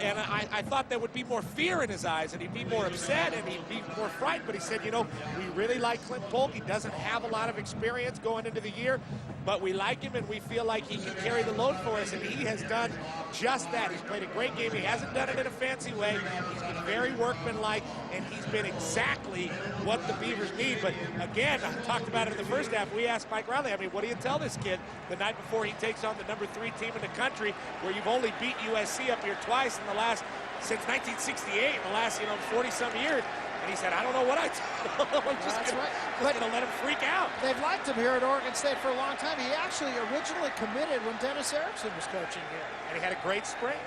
[SPEAKER 2] And I thought there would be more fear in his eyes and he'd be more upset and he'd be more frightened. But he said, you know, we really like Clint Polk. He doesn't have a lot of experience going into the year, but we like him and we feel like he can carry the load for us. And he has done just that. He's played a great game. He hasn't done it in a fancy way. He's been very workmanlike and he's been exactly what the Beavers need. But again, I talked about it in the first half. We asked Mike Riley, I mean, what do you tell this kid the night before he takes on the #3 team in the country, where you've only beat USC up here twice in the last, since 1968, in the last, 40-some years. And he said, I don't know what I tell him. I'm just going to let him freak out.
[SPEAKER 1] They've liked him here at Oregon State for a long time. He actually originally committed when Dennis Erickson was coaching here.
[SPEAKER 2] And he had a great spring.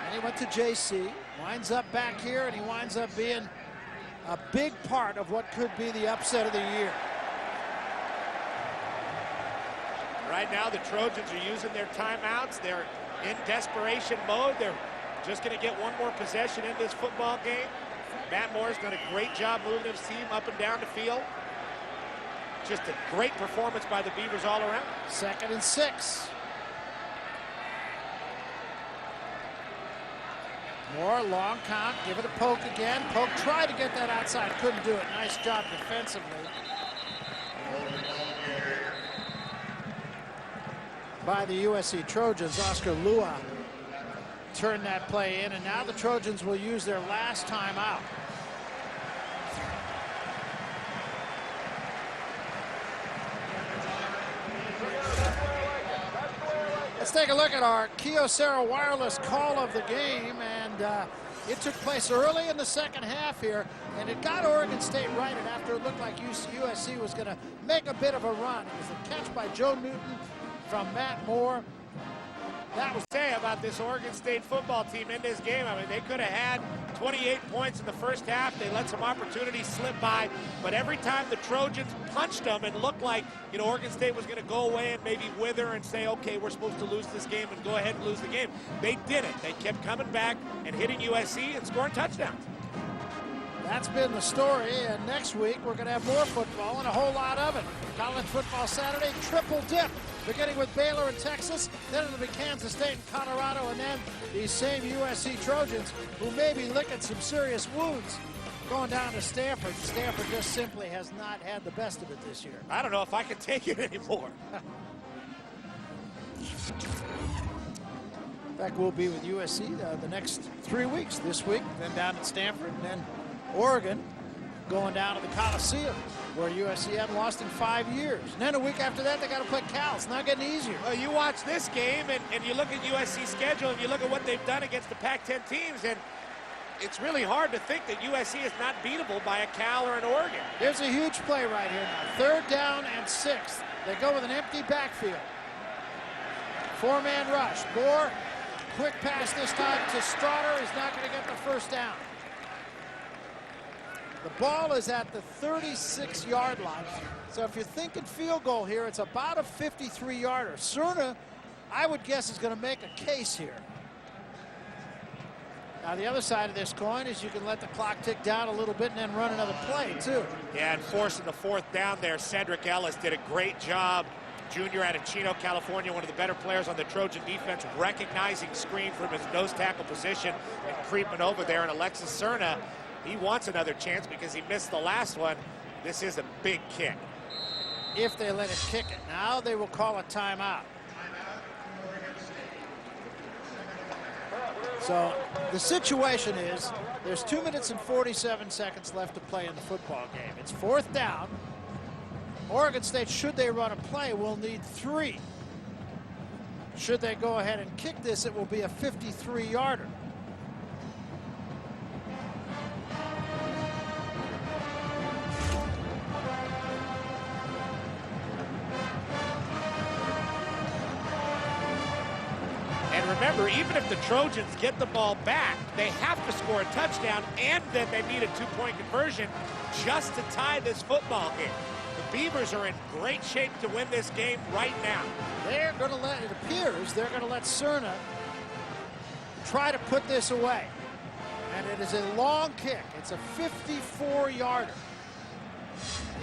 [SPEAKER 1] And he went to JC, winds up back here, and he winds up being a big part of what could be the upset of the year.
[SPEAKER 2] Right now, the Trojans are using their timeouts. They're in desperation mode. They're just going to get one more possession in this football game. Matt Moore's done a great job moving his team up and down the field. Just a great performance by the Beavers all around.
[SPEAKER 1] 2nd and 6. Moore, long count, give it to Polk again. Polk tried to get that outside, couldn't do it. Nice job defensively by the USC Trojans. Oscar Lua turned that play in, and now the Trojans will use their last timeout. Let's take a look at our Kyocera wireless call of the game, and it took place early in the second half here, and it got Oregon State righted after it looked like USC was going to make a bit of a run. It was a catch by Joe Newton from Matt Moore.
[SPEAKER 2] That was say about this Oregon State football team in this game. I mean, they could have had 28 points in the first half. They let some opportunities slip by, but every time the Trojans punched them and looked like, you know, Oregon State was going to go away and maybe wither and say, okay, we're supposed to lose this game and go ahead and lose the game. They didn't. They kept coming back and hitting USC and scoring touchdowns.
[SPEAKER 1] That's been the story, and next week we're going to have more football and a whole lot of it. College Football Saturday, triple dip, beginning with Baylor and Texas, then it'll be Kansas State and Colorado, and then these same USC Trojans who may be licking some serious wounds going down to Stanford. Stanford just simply has not had the best of it this year.
[SPEAKER 2] I don't know if I can take it anymore.
[SPEAKER 1] In fact, we'll be with USC the next 3 weeks. This week, then down at Stanford, and then Oregon going down to the Coliseum, where USC hadn't lost in 5 years. And then a week after that, they got to play Cal. It's not getting easier.
[SPEAKER 2] Well, you watch this game, and you look at USC's schedule, and you look at what they've done against the Pac-10 teams, and it's really hard to think that USC is not beatable by a Cal or an Oregon.
[SPEAKER 1] There's a huge play right here now. 3rd down and 6. They go with an empty backfield. 4-man rush. Moore, quick pass this time to Straughter. He's not going to get the first down. The ball is at the 36-yard line. So if you're thinking field goal here, it's about a 53-yarder. Cerna, I would guess, is going to make a case here. Now, the other side of this coin is you can let the clock tick down a little bit and then run another play, too.
[SPEAKER 2] Yeah, and forcing the 4th down there, Cedric Ellis did a great job. Junior out of Chino, California, one of the better players on the Trojan defense, recognizing screen from his nose tackle position and creeping over there. And Alexis Cerna, he wants another chance because he missed the last one. This is a big kick.
[SPEAKER 1] If they let him kick it. Now they will call a timeout. So the situation is there's 2 minutes and 47 seconds left to play in the football game. It's 4th down. Oregon State, should they run a play, will need 3. Should they go ahead and kick this, it will be a 53-yarder.
[SPEAKER 2] And remember, even if the Trojans get the ball back, they have to score a touchdown, and then they need a 2-point conversion just to tie this football game. The Beavers are in great shape to win this game right now.
[SPEAKER 1] They're going to let, it appears, they're going to let Cerna try to put this away. And it is a long kick. It's a 54-yarder.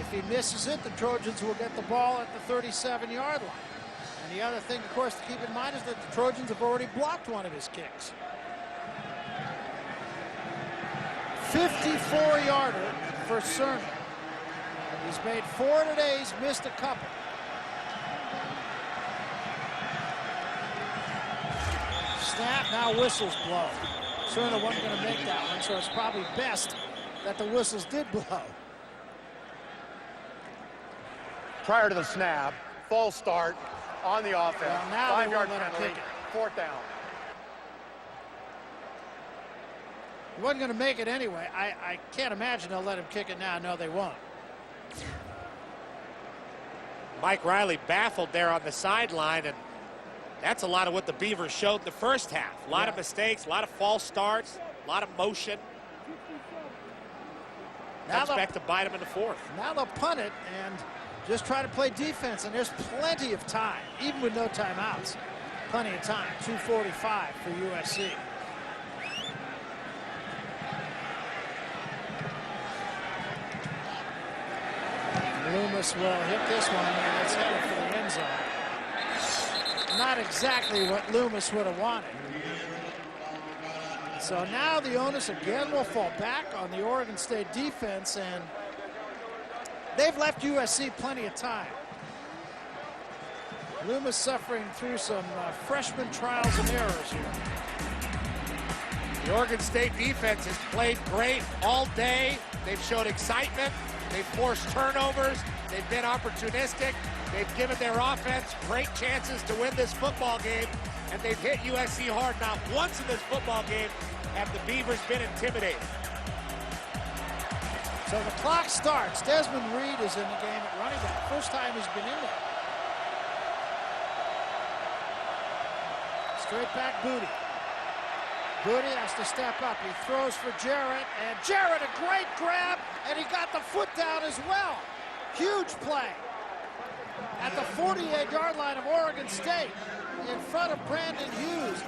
[SPEAKER 1] If he misses it, the Trojans will get the ball at the 37-yard line. And the other thing, of course, to keep in mind is that the Trojans have already blocked one of his kicks. 54-yarder for Cerna. He's made 4 today. He's missed a couple. Snap, now whistles blow. Cerna wasn't going to make that one, so it's probably best that the whistles did blow.
[SPEAKER 4] Prior to the snap, false start on the offense.
[SPEAKER 1] Well, now
[SPEAKER 4] 5-yard
[SPEAKER 1] they won't let him
[SPEAKER 4] penalty,
[SPEAKER 1] kick
[SPEAKER 4] 4th down.
[SPEAKER 1] He wasn't going to make it anyway. I can't imagine they'll let him kick it now. No, they won't.
[SPEAKER 2] Mike Riley baffled there on the sideline, and that's a lot of what the Beavers showed in the first half. A lot of mistakes, a lot of false starts, a lot of motion. Now expect to bite them in the 4th.
[SPEAKER 1] Now they'll punt it and just try to play defense, and there's plenty of time, even with no timeouts. Plenty of time, 2:45 for USC. Loomis will hit this one, and it's headed for the end zone. Not exactly what Loomis would have wanted. So now the onus again will fall back on the Oregon State defense, and they've left USC plenty of time. Loomis suffering through some freshman trials and errors here.
[SPEAKER 2] The Oregon State defense has played great all day. They've showed excitement. They've forced turnovers. They've been opportunistic. They've given their offense great chances to win this football game, and they've hit USC hard. Not once in this football game have the Beavers been intimidated.
[SPEAKER 1] So the clock starts. Desmond Reed is in the game at running back. First time he's been in there. Straight back Booty. Booty has to step up. He throws for Jarrett, and Jarrett a great grab, and he got the foot down as well. Huge play at the 48-yard line of Oregon State in front of Brandon Hughes.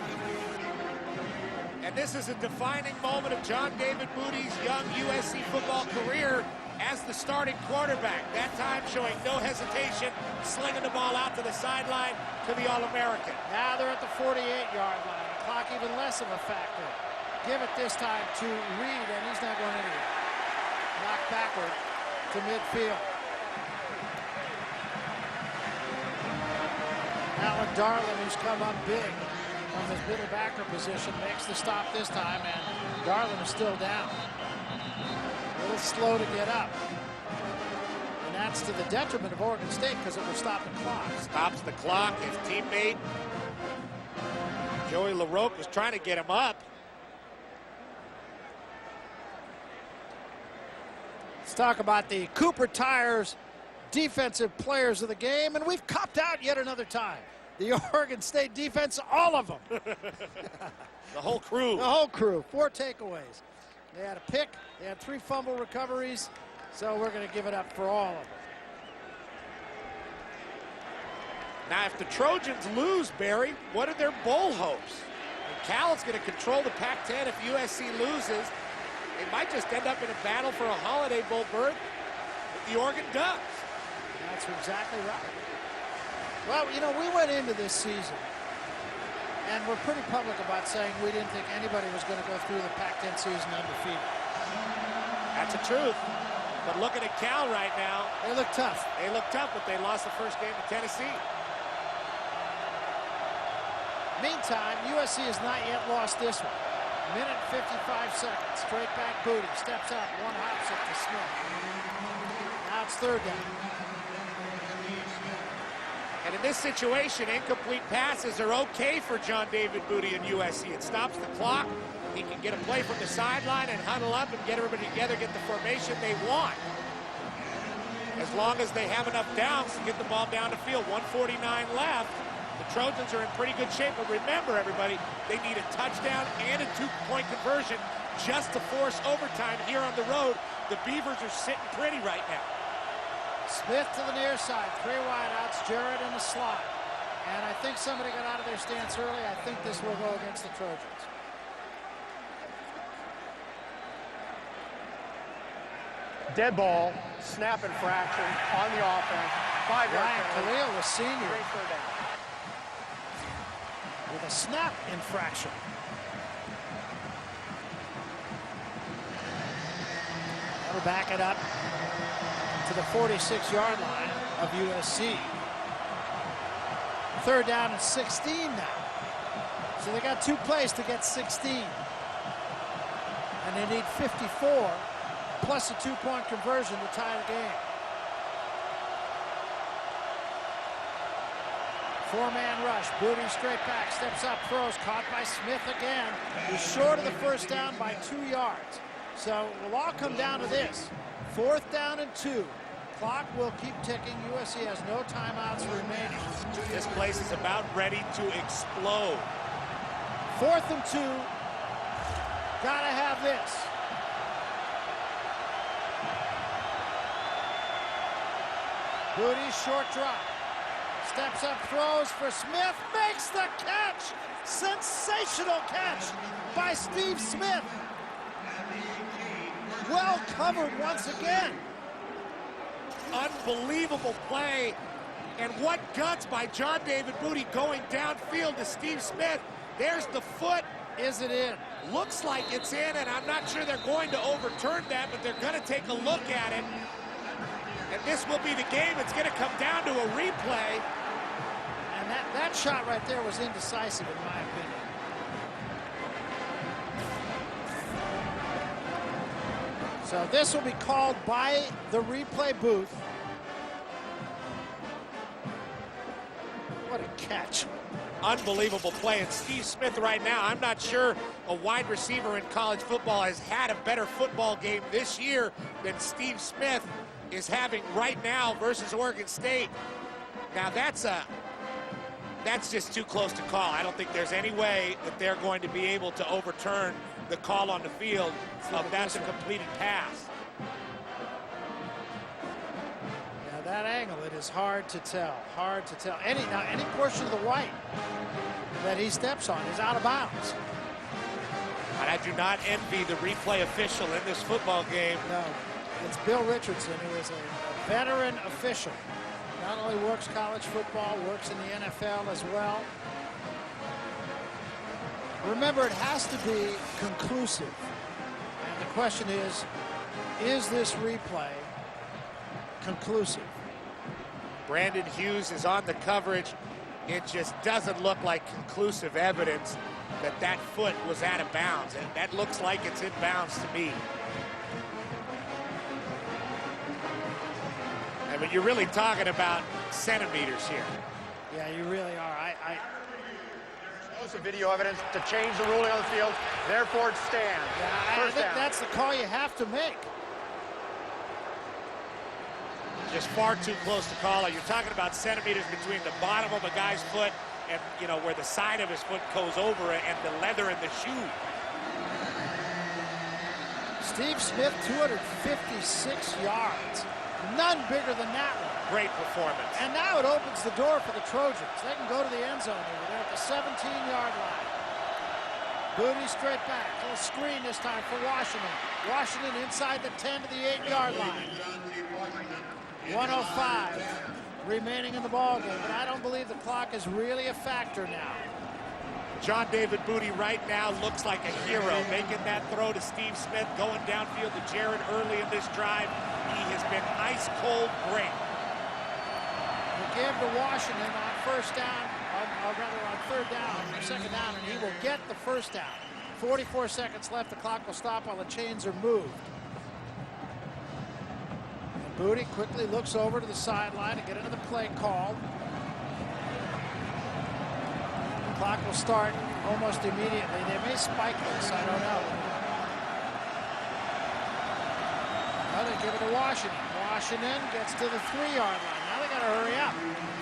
[SPEAKER 2] And this is a defining moment of John David Booty's young USC football career as the starting quarterback. That time showing no hesitation, slinging the ball out to the sideline to the All-American.
[SPEAKER 1] Now they're at the 48-yard line. Clock even less of a factor. Give it this time to Reed, and he's not going anywhere. Knocked backward to midfield. Alan Darlin, who's come up big from his middle backer position, makes the stop this time, and Darlin is still down. A little slow to get up. And that's to the detriment of Oregon State because it will stop the clock.
[SPEAKER 2] Stops the clock. His teammate, Joey LaRoque, was trying to get him up.
[SPEAKER 1] Let's talk about the Cooper Tires defensive players of the game, and we've copped out yet another time. The Oregon State defense, all of them.
[SPEAKER 2] The whole crew.
[SPEAKER 1] The whole crew. 4 takeaways. They had a pick. They had 3 fumble recoveries. So we're going to give it up for all of them.
[SPEAKER 2] Now, if the Trojans lose, Barry, what are their bowl hopes? And Cal's going to control the Pac-10 if USC loses. They might just end up in a battle for a Holiday Bowl berth with the Oregon Ducks.
[SPEAKER 1] That's exactly right. Well, you know, we went into this season, and we're pretty public about saying we didn't think anybody was going to go through the Pac-10 season undefeated.
[SPEAKER 2] That's the truth. But looking at Cal right now,
[SPEAKER 1] they look tough.
[SPEAKER 2] They look tough, but they lost the first game to Tennessee.
[SPEAKER 1] Meantime, USC has not yet lost this one. Minute 55 seconds. Straight back Booty. Steps up. One hops it to Smith. Now it's 3rd down.
[SPEAKER 2] And in this situation, incomplete passes are okay for John David Booty and USC. It stops the clock. He can get a play from the sideline and huddle up and get everybody together, get the formation they want. As long as they have enough downs to get the ball down the field. 1:49 left. The Trojans are in pretty good shape, but remember, everybody, they need a touchdown and a 2-point conversion just to force overtime here on the road. The Beavers are sitting pretty right now.
[SPEAKER 1] Smith to the near side, 3 wideouts, Jarrett in the slot. And I think somebody got out of their stance early. I think this will go against the Trojans.
[SPEAKER 4] Dead ball, snap infraction on the offense. 5
[SPEAKER 1] Ryan Khalil, the senior,
[SPEAKER 4] Great 3rd down.
[SPEAKER 1] with a snap infraction. That'll back it up to the 46-yard line of USC. 3rd down and 16 now. So they got 2 plays to get 16. And they need 54 plus a 2-point conversion to tie the game. 4-man rush. Booty straight back, steps up, throws, caught by Smith again. He's short of the 1st down by 2 yards. So it will all come down to this. 4th down and 2. Clock will keep ticking. USC has no timeouts remaining.
[SPEAKER 2] This place is about ready to explode.
[SPEAKER 1] 4th and 2. Gotta have this. Booty short drop. Steps up, throws for Smith, makes the catch. Sensational catch by Steve Smith. Well covered once again.
[SPEAKER 2] Unbelievable play. And what guts by John David Booty going downfield to Steve Smith. There's the foot.
[SPEAKER 1] Is it in?
[SPEAKER 2] Looks like it's in, and I'm not sure they're going to overturn that, but they're going to take a look at it. And this will be the game. It's going to come down to a replay.
[SPEAKER 1] And that shot right there was indecisive, in my opinion. So this will be called by the replay booth. What a catch.
[SPEAKER 2] Unbelievable play. And Steve Smith right now, I'm not sure a wide receiver in college football has had a better football game this year than Steve Smith is having right now versus Oregon State. Now that's That's just too close to call. I don't think there's any way that they're going to be able to overturn the call on the field of that's a completed pass.
[SPEAKER 1] Now that angle, it is hard to tell. Hard to tell. Any portion of the white that he steps on is out of bounds.
[SPEAKER 2] And I do not envy the replay official in this football game.
[SPEAKER 1] No, it's Bill Richardson, who is a veteran official. Not only works college football, works in the NFL as well. Remember, it has to be conclusive. And the question is this replay conclusive?
[SPEAKER 2] Brandon Hughes is on the coverage. It just doesn't look like conclusive evidence that that foot was out of bounds. And that looks like it's in bounds to me. I mean, you're really talking about centimeters here.
[SPEAKER 1] Yeah, you really are.
[SPEAKER 4] Some video evidence to change the ruling on the field. Therefore, it stands.
[SPEAKER 1] Yeah, I think that's the call you have to make.
[SPEAKER 2] Just far too close to call. You're talking about centimeters between the bottom of a guy's foot and, you know, where the side of his foot goes over it and the leather in the shoe.
[SPEAKER 1] Steve Smith, 256 yards. None bigger than that one.
[SPEAKER 2] Great performance.
[SPEAKER 1] And now it opens the door for the Trojans. They can go to the end zone here. They're at the 17-yard line. Booty straight back. A little screen this time for Washington. Washington inside the 10 to the 8-yard line. 1:05 remaining in the ball game, but I don't believe the clock is really a factor now.
[SPEAKER 2] John David Booty right now looks like a hero, making that throw to Steve Smith, going downfield to Jared early in this drive. He has been ice cold great.
[SPEAKER 1] We'll give to Washington on first down, or rather on third down, or second down, and he will get the first down. 44 seconds left. The clock will stop while the chains are moved. And Booty quickly looks over to the sideline to get into the play call. The clock will start almost immediately. They may spike this, I don't know. Well, they give it to Washington. Washington gets to the 3-yard line. Now they got to hurry up.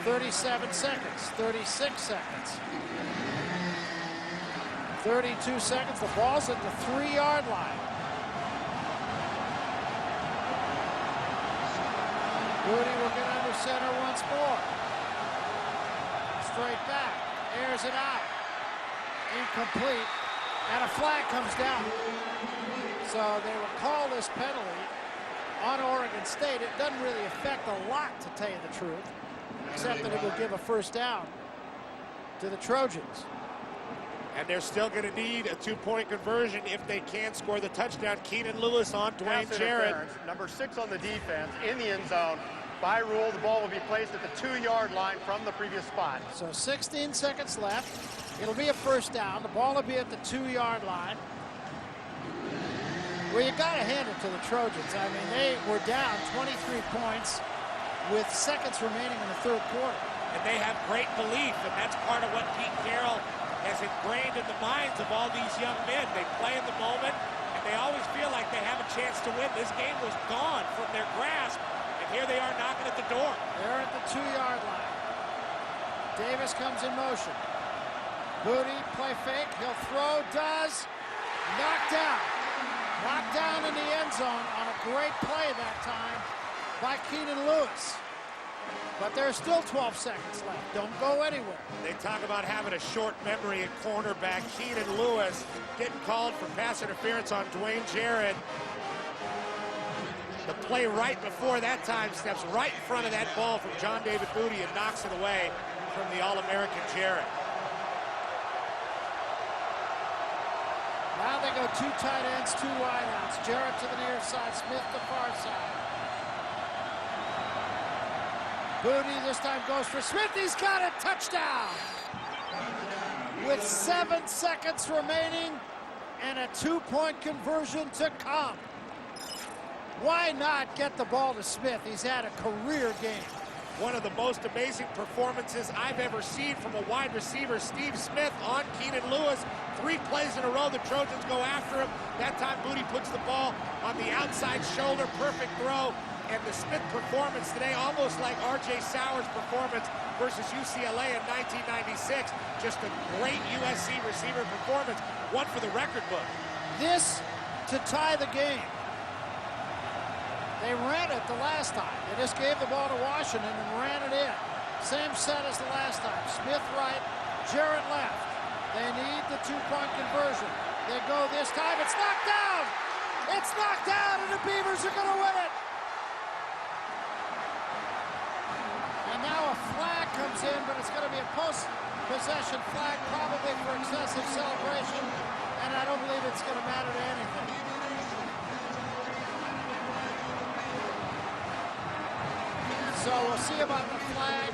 [SPEAKER 1] 37 seconds, 36 seconds. 32 seconds. The ball's at the 3-yard line. Booty will get under center once more. Straight back. Airs it out. Incomplete. And a flag comes down. So they will call this penalty on Oregon State. It doesn't really affect a lot, to tell you the truth, except that it will give a first down to the Trojans.
[SPEAKER 2] And they're still going to need a 2-point conversion if they can score the touchdown. Keenan Lewis on Dwayne Jarrett.
[SPEAKER 4] Number 6 on the defense in the end zone. By rule, the ball will be placed at the 2-yard line from the previous spot.
[SPEAKER 1] So 16 seconds left. It'll be a first down. The ball will be at the 2-yard line. Well, you got to hand it to the Trojans. I mean, they were down 23 points with seconds remaining in the third quarter.
[SPEAKER 2] And they have great belief, and that's part of what Pete Carroll has ingrained in the minds of all these young men. They play in the moment, and they always feel like they have a chance to win. This game was gone from their grasp, and here they are knocking at the door.
[SPEAKER 1] They're at the 2-yard line. Davis comes in motion. Booty, play fake. He'll throw, does. Knocked down. Knocked down in the end zone on a great play that time by Keenan Lewis. But there's still 12 seconds left. Don't go anywhere.
[SPEAKER 2] They talk about having a short memory at cornerback. Keenan Lewis getting called for pass interference on Dwayne Jarrett. The play right before that time steps right in front of that ball from John David Booty and knocks it away from the All-American Jarrett.
[SPEAKER 1] Now they go 2 tight ends, 2 wideouts. Jarrett to the near side, Smith to far side. Booty this time goes for Smith. He's got it. Touchdown. With 7 seconds remaining and a 2-point conversion to come. Why not get the ball to Smith? He's had a career game.
[SPEAKER 2] One of the most amazing performances I've ever seen from a wide receiver, Steve Smith, on Keenan Lewis. 3 plays in a row, the Trojans go after him. That time Booty puts the ball on the outside shoulder, perfect throw. And the Smith performance today, almost like R.J. Sauer's performance versus UCLA in 1996. Just a great USC receiver performance, one for the record book.
[SPEAKER 1] This to tie the game. They ran it the last time. They just gave the ball to Washington and ran it in. Same set as the last time. Smith right, Jarrett left. They need the two-point conversion. They go this time. It's knocked down. It's knocked down, and the Beavers are going to win it. And now a flag comes in, but it's going to be a post-possession flag, probably for excessive celebration, and I don't believe it's going to matter to anything. So we'll see about the flag.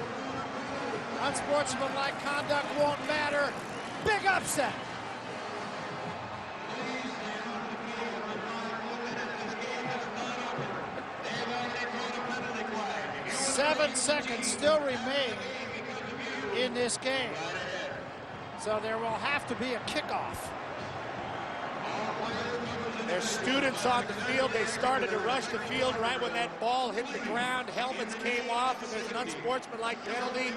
[SPEAKER 1] Unsportsmanlike conduct won't matter. Big upset. Seven seconds still remain in this game. So there will have to be a kickoff.
[SPEAKER 2] There's students on the field. They started to rush the field right when that ball hit the ground. Helmets came off, and there's an unsportsmanlike penalty.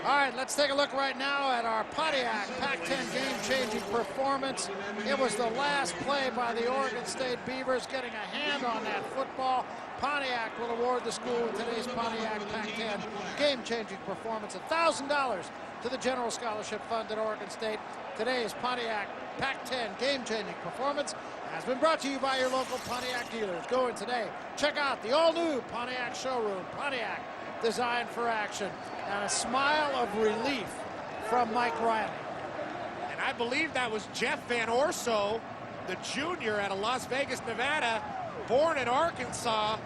[SPEAKER 1] All right, let's take a look right now at our Pontiac Pac-10 game-changing performance. It was the last play by the Oregon State Beavers, getting a hand on that football. Pontiac will award the school with today's Pontiac Pac-10 game-changing performance $1,000 to the General Scholarship Fund at Oregon State. Today's Pontiac Pac-10 game-changing performance has been brought to you by your local Pontiac dealers. Go in today. Check out the all-new Pontiac showroom. Pontiac, designed for action. And a smile of relief from Mike Riley.
[SPEAKER 2] And I believe that was Jeff Van Orso, the junior out of Las Vegas, Nevada, born in Arkansas.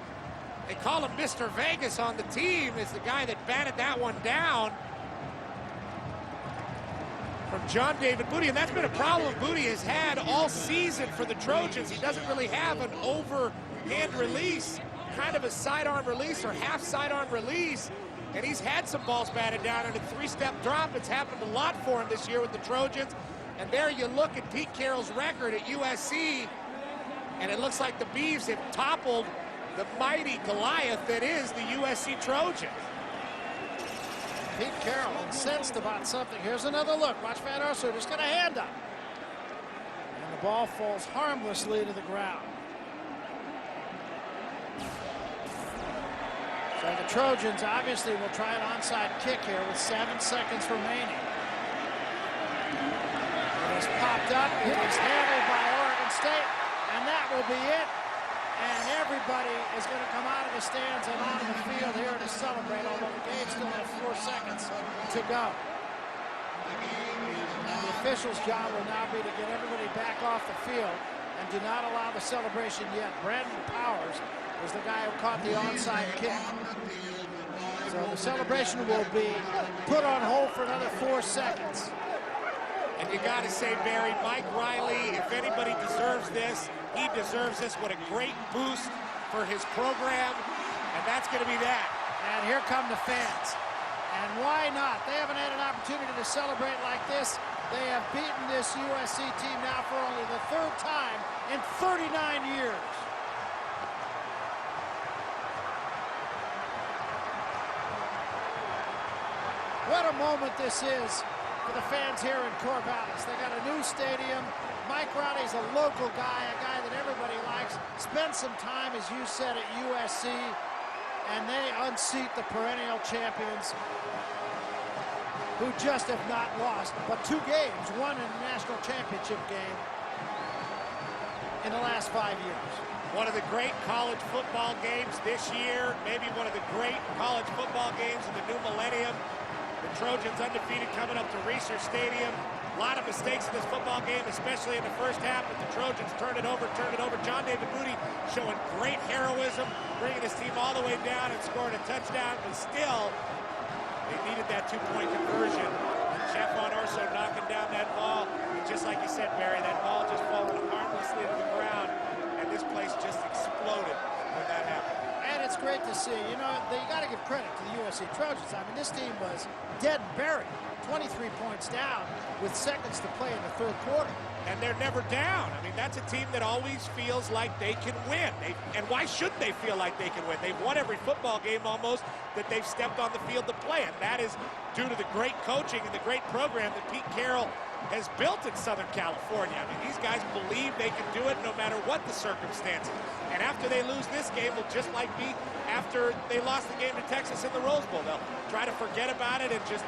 [SPEAKER 2] They call him Mr. Vegas on the team. Is the guy that batted that one down from John David Booty. And that's been a problem Booty has had all season for the Trojans. He doesn't really have an overhand release, kind of a sidearm release or half sidearm release. And he's had some balls batted down in a three-step drop. It's happened a lot for him this year with the Trojans. And there you look at Pete Carroll's record at USC, and it looks like the Beavs have toppled the mighty Goliath that is the USC Trojans.
[SPEAKER 1] Pete Carroll incensed about something. Here's another look. Watch Van Orso just get a hand up. And the ball falls harmlessly to the ground. So the Trojans obviously will try an onside kick here with 7 seconds remaining. It is popped up. It is handled by Oregon State, and that will be it. And everybody is going to come out of the stands and onto the field here to celebrate, although the game still has 4 seconds to go. And the officials' job will now be to get everybody back off the field and do not allow the celebration yet. Brandon Powers is the guy who caught the onside kick. So the celebration will be put on hold for another 4 seconds.
[SPEAKER 2] And you got to say, Barry, Mike Riley, if anybody deserves this, he deserves this. What a great boost for his program. And that's going to be that.
[SPEAKER 1] And here come the fans. And why not? They haven't had an opportunity to celebrate like this. They have beaten this USC team now for only the 3rd time in 39 years. What a moment this is for the fans here in Corvallis. They got a new stadium. Mike Riley's a local guy, a guy that everybody likes. Spent some time, as you said, at USC, and they unseat the perennial champions who just have not lost but 2 games, one in the national championship game in the last 5 years.
[SPEAKER 2] One of the great college football games this year, maybe one of the great college football games in the new millennium. The Trojans undefeated coming up to Reser Stadium. A lot of mistakes in this football game, especially in the first half, but the Trojans turned it over. John David Booty showing great heroism, bringing his team all the way down and scoring a touchdown, but still, they needed that 2-point conversion. And Jeff Van Orso knocking down that ball. And just like you said, Barry, that ball just falling harmlessly to the ground, and this place just exploded when that happened.
[SPEAKER 1] And it's great to see. You know, you got to give credit to the USC Trojans. I mean, this team was dead and buried, 23 points down with seconds to play in the third quarter.
[SPEAKER 2] And they're never down. I mean, that's a team that always feels like they can win. And why shouldn't they feel like they can win? They've won every football game almost that they've stepped on the field to play, and that is due to the great coaching and the great program that Pete Carroll has built in Southern California. I mean, these guys believe they can do it no matter what the circumstances. And after they lose this game, will just like be after they lost the game to Texas in the Rose Bowl. They'll try to forget about it and just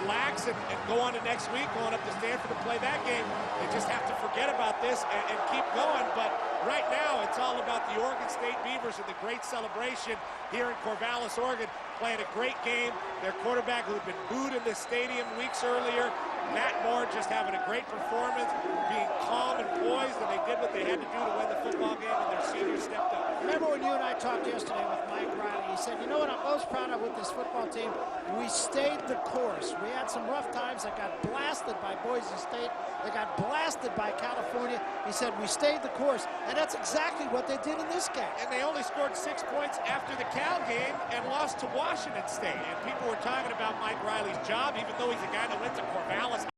[SPEAKER 2] relax and go on to next week, going up to Stanford to play that game. They just have to forget about this and keep going. But right now, it's all about the Oregon State Beavers and the great celebration here in Corvallis, Oregon, playing a great game. Their quarterback, who had been booed in this stadium weeks earlier, Matt Moore, just having a great performance, being calm and poised, and they did what they had to do to win the football game, and their seniors stepped up.
[SPEAKER 1] Remember when you and I talked yesterday with Mike Riley? He said, you know what I'm most proud of with this football team? We stayed the course. We had some rough times that got blasted by Boise State. They got blasted by California. He said, we stayed the course. And that's exactly what they did in this game.
[SPEAKER 2] And they only scored 6 points after the Cal game and lost to Washington State. And people were talking about Mike Riley's job, even though he's a guy that went to Corvallis.